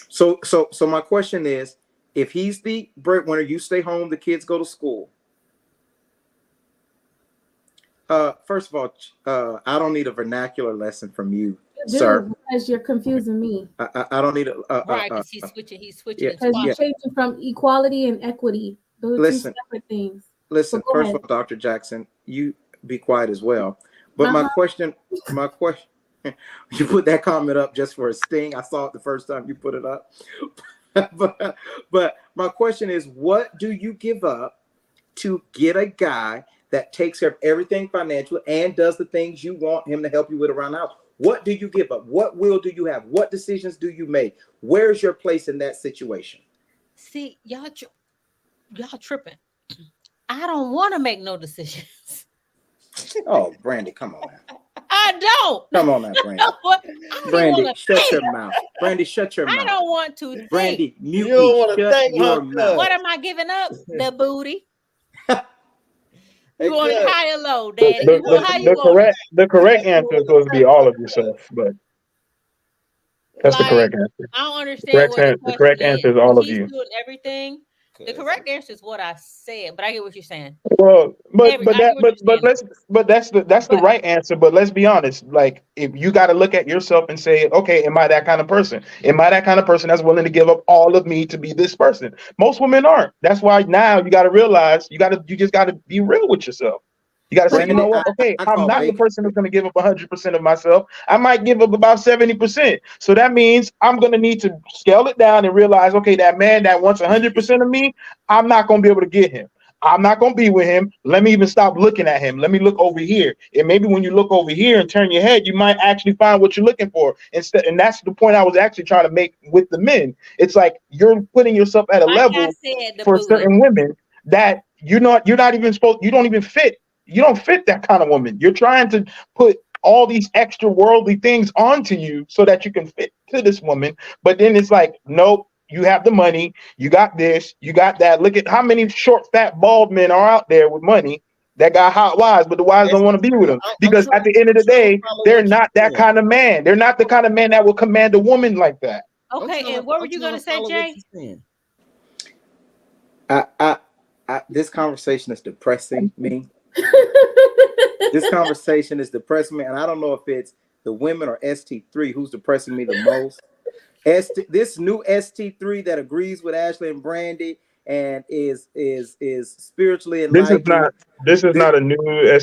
So my question is, if he's the breadwinner, you stay home, the kids go to school. First of all, I don't need a vernacular lesson from you, sir. Because you're confusing me. I don't need a right. Because he's switching. Because you're changing from equality and equity. Those are two separate things. Listen. First of all, Dr. Jackson, you be quiet as well. But my question, you put that comment up just for a sting. I saw it the first time you put it up. but my question is, what do you give up to get a guy that takes care of everything financially and does the things you want him to help you with around the house? What do you give up? What will do you have? What decisions do you make? Where's your place in that situation? See, y'all tripping. I don't want to make no decisions. Oh, Brandy, come on now. I don't. Come on now, Brandy. Brandy, shut your mouth. Brandy, shut your mouth. I don't want to think. Brandy, mute me. Shut your mouth. What am I giving up? The booty. You want it high or low, Daddy? The correct answer is supposed to be all of yourself, but that's the correct answer. I don't understand. The correct answer is all of you. Doing everything. The correct answer is what I said, but I get what you're saying. Well, that's the right answer. But let's be honest. Like, if you got to look at yourself and say, okay, am I that kind of person? Am I that kind of person that's willing to give up all of me to be this person? Most women aren't. That's why now you got to realize you just got to be real with yourself. You got to say, you know what? Okay, I'm not the person that's going to give up 100% of myself. I might give up about 70%. So that means I'm going to need to scale it down and realize, okay, that man that wants 100% of me, I'm not going to be able to get him. I'm not going to be with him. Let me even stop looking at him. Let me look over here. And maybe when you look over here and turn your head, you might actually find what you're looking for. Instead, and that's the point I was actually trying to make with the men. It's like you're putting yourself at a level for certain women that you don't even fit. You don't fit that kind of woman. You're trying to put all these extra worldly things onto you so that you can fit to this woman. But then it's like, nope, you have the money, you got this, you got that. Look at how many short, fat, bald men are out there with money that got hot wives, but the wives don't want to be with them because at the end of the day, they're not that kind of man. They're not the kind of man that will command a woman like that. Okay, and what were you going to say, Jay? This conversation is depressing me. This conversation is depressing me, and I don't know if it's the women or ST3 who's depressing me the most. This new ST3 that agrees with Ashley and Brandy and is spiritually enlightened. This is not a new.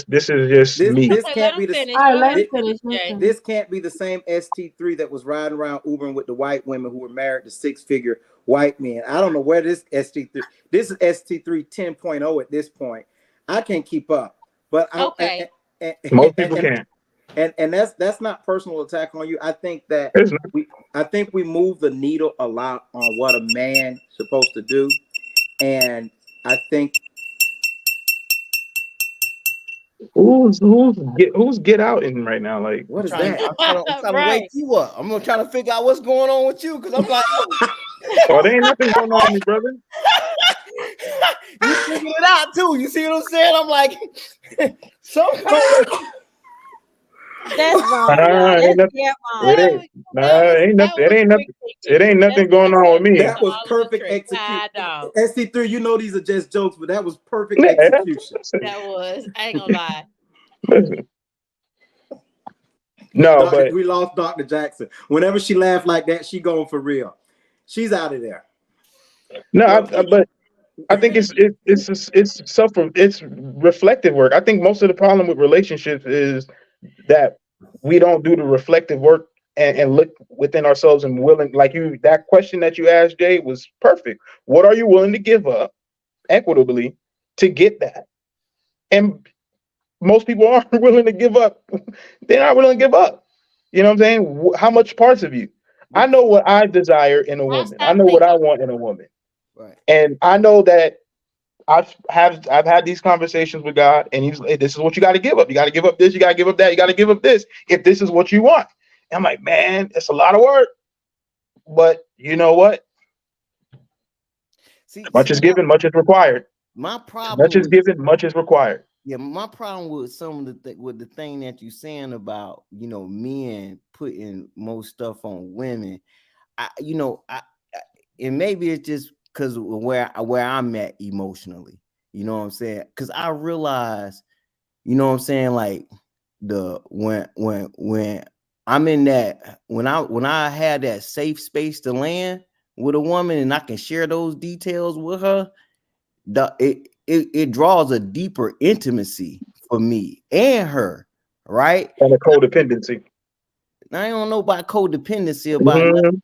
This is just me. This can't be the. Finish. This can't be the same ST3 that was riding around Ubering with the white women who were married to six-figure white men. I don't know where this ST3. This is ST3 10.0 at this point. I can't keep up. But most people can't. And that's not personal attack on you. I think that we move the needle a lot on what a man supposed to do, and I think who's get out in right now? Like, what is that? I'm trying to wake you up. I'm gonna try to figure out what's going on with you because I'm like, oh, there ain't nothing going on with me, brother. You figured it out too. You see what I'm saying? I'm like, that's wrong. It ain't nothing going on with me. That was perfect execution. SC3, you know these are just jokes, but that was perfect execution. That was. I ain't gonna lie. Listen. No, but we lost Dr. Jackson. Whenever she laughed like that, she going for real. She's out of there. No, but I think it's reflective work. I think most of the problem with relationships is that we don't do the reflective work and look within ourselves and willing, like that question that you asked, Jay, was perfect. What are you willing to give up equitably to get that? And most people aren't willing to give up. They're not willing to give up. You know what I'm saying? How much parts of you? I know what I desire in a woman. I know what I want in a woman. Right. And I know that I've had these conversations with God, and he's like, this is what you got to give up. You got to give up this. You got to give up that. You got to give up this if this is what you want. And I'm like, man, it's a lot of work. But you know what? Much is given, much is required. My problem. Much is given, much is required. Yeah, my problem with some of the thing that you're saying about men putting more stuff on women, and maybe it's just because where I'm at emotionally, you know what I'm saying? Because I realize, you know what I'm saying, like when I'm in that, when I had that safe space to land with a woman and I can share those details with her, it draws a deeper intimacy for me and her, right? And a codependency. I don't know about codependency about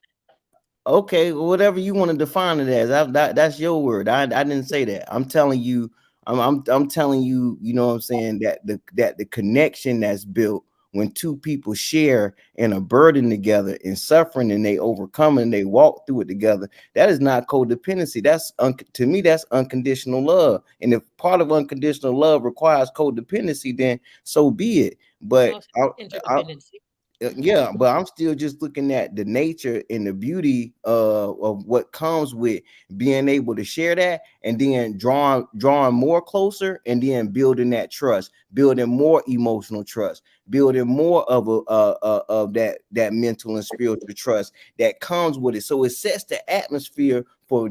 okay, whatever you want to define it as. That's your word. I didn't say that. I'm telling you, I'm telling you, you know what I'm saying, that the connection that's built when two people share in a burden together and suffering, and they overcome and they walk through it together, that is not codependency. That's to me, that's unconditional love. And if part of unconditional love requires codependency, then so be it. But yeah, but I'm still just looking at the nature and the beauty of what comes with being able to share that, and then drawing more closer, and then building that trust, building more emotional trust, building more of of that mental and spiritual trust that comes with it. So it sets the atmosphere for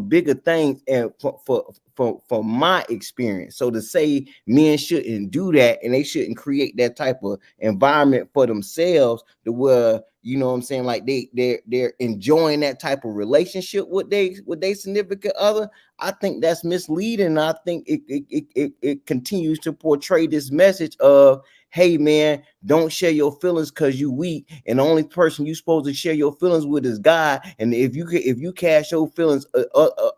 bigger things, and for my experience. So to say men shouldn't do that and they shouldn't create that type of environment for themselves to where, you know what I'm saying, like they're enjoying that type of relationship with their significant other, I think that's misleading. I think it continues to portray this message of, hey man, don't share your feelings because you weak, and the only person you're supposed to share your feelings with is God. And if you cast your feelings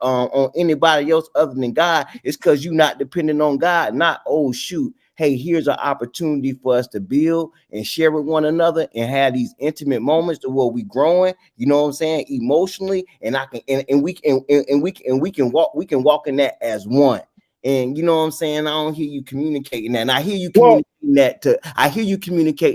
on anybody else other than God, it's because you're not dependent on God. Not, oh shoot, hey, here's an opportunity for us to build and share with one another and have these intimate moments to where we growing, you know what I'm saying, emotionally, and I can and we can walk in that as one. And you know what I'm saying? I don't hear you communicating that. And I hear you communicating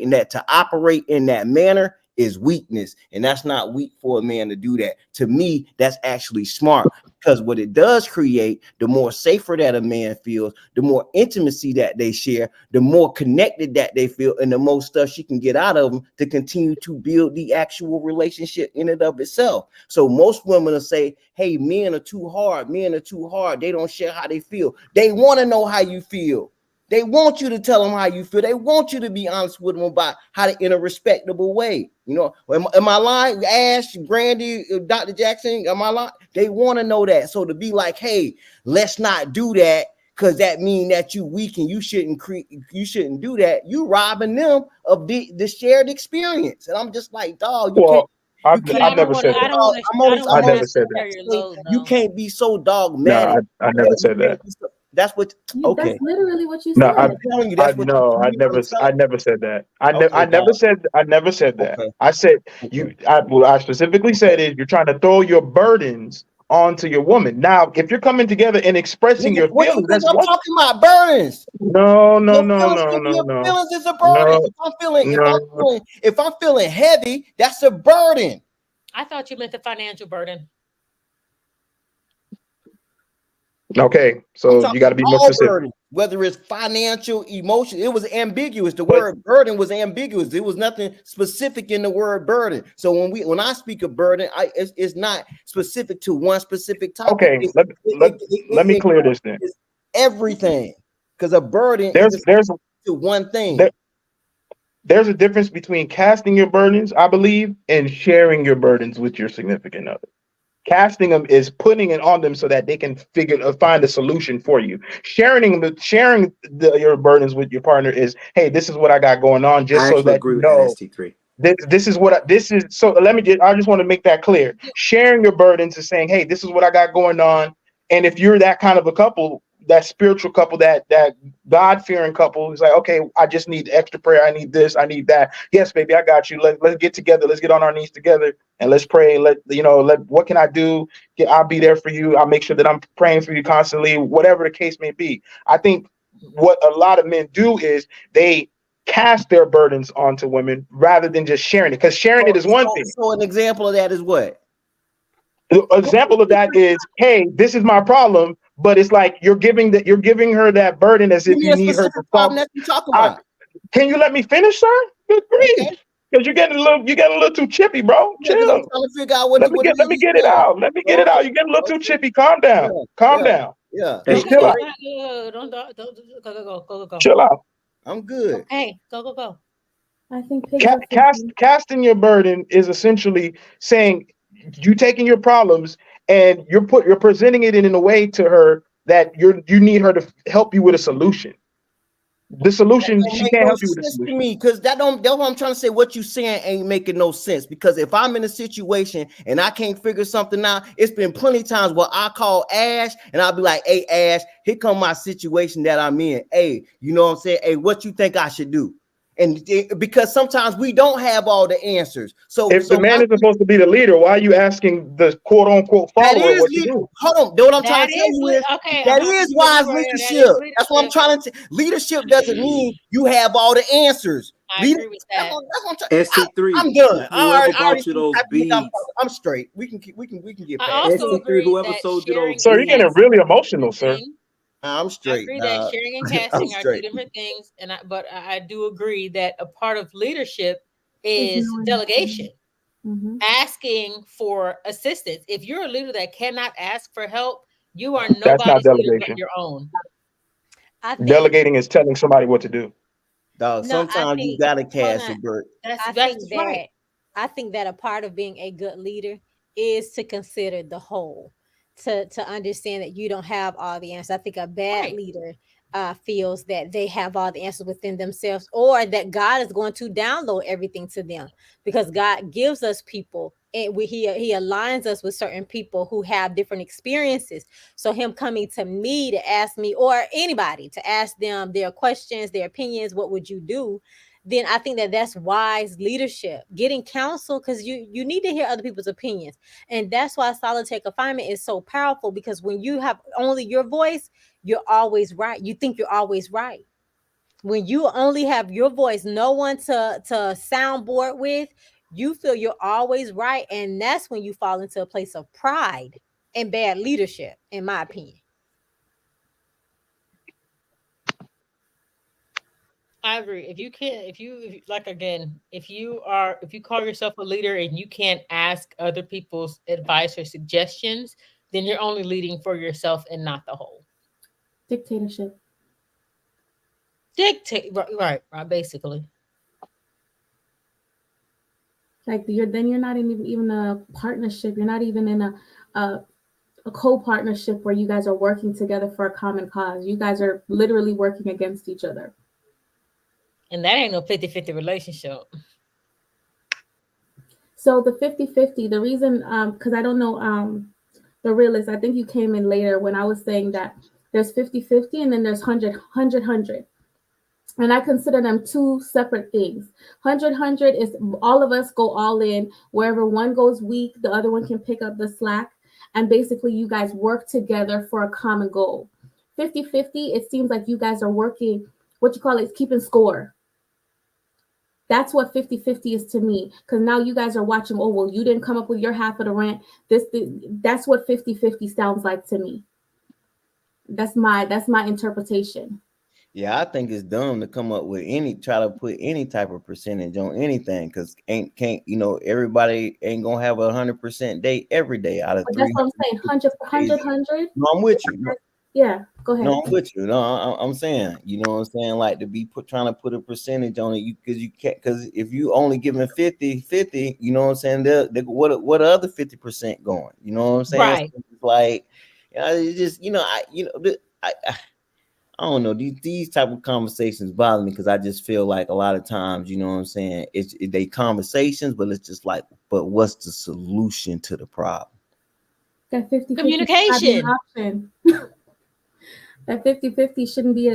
that to operate in that manner is weakness. And that's not weak for a man to do that. To me, that's actually smart, because what it does create, the more safer that a man feels, the more intimacy that they share, the more connected that they feel, and the more stuff she can get out of them to continue to build the actual relationship in and of itself. So most women will say, hey, men are too hard. Men are too hard. They don't share how they feel. They want to know how you feel. They want you to tell them how you feel. They want you to be honest with them about how to, in a respectable way. You know, am I lying? Ash, Brandy, Dr. Jackson, am I lying? They want to know that. So to be like, hey, let's not do that, because that means that you weak and you shouldn't do that. You robbing them of the shared experience. And I'm just like, dog, you can't. I never said that. I never said that. You can't be so dogmatic. No, I never said that. That's what. Okay, that's literally what you No, said. I'm telling you, that's what. I never said that. I never said that. Okay. I said what I specifically said is you're trying to throw your burdens onto your woman. Now, if you're coming together and expressing your What feelings, you think I'm talking about burdens? No. Feelings is a burden. If I'm feeling heavy, that's a burden. I thought you meant the financial burden. Okay, so you got to be more specific. Burden, whether it's financial, emotional, it was ambiguous. The word burden was ambiguous. There was nothing specific in the word burden. So when I speak of burden, it's not specific to one specific topic. Okay, let me clear this then. It's everything, because a burden there's to one thing. There's a difference between casting your burdens, I believe, and sharing your burdens with your significant other. Casting them is putting it on them so that they can find a solution for you. Sharing your burdens with your partner is, hey, this is what I got going on, just so that you know. This is what this is. So I just want to make that clear. Sharing your burdens is saying, hey, this is what I got going on. And if you're that kind of a couple, that spiritual couple, that God-fearing couple, is like, okay, I just need extra prayer. I need this. I need that. Yes, baby, I got you. Let's get together. Let's get on our knees together and let's pray. What can I do? I'll be there for you. I'll make sure that I'm praying for you constantly, whatever the case may be. I think what a lot of men do is they cast their burdens onto women rather than just sharing it, because sharing it is one thing. So an example of that is what? An example of that is, hey, this is my problem. But it's like you're giving her that burden as if you need her to solve. Can you let me finish, sir? Good grief. Because you're getting a little too chippy, bro. Chill. I'm trying to figure out let me get it out. Let me get it out. You're getting a little too chippy. Calm down. Calm down. Yeah. Just chill out. Go. Chill out. I'm good. Hey, go. I think casting your burden is essentially saying you taking your problems and you're presenting it in a way to her that you need her to help you with a solution. The solution, she can't help you with the solution. To me, because that's what I'm trying to say. What you saying ain't making no sense. Because if I'm in a situation and I can't figure something out, it's been plenty of times where I call Ash and I'll be like, hey, Ash, here come my situation that I'm in. Hey, you know what I'm saying? Hey, what you think I should do? And because sometimes we don't have all the answers. So if the man is supposed to be the leader, why are you asking the quote unquote follower what to do? Hold on, what I'm trying to tell you is that is wise leadership. That's what I'm trying to say. Leadership doesn't mean you have all the answers. I agree with that. ST3. I'm done. I'm straight. We can get past ST3. Whoever sold you those. So you're getting really emotional, sir. I'm straight. I agree that sharing and casting are two different things, but I do agree that a part of leadership is delegation, asking for assistance. If you're a leader that cannot ask for help, you are nobody's leader but your own. Delegating is telling somebody what to do. Dog, sometimes you gotta cast a bird. I think that a part of being a good leader is to consider the whole. To understand that you don't have all the answers. I think a bad leader feels that they have all the answers within themselves, or that God is going to download everything to them, because God gives us people and he aligns us with certain people who have different experiences. So him coming to me to ask me, or anybody to ask them their questions, their opinions, what would you do? then I think that that's wise leadership, getting counsel, because you need to hear other people's opinions. And that's why solitary confinement is so powerful, because when you have only your voice, you're always right. You think you're always right. When you only have your voice, no one to soundboard with, you feel you're always right. And that's when you fall into a place of pride and bad leadership, in my opinion. I agree. If you can't, if you like, again, if you call yourself a leader and you can't ask other people's advice or suggestions, then you're only leading for yourself and not the whole. Dictatorship. Right, basically. Like you're not in even a partnership. You're not even in a co-partnership where you guys are working together for a common cause. You guys are literally working against each other. And that ain't no 50-50 relationship. So the 50-50, the reason, because I don't know the realist, I think you came in later when I was saying that there's 50-50 and then there's 100-100. And I consider them two separate things. 100-100 is all of us go all in. Wherever one goes weak, the other one can pick up the slack. And basically, you guys work together for a common goal. 50-50, it seems like you guys are working, what you call it, keeping score. That's what 50-50 is to me. Because now you guys are watching, oh, well, you didn't come up with your half of the rent. That's what 50-50 sounds like to me. That's my interpretation. Yeah, I think it's dumb to come up with try to put any type of percentage on anything, because everybody ain't gonna have 100% day every day out of 3. That's what I'm saying. 100. No, I'm with you. Yeah, go ahead. No, I'm with you. No, I'm saying, you know what I'm saying? Like, to be trying to put a percentage on it, because you can't, because if you only giving 50, you know what I'm saying? What are other 50% going? You know what I'm saying? Right. So it's like, it's just, I don't know, these type of conversations bother me, because I just feel like a lot of times, you know what I'm saying, they conversations, but it's just like, but what's the solution to the problem? That 50-50 communication option. That 50-50 shouldn't be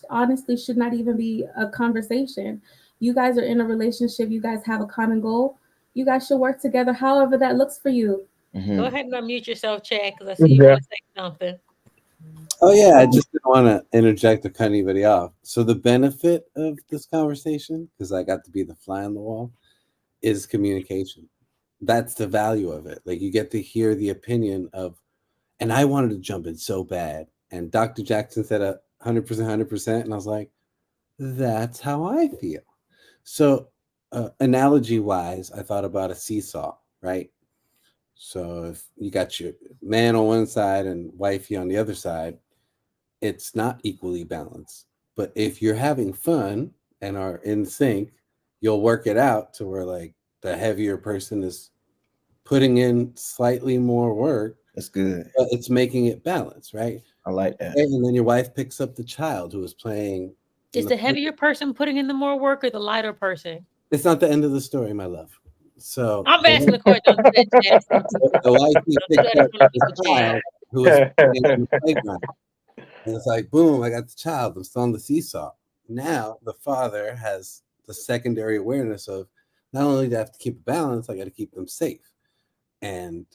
honestly should not even be a conversation. You guys are in a relationship, you guys have a common goal. You guys should work together however that looks for you. Mm-hmm. Go ahead and unmute yourself, Chad, because I see you want to say something. Oh yeah, I just didn't want to interject or cut anybody off. So the benefit of this conversation, because I got to be the fly on the wall, is communication. That's the value of it. Like, you get to hear the opinion of, and I wanted to jump in so bad. And Dr. Jackson said 100%, 100%. And I was like, that's how I feel. So analogy wise, I thought about a seesaw, right? So if you got your man on one side and wifey on the other side, it's not equally balanced. But if you're having fun and are in sync, you'll work it out to where, like, the heavier person is putting in slightly more work. That's good. But it's making it balanced, right? I like that. And then your wife picks up the child who is playing. Is the heavier person putting in the more work, or the lighter person? It's not the end of the story, my love. So I'm asking the question. The wife picks up the child who is playing in the playground. And it's like, boom, I got the child. I'm still on the seesaw. Now the father has the secondary awareness of, not only do I have to keep a balance, I got to keep them safe. And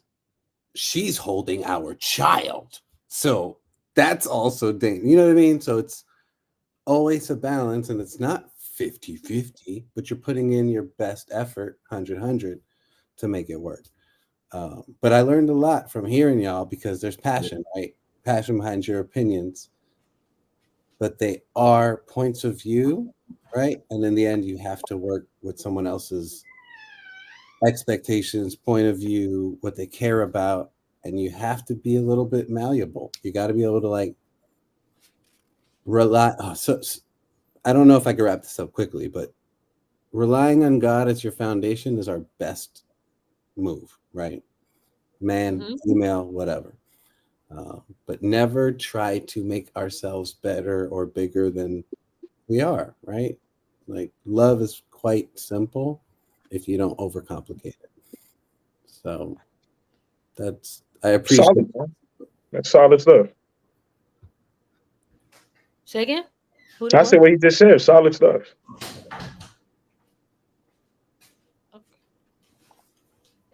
she's holding our child. So that's also dangerous. You know what I mean? So it's always a balance, and it's not 50-50, but you're putting in your best effort, 100-100, to make it work. But I learned a lot from hearing y'all, because there's passion, right? Passion behind your opinions, but they are points of view, right? And in the end, you have to work with someone else's expectations, point of view, what they care about, and you have to be a little bit malleable. You got to be able to, like, rely. So I don't know if I can wrap this up quickly, but relying on God as your foundation is our best move, right? Man, female, whatever. But never try to make ourselves better or bigger than we are, right? Like, love is quite simple if you don't overcomplicate it. So I appreciate solid, man. That's solid stuff. Say again? I said what he just said. Solid stuff.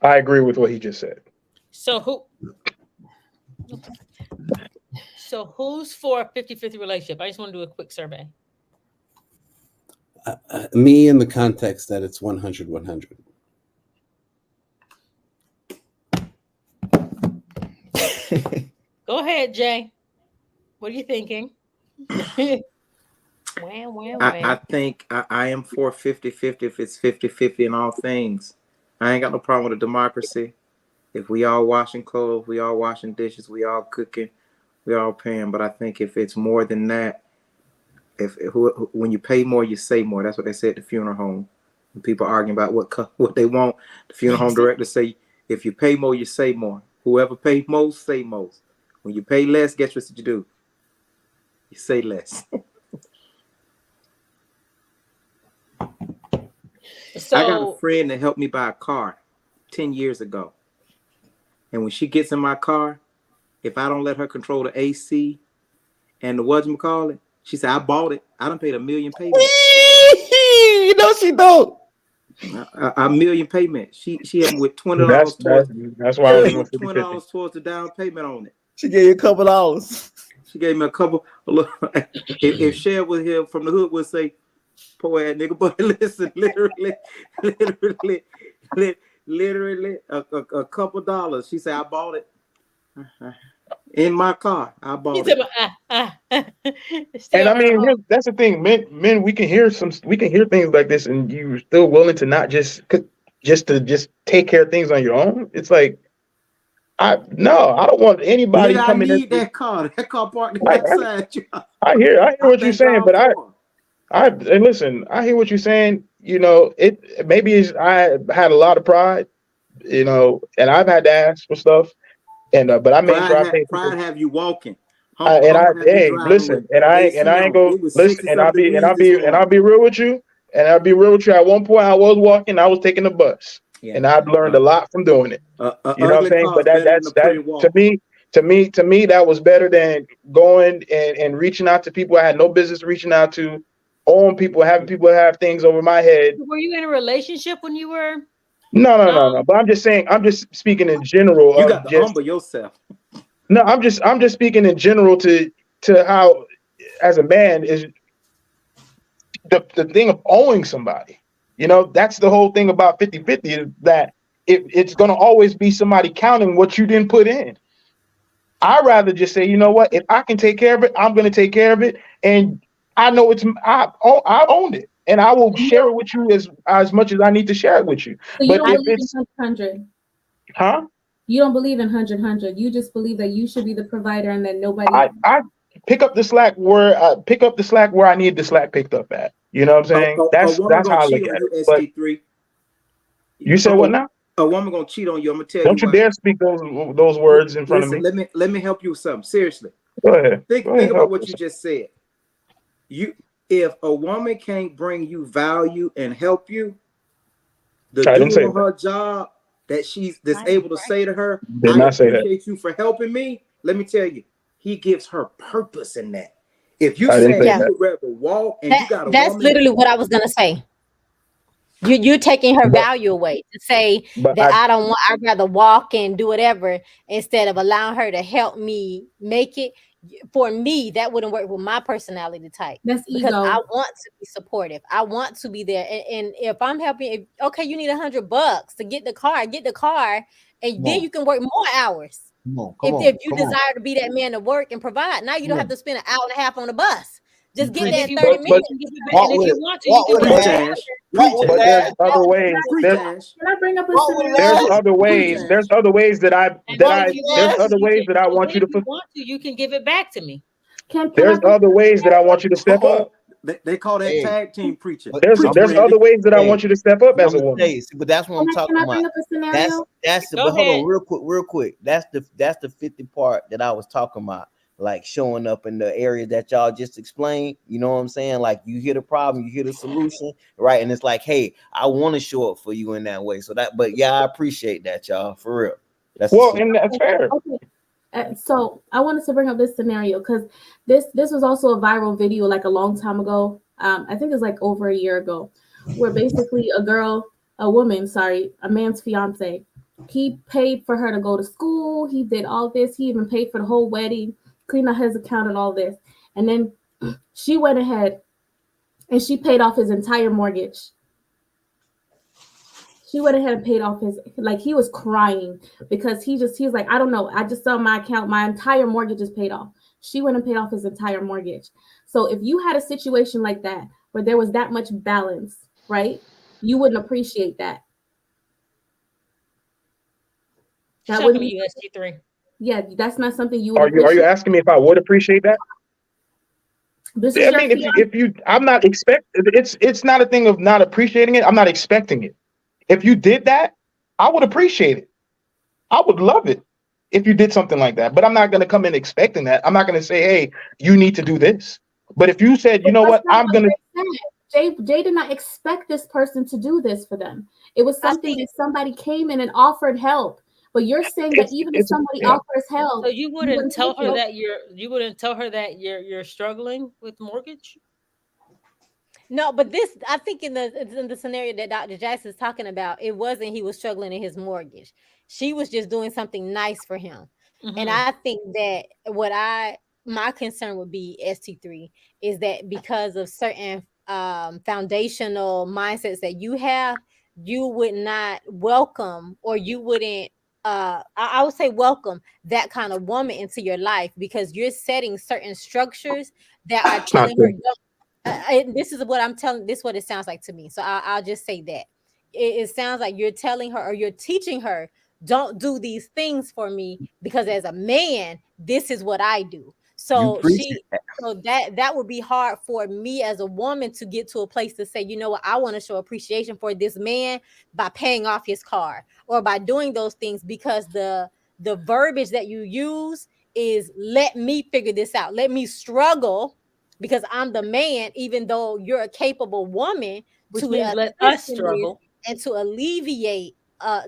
I agree with what he just said. So who's for a 50-50 relationship? I just want to do a quick survey. Me in the context that it's 100-100. Go ahead, Jay. What are you thinking? I think I am for 50-50 if it's 50-50 in all things. I ain't got no problem with a democracy. If we all washing clothes, we all washing dishes, we all cooking, we all paying. But I think if it's more than that, when you pay more, you say more. That's what they said at the funeral home. When people arguing about what they want, the funeral home director say, if you pay more, you say more. Whoever paid most, say most. When you pay less, guess what you do? You say less. So, I got a friend that helped me buy a car 10 years ago. And when she gets in my car, if I don't let her control the AC and the whatchamacallit, she said, I bought it. I done paid $1 million payment. You know she don't. $1 million payment. She had me with $20 that's why I was doing 50-50. $20 towards the down payment on it. She gave you a couple dollars. She gave me a couple. If Cher was here from the hood, would say, poor ass nigga, but listen, literally a couple dollars. She said, I bought it in my car. I bought it. And I mean, that's the thing, men, we can hear things like this, and you're still willing to not just take care of things on your own. It's like, I don't want anybody Nigga, coming. I need that car. That car parked outside you. I hear what you're saying, but and listen, I hear what you're saying. You know, I had a lot of pride, you know, and I've had to ask for stuff, and but I made sure I paid. Pride have you walking. I ain't go listen, and I'll be real with you, At one point, I was walking, I was taking the bus, and I've learned a lot from doing it. You know what I'm saying? But that's to me, that was better than going and reaching out to people I had no business reaching out to, owing people, having people have things over my head. Were you in a relationship when you were? No. But I'm just saying, I'm just speaking in general. You got to humble yourself. No, I'm just speaking in general to how, as a man, is the thing of owing somebody. You know, that's the whole thing about 50-50 is that it's going to always be somebody counting what you didn't put in. I'd rather just say, you know what, if I can take care of it, I'm going to take care of it. And I know I owned it, and I will share it with you as much as I need to share it with you. So but if it's 100, huh? You don't believe in 100. You just believe that you should be the provider and that nobody. I pick up the slack where I need the slack picked up at. You know what I'm saying? That's how I look at it. But you said what now? A woman gonna cheat on you. I'm gonna tell you. Don't you dare speak those words in front of me. Let me help you with something. Seriously. Go ahead. Think about what you just said. If a woman can't bring you value and help you, doing her job that's able to say to her, I appreciate you for helping me. Let me tell you, he gives her purpose in that. If you say you would rather walk and you got that's literally what I was gonna say. You're taking her value away to say that I'd rather walk and do whatever instead of allowing her to help me make it. For me, that wouldn't work with my personality type. That's because ego. I want to be supportive. I want to be there. And if I'm helping, you need $100 to get the car, and then you can work more hours. If you desire to be that man to work and provide, now you don't have to spend an hour and a half on the bus. Just get that 30 minutes. And if you want to, you can do that. But there's other ways. Can I bring up a scenario? There's other ways. There's other ways that I want you to put. You can give it back to me. There's other ways that I want you to step up. They call that tag team preaching. There's other ways that I want you to step up as a woman. But that's what I'm talking about. Bring up a scenario? But hold on, real quick. That's the 50 part that I was talking about. Like showing up in the area that y'all just explained, you know what I'm saying? Like you hear the problem, you hear the solution, right? And it's like, hey, I want to show up for you in that way. But yeah, I appreciate that, y'all, for real. That's fair. Okay. So I wanted to bring up this scenario because this was also a viral video like a long time ago. I think it's like over a year ago, where basically a man's fiance He paid for her to go to school. He did all this. He even paid for the whole wedding, cleaned out his account and all this. And then she went ahead and she paid off his entire mortgage. She went ahead and paid off his, like, he was crying because he's like, I don't know. I just saw my account. My entire mortgage is paid off. She went and paid off his entire mortgage. So if you had a situation like that where there was that much balance, right? You wouldn't appreciate that. That would be USG3. Yeah, that's not something you would Are you asking me if I would appreciate that? This is if you I'm not it's not a thing of not appreciating it. I'm not expecting it. If you did that, I would appreciate it. I would love it if you did something like that. But I'm not going to come in expecting that. I'm not going to say, hey, you need to do this. But if you said, you know what, I'm going to. Jay did not expect this person to do this for them. It was something that somebody came in and offered help. But you're saying that even if somebody offers help, so you wouldn't tell her that you're struggling with mortgage? No, but this, I think in the scenario that Dr. Jackson is talking about, it wasn't he was struggling in his mortgage. She was just doing something nice for him. Mm-hmm. And I think that my concern would be ST3 is that because of certain foundational mindsets that you have, you would not welcome, or you wouldn't I would say welcome that kind of woman into your life, because you're setting certain structures that are telling her, this is what I'm telling. This is what it sounds like to me. So I'll just say that it sounds like you're telling her, or you're teaching her, don't do these things for me, because as a man, this is what I do. So that would be hard for me as a woman to get to a place to say, you know what, I want to show appreciation for this man by paying off his car or by doing those things, because the verbiage that you use is, let me figure this out. Let me struggle, because I'm the man, even though you're a capable woman, which means let us struggle and to alleviate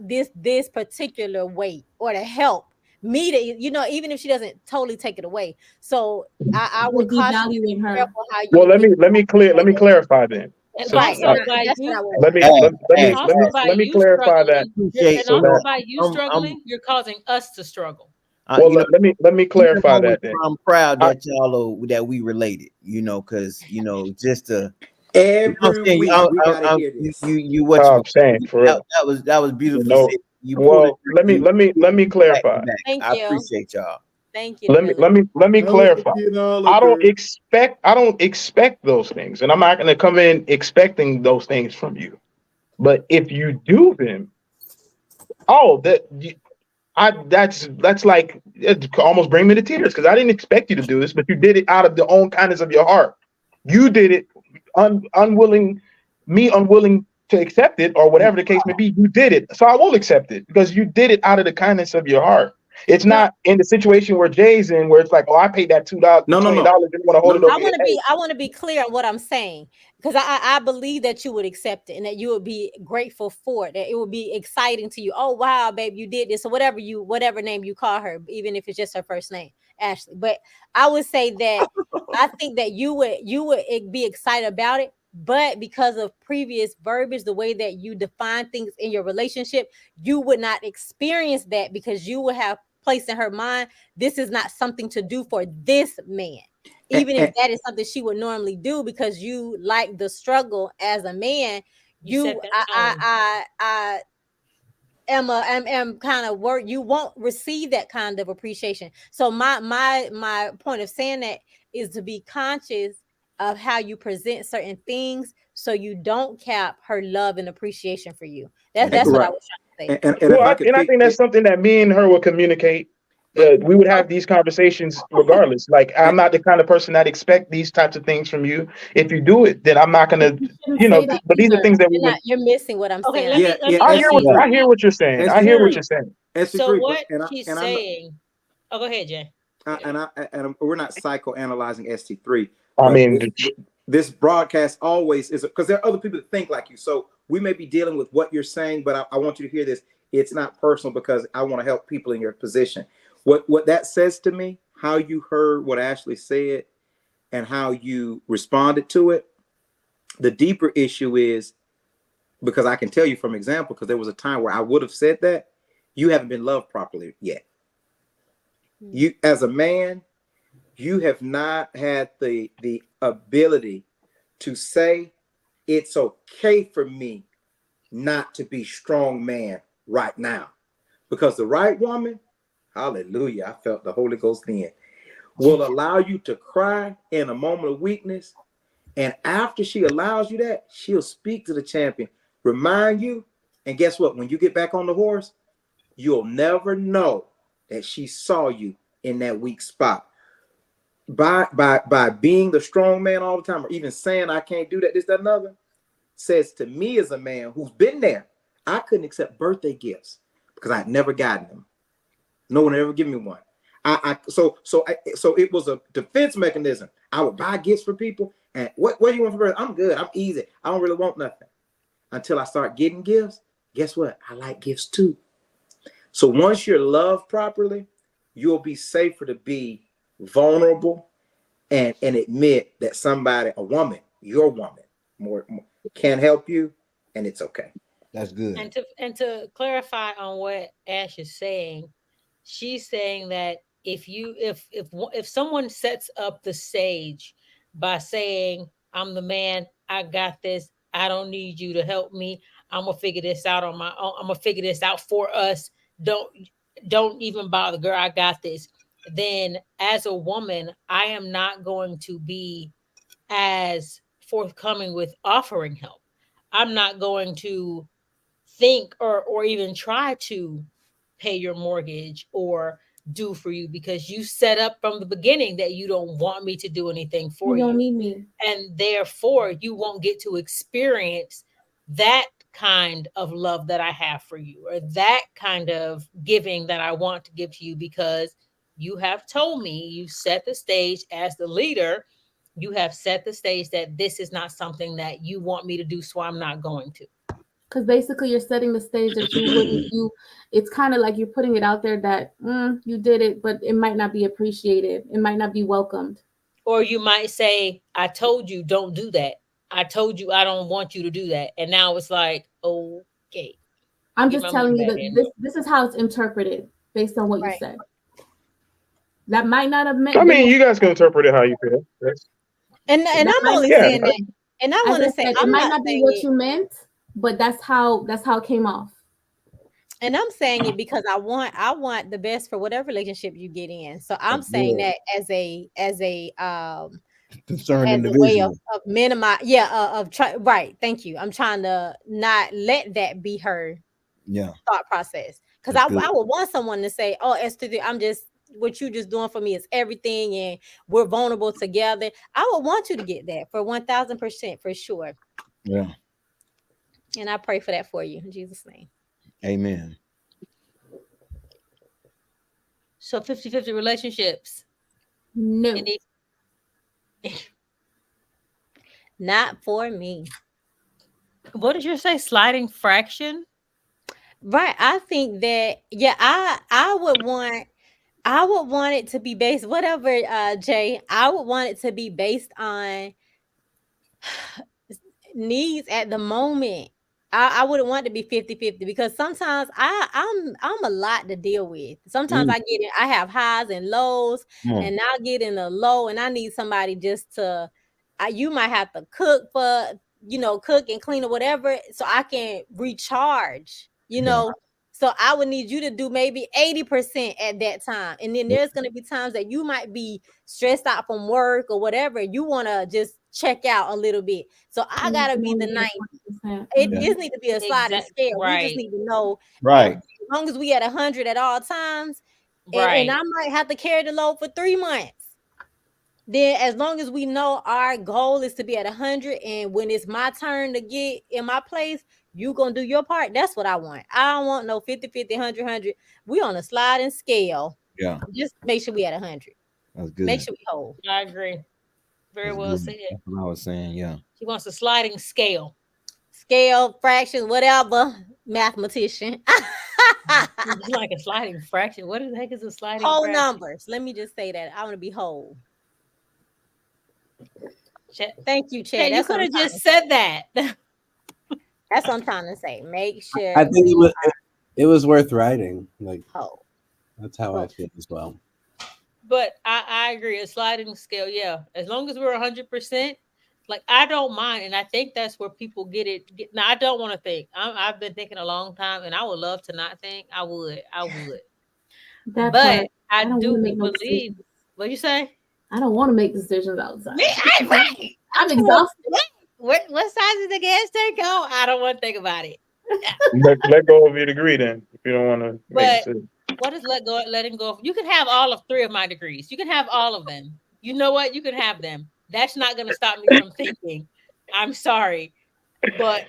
this particular weight, or to help me to, even if she doesn't totally take it away. So I would caution you, her. How you, well, let me clarify then. Right. Let me clarify that. And also by you struggling, you're causing us to struggle. Well, let me clarify that then. I'm proud that that we related, because just to every week we gotta hear this. I'm saying for real. That was beautiful. Well, let me clarify. Thank you. I appreciate y'all. Thank you. Let me clarify. I don't expect those things, and I'm not going to come in expecting those things from you. But if you do them, that's like, it almost bring me to tears, because I didn't expect you to do this, but you did it out of the own kindness of your heart. You did it unwilling to accept it, or whatever the case may be. You did it, so I will accept it, because you did it out of the kindness of your heart. It's not in the situation where Jay's in, where it's like, oh, I paid that $20. No. $20. I want to be clear on what I'm saying, because I believe that you would accept it, and that you would be grateful for it. That it would be exciting to you. Oh wow, babe, you did this, or whatever name you call her, even if it's just her first name, Ashley. But I would say that I think that you would be excited about it. But because of previous verbiage, the way that you define things in your relationship, you would not experience that, because you would have placed in her mind, this is not something to do for this man, even if that is something she would normally do, because you like the struggle as a man. I am kind of worried you won't receive that kind of appreciation. So my point of saying that is to be conscious of how you present certain things, so you don't cap her love and appreciation for you. That's what I was trying to And say. I think that's something that me and her will communicate. We would have these conversations regardless. Like, I'm not the kind of person that expect these types of things from you. If you do it, then I'm not going to, but these are things that you're missing what I'm saying. I hear what you're saying. I hear what you're saying. So what she's saying. Go ahead, Jay. And we're not psychoanalyzing ST3. I mean, this broadcast always is, because there are other people that think like you. So we may be dealing with what you're saying, but I want you to hear this. It's not personal, because I want to help people in your position. What that says to me, how you heard what Ashley said and how you responded to it, the deeper issue is, because I can tell you from example, because there was a time where I would have said that, you haven't been loved properly yet. Mm. You, as a man, you have not had the ability to say it's okay for me not to be strong man right now, because the right woman, hallelujah, I felt the Holy Ghost then, will allow you to cry in a moment of weakness, and after she allows you that, she'll speak to the champion, remind you, and guess what? When you get back on the horse, you'll never know that she saw you in that weak spot. By being the strong man all the time, or even saying I can't do that, this, that, another, says to me as a man who's been there, I couldn't accept birthday gifts because I'd never gotten them. No one ever given me one. So it was a defense mechanism. I would buy gifts for people, and what do you want for birthday? I'm good. I'm easy. I don't really want nothing. Until I start getting gifts, guess what? I like gifts too. So once you're loved properly, you'll be safer to be vulnerable and admit that somebody, a woman, your woman, more can help you, and it's okay. That's good. And to clarify on what Ash is saying, she's saying that if someone sets up the stage by saying, I'm the man, I got this, I don't need you to help me, I'm gonna figure this out on my own, I'm gonna figure this out for us, don't even bother, girl, I got this, then as a woman, I am not going to be as forthcoming with offering help. I'm not going to think or even try to pay your mortgage or do for you, because you set up from the beginning that you don't want me to do anything for you. You don't need me. And therefore you won't get to experience that kind of love that I have for you, or that kind of giving that I want to give to you, because you have told me, you set the stage as the leader, you have set the stage that this is not something that you want me to do, so I'm not going to. Because basically you're setting the stage that you wouldn't, it's kind of like you're putting it out there that you did it, but it might not be appreciated. It might not be welcomed. Or you might say, I told you don't do that. I told you I don't want you to do that. And now it's like, okay. I'm just telling you that this is how it's interpreted based on what you said. That might not have meant. I mean, you guys can interpret it how you feel. And I'm only saying that. And I want to say, it might not be what you meant, but that's how it came off. And I'm saying it because I want the best for whatever relationship you get in. So I'm saying that as a concerned as individual. a way of minimize, right. Thank you. I'm trying to not let that be her thought process. Because I would want someone to say, oh, Esther, I'm just, what you just doing for me is everything, and we're vulnerable together. I would want you to get that for 1000% for sure. Yeah. And I pray for that for you in Jesus' name. Amen. So 50-50 relationships. No. Not for me. What did you say? Sliding fraction? Right. I think that, I would want it to be based, whatever, Jay, I would want it to be based on needs at the moment. I wouldn't want it to be 50-50 because sometimes I'm a lot to deal with. Sometimes I have highs and lows, and I'll get in a low and I need somebody just to, you might have to cook and clean or whatever, so I can recharge, So I would need you to do maybe 80% at that time. And then there's going to be times that you might be stressed out from work or whatever. You want to just check out a little bit. So I got to be the 90. It just need to be a sliding scale. Right. We just need to know. Right. As long as we at 100 at all times. And I might have to carry the load for 3 months. Then as long as we know our goal is to be at 100, and when it's my turn to get in my place, you gonna do your part. That's what I want. I don't want no 50-50, 100-100. We on a sliding scale. Yeah. Just make sure we at 100. That's good. Make sure we whole. I agree. Very well said. That's what I was saying. Yeah. She wants a sliding scale. Scale, fraction, whatever. Mathematician. It's like a sliding fraction. What the heck is a sliding whole fraction? numbers. Let me just say that. I want to be whole. Thank you, Chad. You could have just said that. That's what I'm trying to say. Make sure. I think It was worth writing. Like, Oh, that's how I feel as well. But I agree. A sliding scale, yeah. As long as we're 100%, like I don't mind, and I think that's where people get it. Now I don't want to think. I've been thinking a long time, and I would love to not think. I would. That But part. I don't do wanna make no believe. decisions. What you say? I don't want to make decisions outside. Me, I'm right. I'm exhausted. What side is the gas tank on? I don't want to think about it. Let go of your degree then, if you don't want to make But it. what is letting go of? You can have all of 3 of my degrees. You can have all of them. You know what? You can have them. That's not going to stop me from thinking. I'm sorry. But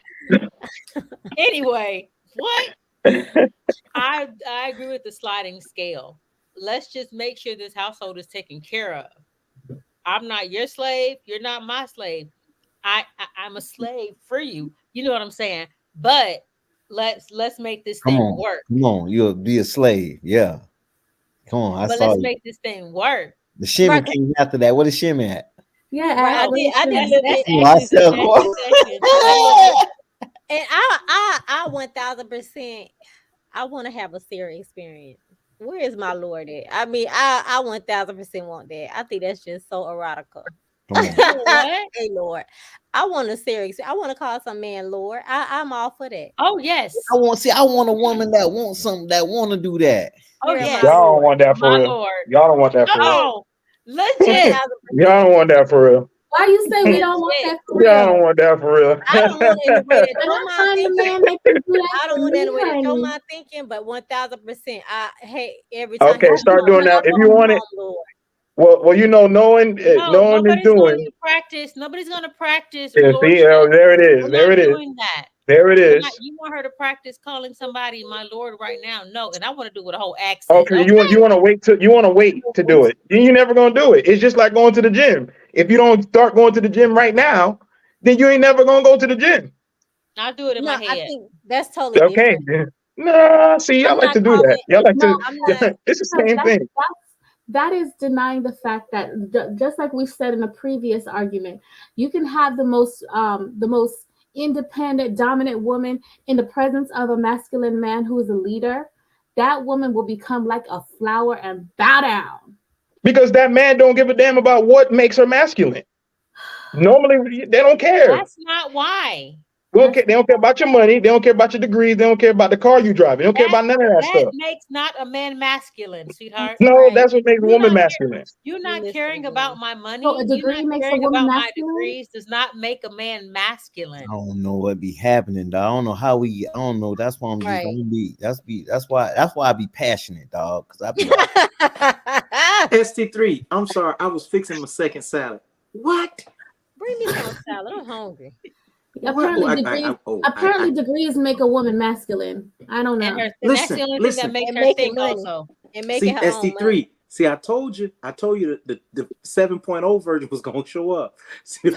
anyway, what? I agree with the sliding scale. Let's just make sure this household is taken care of. I'm not your slave. You're not my slave. I'm a slave for you. You know what I'm saying? But let's make this thing work. Come on, you'll be a slave. Yeah. Come on, But let's make this thing work. The shimmy came after that. What is shimmy at? Yeah, right. I did a little bit. And I 1000%. I want to have a Sarah experience. Where is my Lord at? I mean, I 1000% want that. I think that's just so erotica. Hey Lord, I want a Sarah. I want to call some man Lord. I'm all for that. Oh yes. I want a woman that wants something, that want to do that. Oh yes. Y'all don't want that for real. Lord. Y'all don't want that for real. Legit. Y'all don't want that for real. Why you say we don't want that for real? Y'all don't want that for real. I don't want anybody to throw my thinking. I don't want anybody to throw my thinking, but 1000%. I hate every time. Okay, start doing that. If you want it. Well, you know, knowing is doing. Nobody's going to practice. Yeah, see, there it is. There it is. There it is. You want her to practice calling somebody my Lord right now? No, and I want to do it with a whole accent. Okay, you want to wait to do it. Then you're never gonna do it. It's just like going to the gym. If you don't start going to the gym right now, then you ain't never gonna go to the gym. I'll do it in my head. I think that's totally different. Nah, see, y'all like to do that. Y'all like to. It's the same thing. That is denying the fact that, just like we said in a previous argument, you can have the most independent, dominant woman in the presence of a masculine man who is a leader. That woman will become like a flower and bow down. Because that man don't give a damn about what makes her masculine. Normally, they don't care. That's not why. They don't care about your money. They don't care about your degrees. They don't care about the car you drive. They don't care about none of that stuff. That makes not a man masculine, sweetheart. No, that's what makes a woman masculine. You're not caring about my money. So a degree makes a woman masculine? My degrees does not make a man masculine. I don't know what be happening, dog. I don't know how I don't know. That's why I'm just gonna be. That's why I be passionate, dog. Because I be like, ST3. I'm sorry, I was fixing my second salad. What? Bring me some salad. I'm hungry. Apparently, degrees make a woman masculine. I don't know. That's the only thing that makes her think also. And making her ST3. See, I told you the 7.0 version was gonna show up. See, the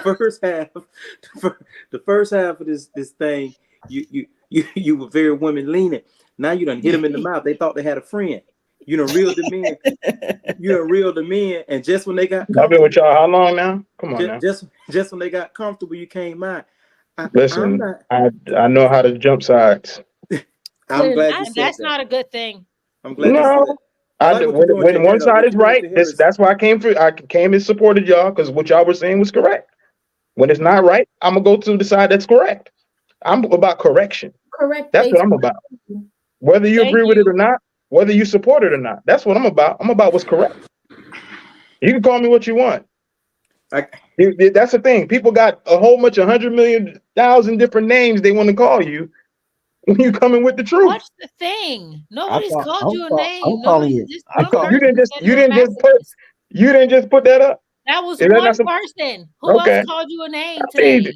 first half of this thing, you were very women leaning. Now you done hit them in the mouth. They thought they had a friend. You done reeled them in. And just when they got I've been with y'all how long now? Come on now. Just when they got comfortable, you came out. Listen, I know how to jump sides. I'm glad you said that's not a good thing. I'm glad you said when one side is right, that's why I came and supported y'all, because what y'all were saying was correct. When it's not right, I'm gonna go to the side that's correct. I'm about correction. Correct. That's what I'm about. Whether you agree with it or not, whether you support it or not, that's what I'm about. I'm about what's correct. You can call me what you want. That's the thing. People got a whole bunch of 100,000,000 different names they want to call you when you come in with the truth. What's the thing? Nobody's called you a name. You didn't just put that up. That was one person. Who else called you a name today?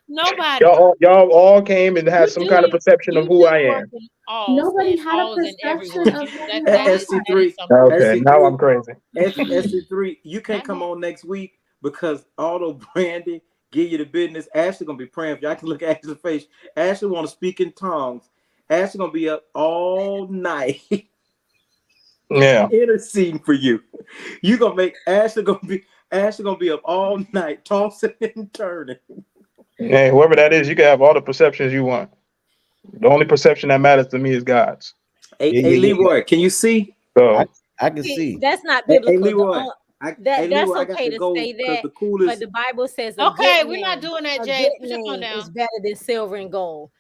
Nobody. Y'all all came and had some kind of perception of who I am. Nobody had a perception of SC3. Okay, now I'm crazy. SC3, you can't come on next week because although Brandy give you the business, Ashley gonna be praying for you. I can look at Ashley's face. Ashley want to speak in tongues. Ashley gonna be up all night. Yeah, interceding for you. You gonna make Ashley gonna be up all night tossing and turning. Hey, whoever that is, you can have all the perceptions you want. The only perception that matters to me is God's. Hey, Leroy, can you see? So I can see. That's not Hey, biblical. Leroy. That's Leroy, I got okay to to go say because that, the but coolest. the Bible says Okay, we're not doing that, a Jay. good Put your phone name down. is better than silver and gold.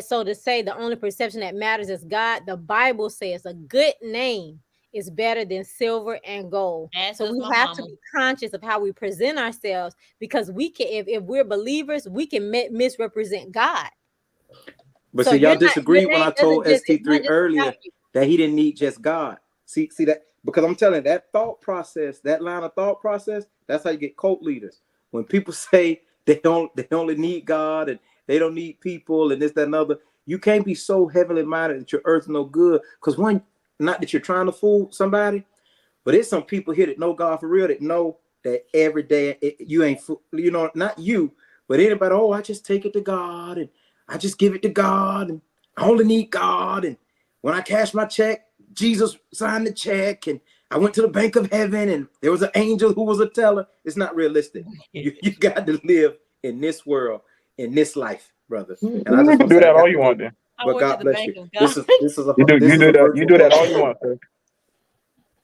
So to say the only perception that matters is God, the Bible says a good name is better than silver and gold. So we have to be conscious of how we present ourselves, because we can, if we're believers, we can misrepresent God. But so y'all disagree when I told ST3 earlier that he didn't need just God. See that? Because I'm telling you, that thought process, that line of thought process, that's how you get cult leaders. When people say they only need God and they don't need people and this, that, and other, you can't be so heavily minded that your earth's no good. Because one, not that you're trying to fool somebody, but it's some people here that know God for real, that know that every day you ain't, not you, but anybody, oh, I just take it to God and I just give it to God and I only need God. And when I cash my check, Jesus signed the check and I went to the bank of heaven and there was an angel who was a teller. It's not realistic. You got to live in this world, in this life, brother. And I just can do that all you want, then. But God bless you. This is a you do that all you want, sir.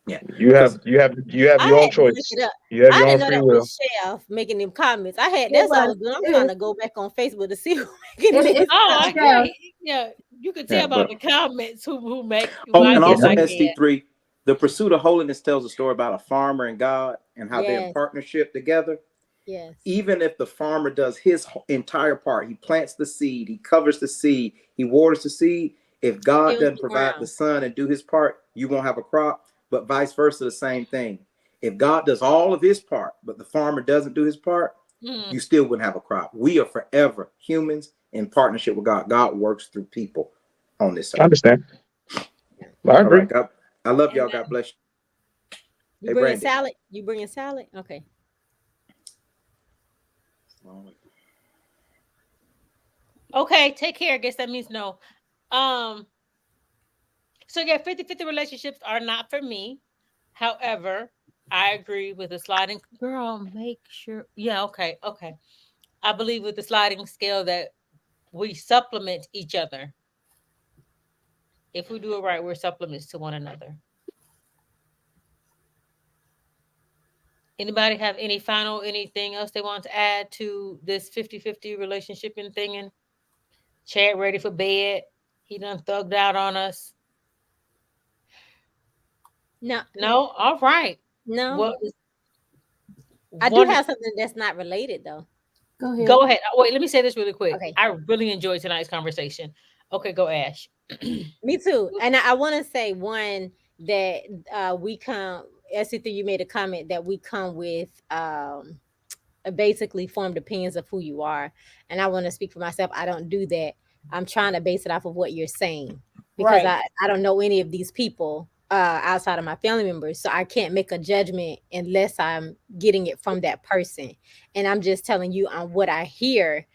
Yeah, you have your own choice. You have your own free will. Chef making them comments. That's all I was doing. I'm trying to go back on Facebook to see who making it. I agree. Yeah, you can tell by the comments who make. And also ST3, the pursuit of holiness tells a story about a farmer and God and how they're in partnership together. Yes. Even if the farmer does his entire part, he plants the seed, he covers the seed, he waters the seed. If God doesn't provide the sun and do his part, you won't have a crop. But vice versa, the same thing. If God does all of his part, but the farmer doesn't do his part, you still wouldn't have a crop. We are forever humans in partnership with God. God works through people on this earth. I understand. I agree. Right, God, I love y'all. God bless you. You bringing salad? You bringing salad? Okay. Okay, take care. I guess that means no. So yeah, 50-50 relationships are not for me. However, I agree with the sliding girl. Make sure. Yeah, okay. I believe with the sliding scale that we supplement each other. If we do it right, we're supplements to one another. Anybody have anything else they want to add to this 50-50 relationship and thing? And Chad ready for bed. He done thugged out on us. No. All right. No. Well, I do have something that's not related though. Go ahead. Wait, let me say this really quick. Okay. I really enjoyed tonight's conversation. Okay, go Ash. Me too. And I want to say one that we come, SC3, you made a comment that we come with basically formed opinions of who you are. And I want to speak for myself. I don't do that. I'm trying to base it off of what you're saying, because I don't know any of these people outside of my family members. So I can't make a judgment unless I'm getting it from that person. And I'm just telling you on what I hear,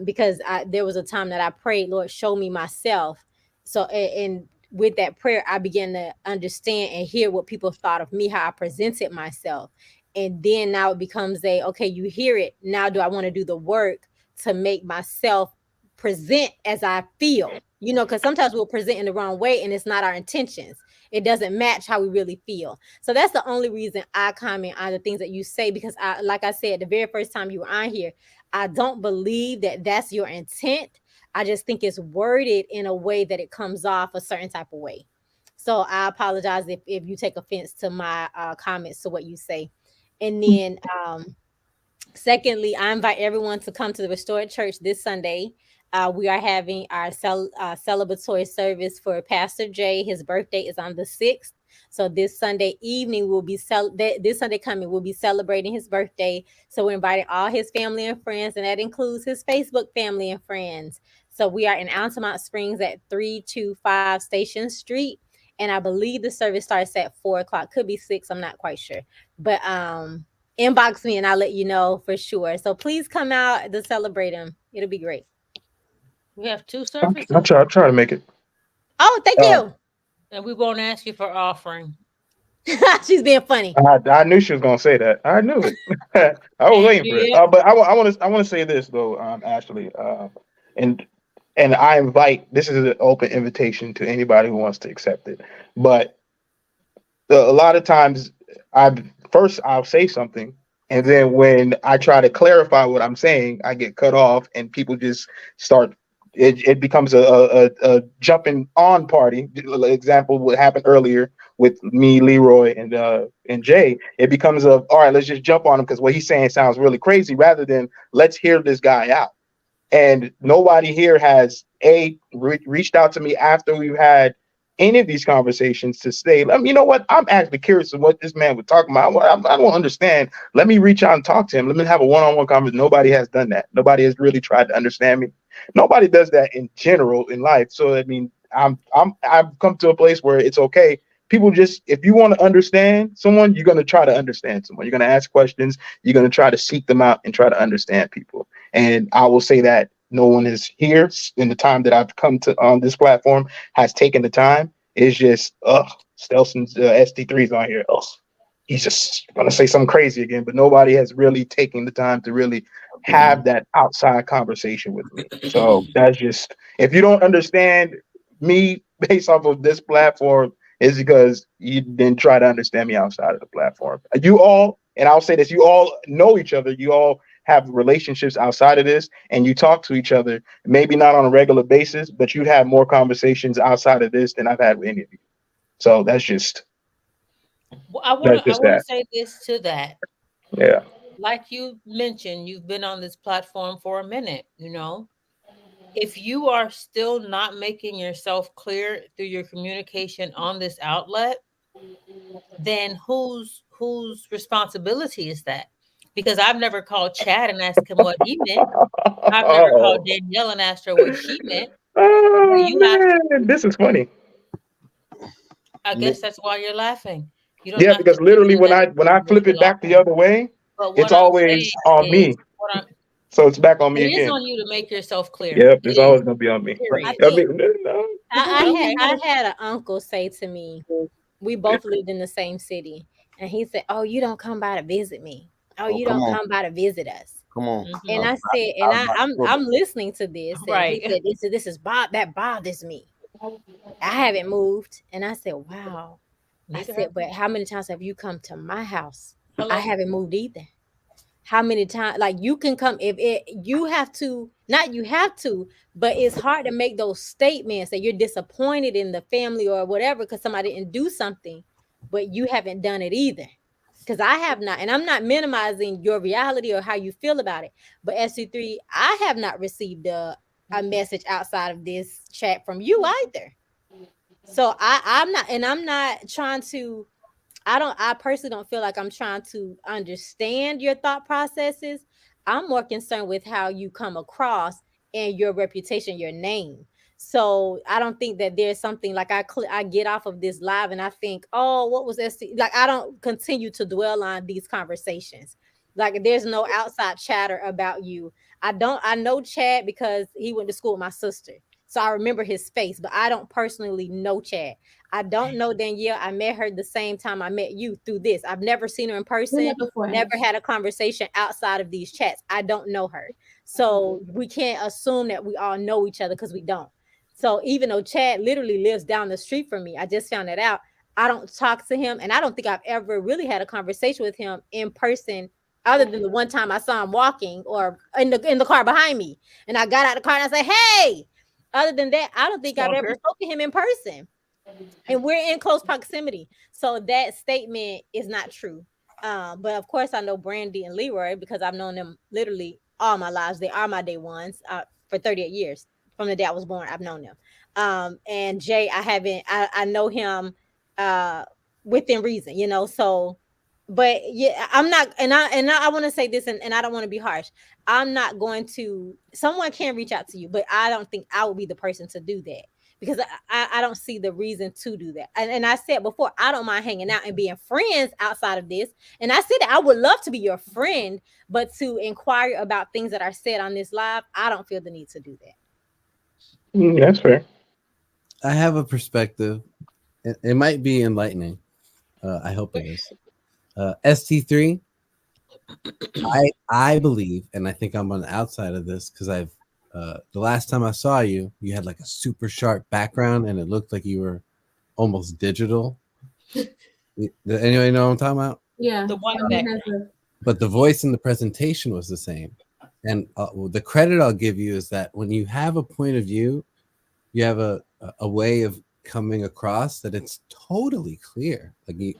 because there was a time that I prayed, Lord, show me myself. So, and with that prayer, I began to understand and hear what people thought of me, how I presented myself. And then now it becomes okay, you hear it. Now do I want to do the work to make myself present as I feel? Because sometimes we'll present in the wrong way and it's not our intentions. It doesn't match how we really feel. So that's the only reason I comment on the things that you say, because like I said, the very first time you were on here, I don't believe that that's your intent. I just think it's worded in a way that it comes off a certain type of way. So I apologize if you take offense to my comments to what you say. And then secondly, I invite everyone to come to the Restored Church this Sunday. We are having our celebratory service for Pastor Jay. His birthday is on the 6th. So this Sunday evening, this Sunday coming, we'll be celebrating his birthday. So we're inviting all his family and friends, and that includes his Facebook family and friends. So we are in Altamont Springs at 325 Station Street. And I believe the service starts at 4:00. Could be 6. I'm not quite sure. But inbox me and I'll let you know for sure. So please come out to celebrate him. It'll be great. We have 2 services. I'll try to make it. Oh, thank you. And we won't ask you for offering. She's being funny. I knew she was gonna say that. I knew it. I was waiting for it. But I want to say this though, Ashley, and And I invite, this is an open invitation to anybody who wants to accept it. But a lot of times I'll say something, and then when I try to clarify what I'm saying, I get cut off and people just start, it becomes a jumping on party. Example what happened earlier with me, Leroy, and Jay. It becomes all right, let's just jump on him because what he's saying sounds really crazy, rather than let's hear this guy out. And nobody here has reached out to me after we've had any of these conversations to say, you know what? I'm actually curious of what this man was talking about. I don't understand. Let me reach out and talk to him. Let me have a one-on-one conversation. Nobody has done that. Nobody has really tried to understand me. Nobody does that in general in life. So I mean, I've come to a place where it's okay. People just, if you want to understand someone, you're going to try to understand someone. You're going to ask questions. You're going to try to seek them out and try to understand people. And I will say that no one is here in the time that I've come to on this platform has taken the time. It's just, Stelson's ST3's on here. Oh, he's just going to say something crazy again. But nobody has really taken the time to really have that outside conversation with me. So that's just, if you don't understand me based off of this platform, it's because you didn't try to understand me outside of the platform. You all, and I'll say this, you all know each other. You all have relationships outside of this, and you talk to each other, maybe not on a regular basis, but you have more conversations outside of this than I've had with any of you. So that's just, Well, I want to say this to that. Yeah. Like you mentioned, you've been on this platform for a minute, If you are still not making yourself clear through your communication on this outlet, then whose responsibility is that? Because I've never called Chad and asked him what he meant. I've never called Danielle and asked her what she meant. Man, this is funny. I guess that's why you're laughing. You don't because literally when I flip it back the other way, it's always on me. So it's back on me again. It is on you to make yourself clear. Yep, it's always gonna be on me. I had an uncle say to me, we both lived in the same city, and he said, "Oh, you don't come by to visit me. Oh, you don't come by to visit us." Come on. And I said, and I'm listening to this, and he said, "This is that bothers me. I haven't moved." And I said, "Wow." I said, "But how many times have you come to my house? I haven't moved either. How many times? Like, you can come you have to, not you have to, but it's hard to make those statements that you're disappointed in the family or whatever because somebody didn't do something, but you haven't done it either." Because I have not, and I'm not minimizing your reality or how you feel about it, but SC3, I have not received a message outside of this chat from you either. So I'm not trying to, I personally don't feel like I'm trying to understand your thought processes. I'm more concerned with how you come across and your reputation, your name. So I don't think that there's something like I get off of this live and I think, oh, what was SC? Like, I don't continue to dwell on these conversations. Like, there's no outside chatter about you. I know Chad because he went to school with my sister. So I remember his face, but I don't personally know Chad. I don't know Danielle. I met her the same time I met you through this. I've never seen her in person, never had a conversation outside of these chats. I don't know her. So we can't assume that we all know each other because we don't. So even though Chad literally lives down the street from me, I just found that out. I don't talk to him, and I don't think I've ever really had a conversation with him in person other than the one time I saw him walking or in the car behind me. And I got out of the car and I said, "Hey." Other than that, I don't think I've ever spoken to him in person. And we're in close proximity. So that statement is not true. But of course, I know Brandy and Leroy because I've known them literally all my lives. They are my day ones for 38 years. From the day I was born, I've known them. And Jay, I know him within reason, so. But yeah, I'm not, and I want to say this, and I don't want to be harsh. I'm not going to. Someone can reach out to you, but I don't think I will be the person to do that because I don't see the reason to do that. And I said before, I don't mind hanging out and being friends outside of this. And I said that I would love to be your friend, but to inquire about things that are said on this live, I don't feel the need to do that. That's fair. I have a perspective. It might be enlightening. I hope it is. ST3, I believe, and I think I'm on the outside of this because I've the last time I saw you, you had like a super sharp background, and it looked like you were almost digital. Anybody know what I'm talking about? Yeah. The white I mean, background. But the voice and the presentation was the same. And the credit I'll give you is that when you have a point of view, you have a way of coming across that it's totally clear. Like you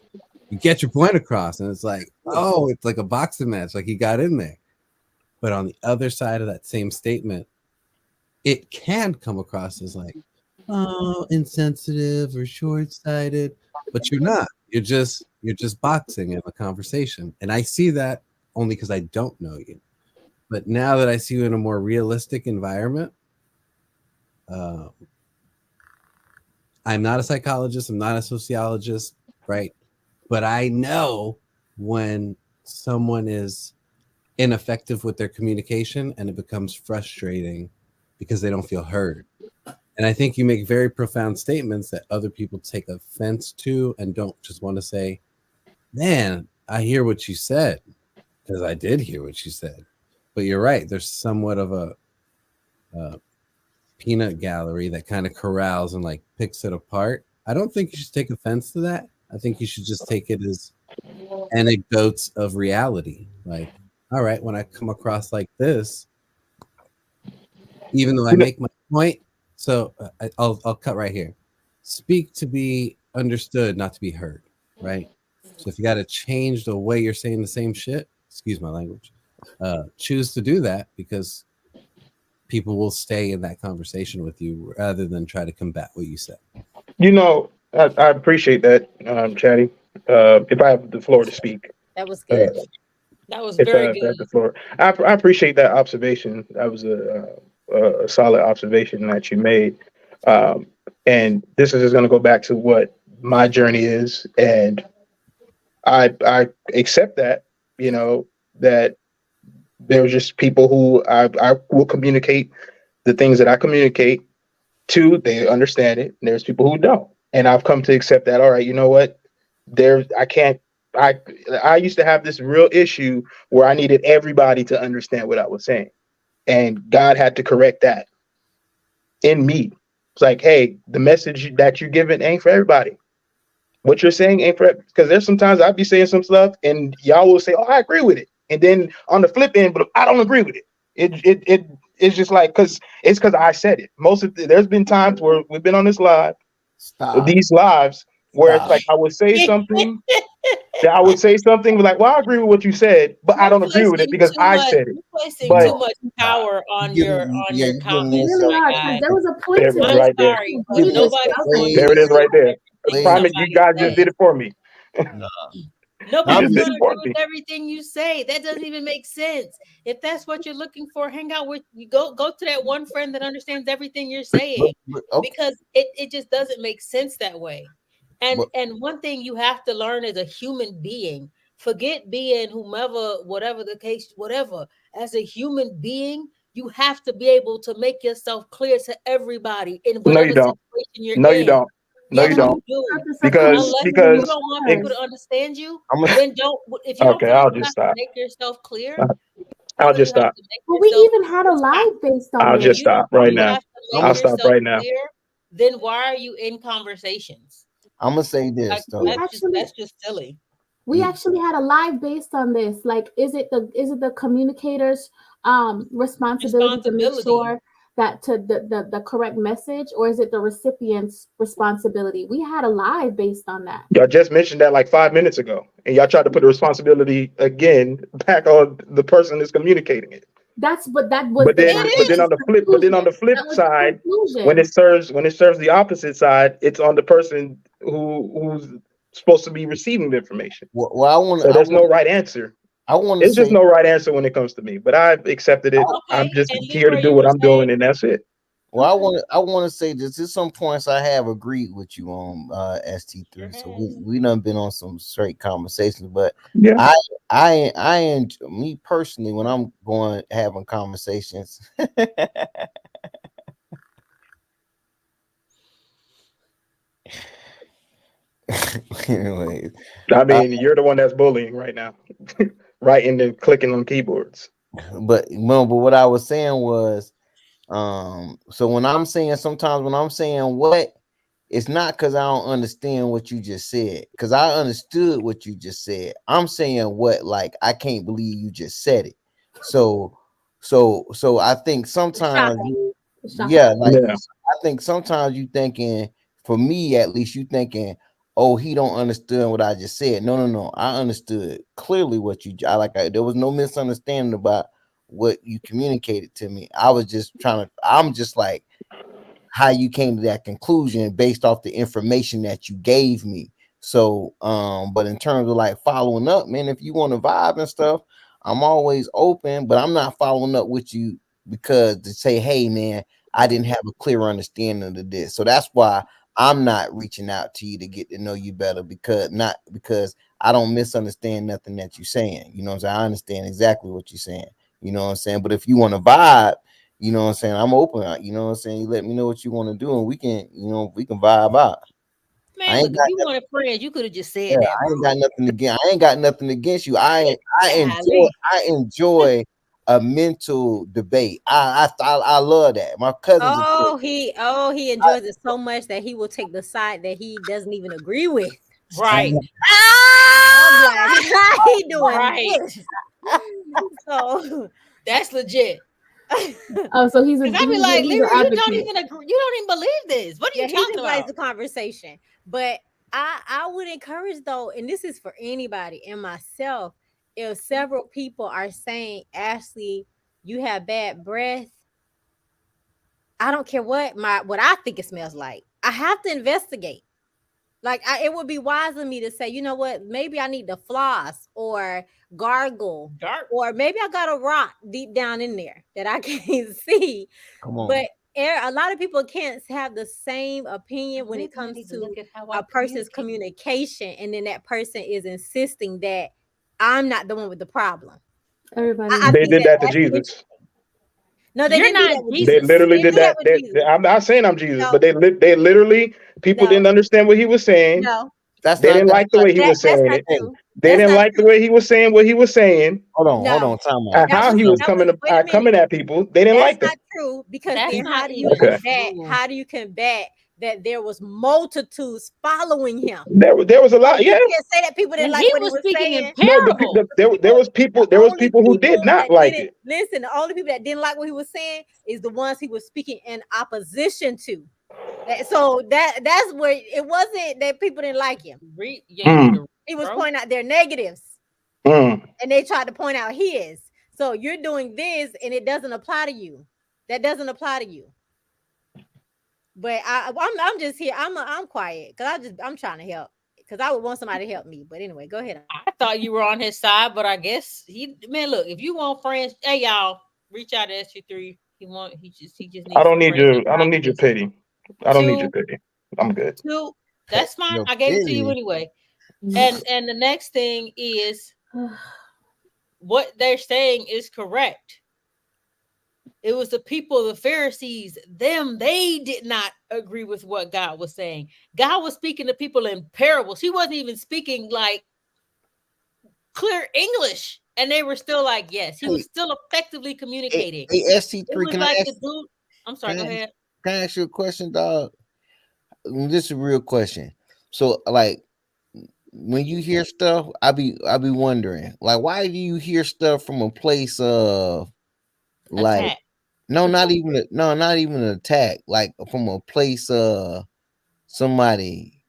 get your point across, and it's like, oh, it's like a boxing match, like he got in there. But on the other side of that same statement, it can come across as like, oh, insensitive or short-sighted, but you're not. You're just boxing in a conversation. And I see that only because I don't know you. But now that I see you in a more realistic environment, I'm not a psychologist, I'm not a sociologist, right? But I know when someone is ineffective with their communication and it becomes frustrating because they don't feel heard. And I think you make very profound statements that other people take offense to and don't just want to say, man, I hear what you said, because I did hear what you said. But you're right. There's somewhat of a peanut gallery that kind of corrals and like picks it apart. I don't think you should take offense to that. I think you should just take it as anecdotes of reality. Like, all right, when I come across like this, even though I make my point, so I'll cut right here. Speak to be understood, not to be heard, right? So if you got to change the way you're saying the same shit, excuse my language, choose to do that, because people will stay in that conversation with you rather than try to combat what you said. You know, I appreciate that, Chatty. If I have the floor to speak. That was good. That was very good. The floor. I appreciate that observation. That was a solid observation that you made. And this is just going to go back to what my journey is, and I accept that. You know, that there's just people who I will communicate the things that I communicate to. They understand it. And there's people who don't, and I've come to accept that. All right, you know what? I used to have this real issue where I needed everybody to understand what I was saying. And God had to correct that in me. It's like, hey, the message that you're giving ain't for everybody. What you're saying ain't for, because there's sometimes I'd be saying some stuff and y'all will say, oh, I agree with it. And then on the flip end, but I don't agree with it. It's just like, because I said it. There's been times where we've been on these lives where it's like I would say something. I would say something like, well, I agree with what you said, but I don't agree with it because I said it. You're placing too much power on your comments. Really are, there was a point there to it is this. right there. There it is right there. You guys just did it for me. Nobody's gonna agree with everything you say. That doesn't even make sense. If that's what you're looking for, hang out with you. Go to that one friend that understands everything you're saying, because it just doesn't make sense that way. And one thing you have to learn as a human being, forget being whomever, whatever the case, whatever. As a human being, you have to be able to make yourself clear to everybody in whatever situation you're in. You don't. No, you don't. Because you don't want people to understand you, then don't. If you don't I'll just stop. Make yourself clear. I'll just stop. Well, we even had a live based on. I'll just stop right now. I'll stop right now. Then why are you in conversations? I'm gonna say this though. That's just silly. We actually had a live based on this. Like, is it the communicator's responsibility to make sure that to the correct message, or is it the recipient's responsibility? We had a live based on that. Y'all just mentioned that like 5 minutes ago, and y'all tried to put the responsibility again back on the person that's communicating it. But then on the flip side, when it serves the opposite side, it's on the person who's supposed to be receiving the information. There's no right answer. There's just no right answer when it comes to me, but I've accepted it. Okay. I'm just here to do what I'm doing, and that's it. Well, I want to say this. There's some points I have agreed with you on, ST3. So we done been on some straight conversations, but yeah. I me personally, when I'm having conversations. Anyways, I mean, you're the one that's bullying right now, right? And then clicking on keyboards. But what I was saying was, So when I'm saying sometimes when I'm saying what, it's not because I don't understand what you just said, because I understood what you just said. I'm saying what, like I can't believe you just said it. So I think sometimes you, yeah, like Yeah. I think sometimes you thinking, for me at least, you thinking, oh, he don't understand what I just said. No. I understood clearly what you. There was no misunderstanding about what you communicated to me. I was just trying to. I'm just like how you came to that conclusion based off the information that you gave me. So, but in terms of like following up, man, if you want to vibe and stuff, I'm always open, but I'm not following up with you because to say, hey, man, I didn't have a clear understanding of this. So that's why I'm not reaching out to you to get to know you better, because I don't misunderstand nothing that you're saying. You know what I'm saying? I understand exactly what you're saying. You know what I'm saying? But if you want to vibe, you know what I'm saying, I'm open. You know what I'm saying? You let me know what you want to do and we can, we can vibe out. I Man, ain't look, if got you nothing, wanted friends, you could have just yeah, said that, I bro. ain't got nothing against I ain't got nothing against you. Golly. I enjoy a mental debate. I love that. My cousins are He enjoys it so much that he will take the side that he doesn't even agree with. Right. I'm like, how he doing Right. this? So That's legit. Oh, so he's Because I be like, an Libra, you don't advocate. even agree. You don't even believe this. What are you yeah, he talking invites about? the conversation. But I would encourage though, and this is for anybody and myself, if several people are saying, Ashley, you have bad breath, I don't care what I think it smells like. I have to investigate. Like it would be wise of me to say, you know what, maybe I need to floss or gargle, Dark. or maybe I got a rock deep down in there that I can't see. come on. But a lot of people can't have the same opinion when it Maybe I comes need to to look at how I a person's communicate. communication, and then that person is insisting that I'm not the one with the problem. Everybody I They think did else. that to that's Jesus. interesting. No, they You're didn't do not that with They Jesus. Jesus. literally They didn't did do that that. with Jesus. I'm not saying I'm Jesus, No, but they literally, people no, didn't understand what he was saying. no. That's They not didn't that's like the not way he was That's saying not it. hey, true. They That's didn't not like the true. way he was saying what he was saying. hold No, on, time out. And that how was he So was that was. coming Wait a minute. coming at people. They didn't That's like not that. true, because That's then not how do you even Okay. combat? true. How do you combat that there was multitudes following him? There was a lot. You Yeah. can't say that people didn't And like he what he was was speaking in saying. No, parables. The there was only people who did people not that like didn't it. listen, the only people that didn't like what he was saying is the ones he was speaking in opposition to. So that's where it wasn't that people didn't like him. Yeah, you need Mm, to, He was bro. pointing out their negatives, mm. and they tried to point out his. So you're doing this, and it doesn't apply to you. That doesn't apply to you. But I'm just here. I'm quiet because I'm trying to help, because I would want somebody to help me. But anyway, go ahead. I thought you were on his side, but I guess man, look, if you want friends, hey y'all, reach out to SG3. He just I needs don't some need friends to I don't vibe need your with. pity. I don't need your Two, pity. I'm good. two, that's fine. your I gave it to you pity. anyway. And the next thing is what they're saying is correct. It was the people, the Pharisees, they did not agree with what God was saying. God was speaking to people in parables. He wasn't even speaking like clear English. And they were still like, yes, he was Hey, still effectively hey, communicating. hey, It ST3, was like the dude. I'm sorry, can go I, ahead. can I ask you a question, dog? This is a real question. So, like, when you hear stuff, I be wondering, like, why do you hear stuff from a place of like, Attack. no, not even an attack, like from a place of somebody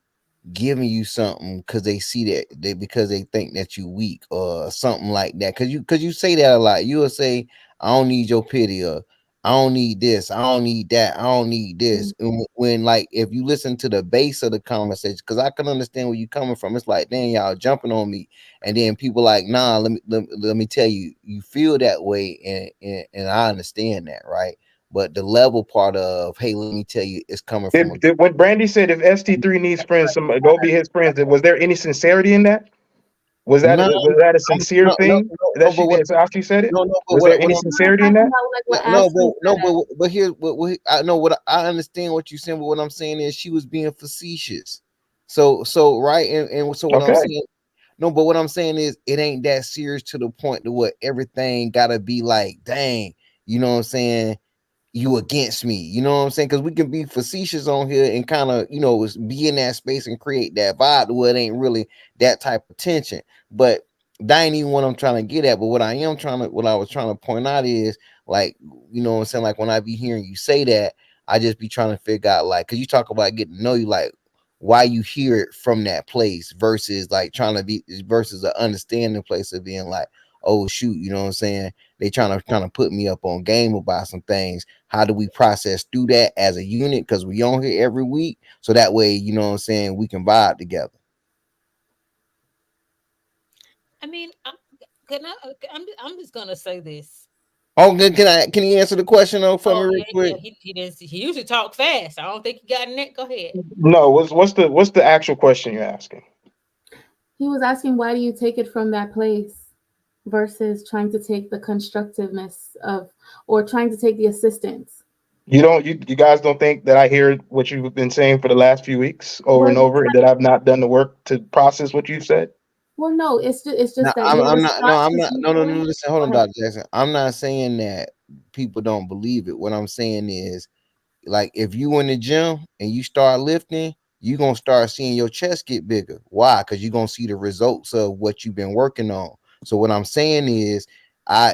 giving you something because they see that because they think that you weak or something like that. Because you say that a lot. You will say, I don't need your pity, or I don't need this, I don't need that, I don't need this. And when like if you listen to the base of the conversation, because I can understand where you coming from, it's like, then y'all jumping on me, and then people like, nah, let me tell you, you feel that way, and I understand that, right? But the level part of, hey, let me tell you, it's coming from a When Brandy said if ST3 needs friends, somebody go be his friends. Was there any sincerity in that? no, Was that a sincere thing that but she did? So how she said it? but Was there any what sincerity in that? but here, I know what I understand what you're saying, but what I'm saying is she was being facetious. So right, and so what I'm Okay. saying, no, but what I'm saying is it ain't that serious to the point to what everything gotta be like, dang, you know what I'm saying? you against me. You know what I'm saying? Because we can be facetious on here and kind of, be in that space and create that vibe where it ain't really that type of tension. But that ain't even what I'm trying to get at. But what I was trying to point out is, like, what I'm saying? Like, when I be hearing you say that, I just be trying to figure out, like, because you talk about getting to know you, like, why you hear it from that place versus like trying to be versus an understanding place of being like, oh shoot, you know what I'm saying? They trying to kind of put me up on game about some things. How do we process through that as a unit? Because we on here every week, so that way, you know what I'm saying, we can vibe together. I mean, I'm just gonna say this. Oh, good. Can you answer the question though for me real quick? He didn't. He usually talk fast. I don't think he got in it. Go ahead. No, what's the actual question you're asking? He was asking, why do you take it from that place versus trying to take the constructiveness of, or trying to take the assistance? You guys don't think that I hear what you've been saying for the last few weeks over and over, and that I've not done the work to process what you've said? Well, no, it's No, just that I'm your not. No, response I'm is not. No, no, no. usually. Listen, hold Go on, ahead. Dr. Jackson. I'm not saying that people don't believe it. What I'm saying is, like, if you in the gym and you start lifting, you're gonna start seeing your chest get bigger. Why? Because you're gonna see the results of what you've been working on. So what I'm saying is,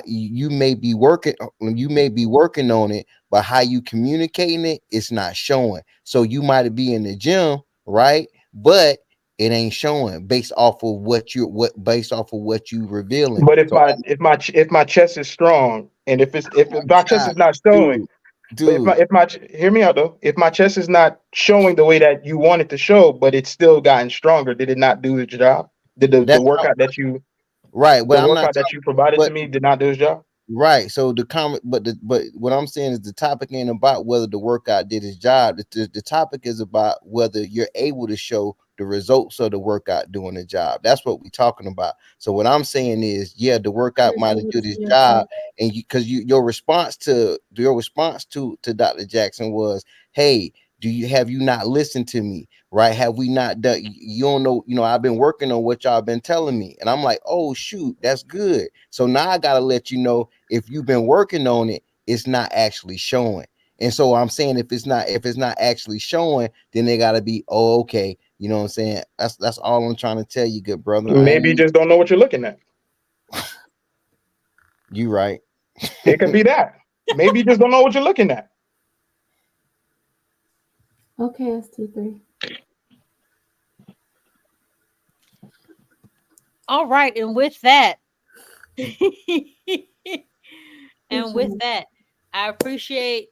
you may be working on it, but how you communicating it, it's not showing. So you might be in the gym, right? But it ain't showing based off of what you revealing. But if So my chest is strong, and if my chest God, is not showing, but dude, hear me out though. If my chest is not showing the way that you want it to show, but it's still gotten stronger, did it not do its job? Did the that's not workout that you right. But the I'm not workout that talking. you provided to But me did not do its job? right. So the comment, but what I'm saying is the topic ain't about whether the workout did its job. The topic is about whether you're able to show the results of the workout doing the job. That's what we're talking about. So what I'm saying is, yeah, the workout might have did its job, and your response to Dr. Jackson was, hey, have you not listened to me? Right? Have we not done? You don't know. I've been working on what y'all been telling me, and I'm like, oh shoot, that's good. So now I gotta let you know, if you've been working on it, it's not actually showing. And so I'm saying, if it's not actually showing, then they gotta be, oh, okay. You know what I'm saying? That's all I'm trying to tell you, good brother. Maybe you just don't know what you're looking at. You right. It could be that. Maybe you just don't know what you're looking at. Okay, ST3. All right, and with that, I appreciate.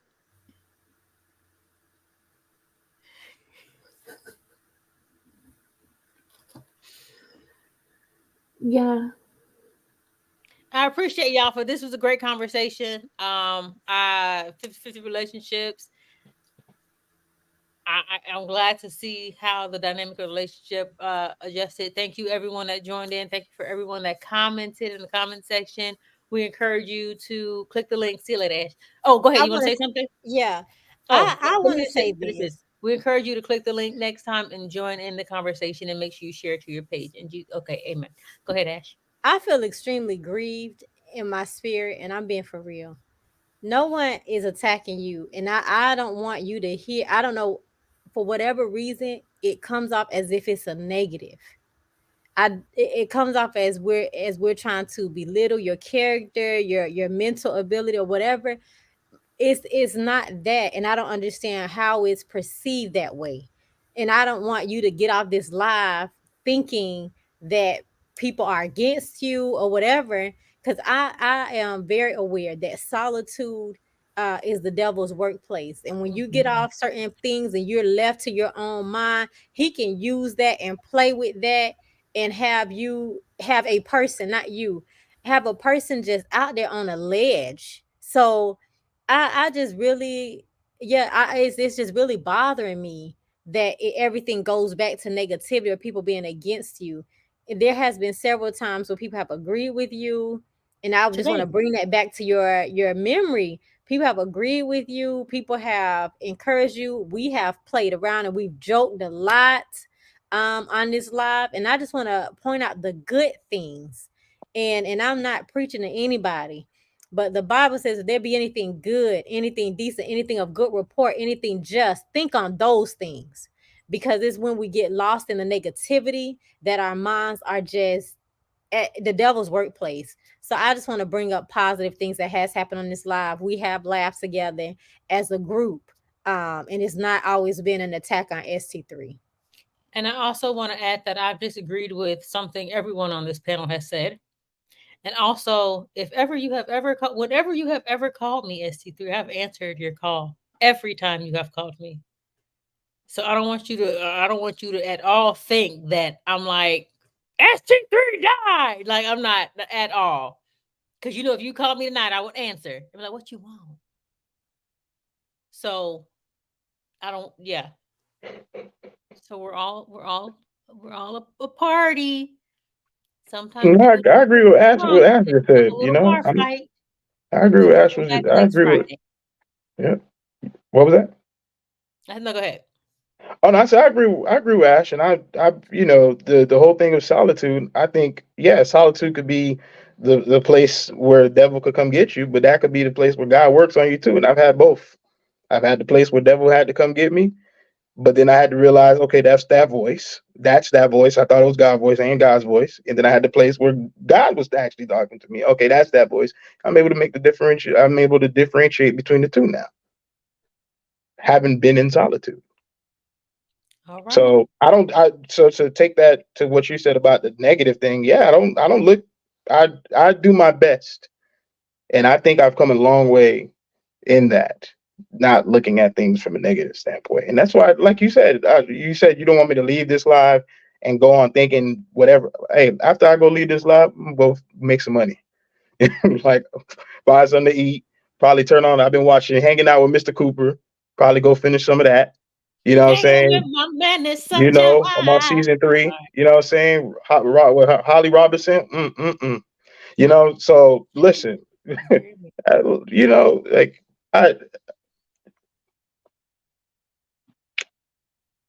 Yeah. I appreciate y'all for this. Was a great conversation. 50-50 relationships. I'm glad to see how the dynamic of the relationship adjusted. Thank you, everyone that joined in. Thank you for everyone that commented in the comment section. We encourage you to click the link. See you later, Ash. Oh, go ahead. You want to say something? Yeah. Oh, I want to say this. We encourage you to click the link next time and join in the conversation, and make sure you share it to your page. And okay, amen. Go ahead, Ash. I feel extremely grieved in my spirit, and I'm being for real. No one is attacking you, and I don't want you to hear. I don't know, for whatever reason, it comes off as if it's a negative. It comes off as we're trying to belittle your character, your mental ability, or whatever. It's not that, and I don't understand how it's perceived that way. And I don't want you to get off this live thinking that people are against you or whatever, because I am very aware that solitude is the devil's workplace. And when you get off certain things and you're left to your own mind, he can use that and play with that, and have you have a person, not you, have a person just out there on a ledge. So I just really, yeah, it's just really bothering me that everything goes back to negativity or people being against you. And there has been several times where people have agreed with you, and I just want to bring that back to your memory. People have agreed with you. People have encouraged you. We have played around and we've joked a lot on this live, and I just want to point out the good things. And I'm not preaching to anybody. But the Bible says, if there be anything good, anything decent, anything of good report, anything just, think on those things. Because it's when we get lost in the negativity that our minds are just at the devil's workplace. So I just want to bring up positive things that has happened on this live. We have laughed together as a group. And it's not always been an attack on ST3. And I also want to add that I've disagreed with something everyone on this panel has said. And also, if ever you have ever whatever you have ever called me ST3, I've answered your call every time you have called me. So I don't want you to at all think that I'm like ST3 died. Like, I'm not at all. Because if you called me tonight, I would answer. I'm like, what you want? So I don't, yeah. So we're all a party. Sometimes No, I agree with Ash. What Ash just said. I agree with Ash. I agree with. Yeah. What was that? No, go ahead. Oh no, I said I agree. I agree with Ash, and the whole thing of solitude. I think solitude could be the place where the devil could come get you, but that could be the place where God works on you too. And I've had both. I've had the place where devil had to come get me, but then I had to realize, okay, that's that voice. That's that voice. I thought it was God's voice, ain't God's voice. And then I had the place where God was actually talking to me. Okay, that's that voice. I'm able to make the differentiate. I'm able to differentiate between the two now, having been in solitude. All right. So so to take that to what you said about the negative thing, I don't look. I do my best, and I think I've come a long way in that, not looking at things from a negative standpoint. And that's why, like you said you don't want me to leave this live and go on thinking whatever. Hey, after I go leave this live, I'm gonna go make some money. Like, buy something to eat, probably turn on. I've been hanging out with Mr. Cooper, probably go finish some of that. You know what I'm saying? My man is such I'm on season 3. You know what I'm saying? Holly Robinson. So listen, like I,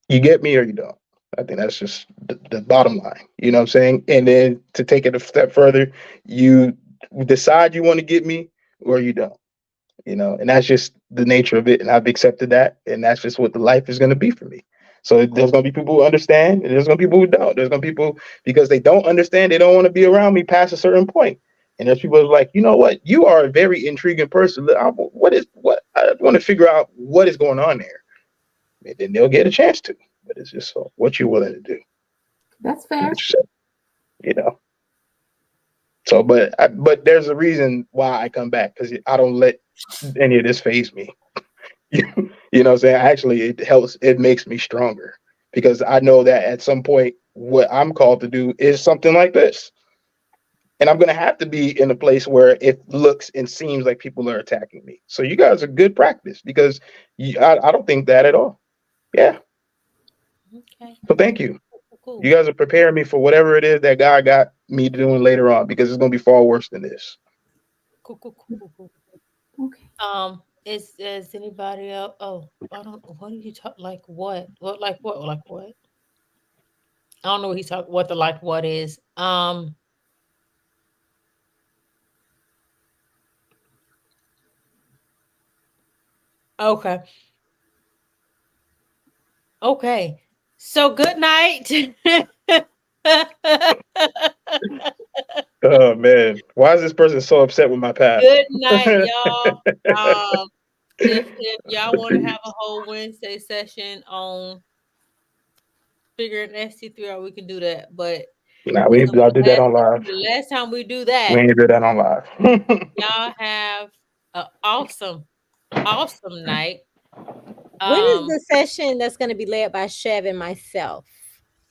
you get me or you don't. I think that's just the bottom line. You know what I'm saying? And then to take it a step further, you decide you want to get me or you don't. And that's just the nature of it. And I've accepted that. And that's just what the life is going to be for me. So there's going to be people who understand, and there's going to be people who don't. There's going to be people, because they don't understand, they don't want to be around me past a certain point. And there's people who are like, you know what? You are a very intriguing person. I want to figure out what is going on there. And then they'll get a chance to. But it's just what you're willing to do. That's fair. So, but there's a reason why I come back, because I don't let any of this phase me. You know what I'm saying? Actually, it makes me stronger, because I know that at some point, what I'm called to do is something like this. And I'm going to have to be in a place where it looks and seems like people are attacking me. So you guys are good practice, because I don't think that at all. Yeah. Okay. So thank you. Cool. You guys are preparing me for whatever it is that God got me doing later on, because it's going to be far worse than this. Cool. Okay. Is anybody else? Oh, I don't. What are you talking? Like what? What? Like what? Like what? I don't know what he's talking. What the like what is? Okay. Okay. So good night. Oh man, why is this person so upset with my path? Good night, y'all. If y'all want to have a whole Wednesday session on figuring ST3 out, we can do that. But I'll do that on live. The last time we do that, we ain't do that on live. y'all have an awesome night. When is the session that's going to be led by Chev and myself?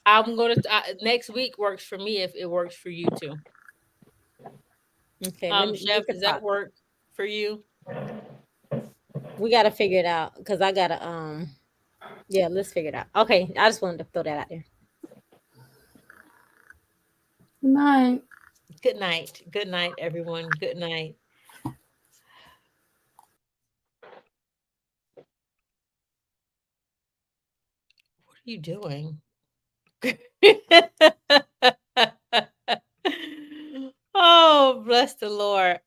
I'm going to next week works for me if it works for you too. Okay, Chef, does that work for you? We got to figure it out, because I got to yeah, let's figure it out. Okay, I just wanted to throw that out there. Good night. Good night. Good night, everyone. Good night. What are you doing? Oh, bless the Lord.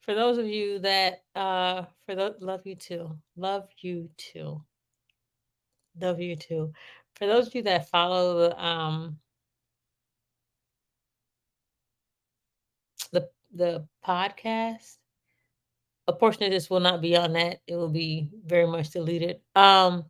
For those of you that love you too. Love you too. Love you too. For those of you that follow the podcast, a portion of this will not be on that. It will be very much deleted. But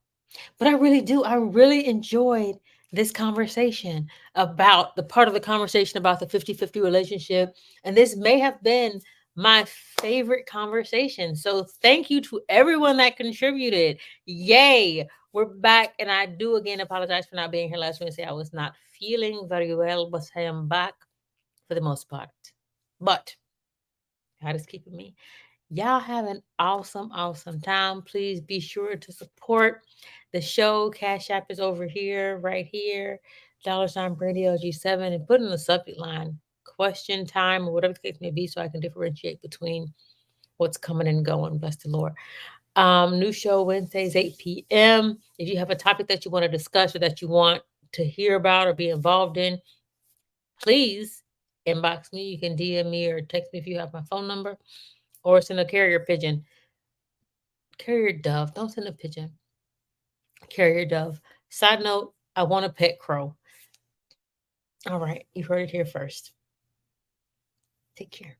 I really enjoyed this conversation about the part of the conversation about the 50-50 relationship. And this may have been my favorite conversation. So thank you to everyone that contributed. Yay. We're back. And I do again apologize for not being here last Wednesday. I was not feeling very well, but I am back for the most part. But God is keeping me. Y'all have an awesome, awesome time. Please be sure to support the show. Cash App is over here, right here. $ Brady LG7, and put in the subject line question time or whatever the case may be, so I can differentiate between what's coming and going. Bless the Lord. New show Wednesdays, 8 p.m. If you have a topic that you want to discuss or that you want to hear about or be involved in, please inbox me. You can DM me or text me if you have my phone number, or send a carrier pigeon. Carrier dove. Don't send a pigeon. Carrier dove. Side note, I want a pet crow. All right, you heard it here first. Take care.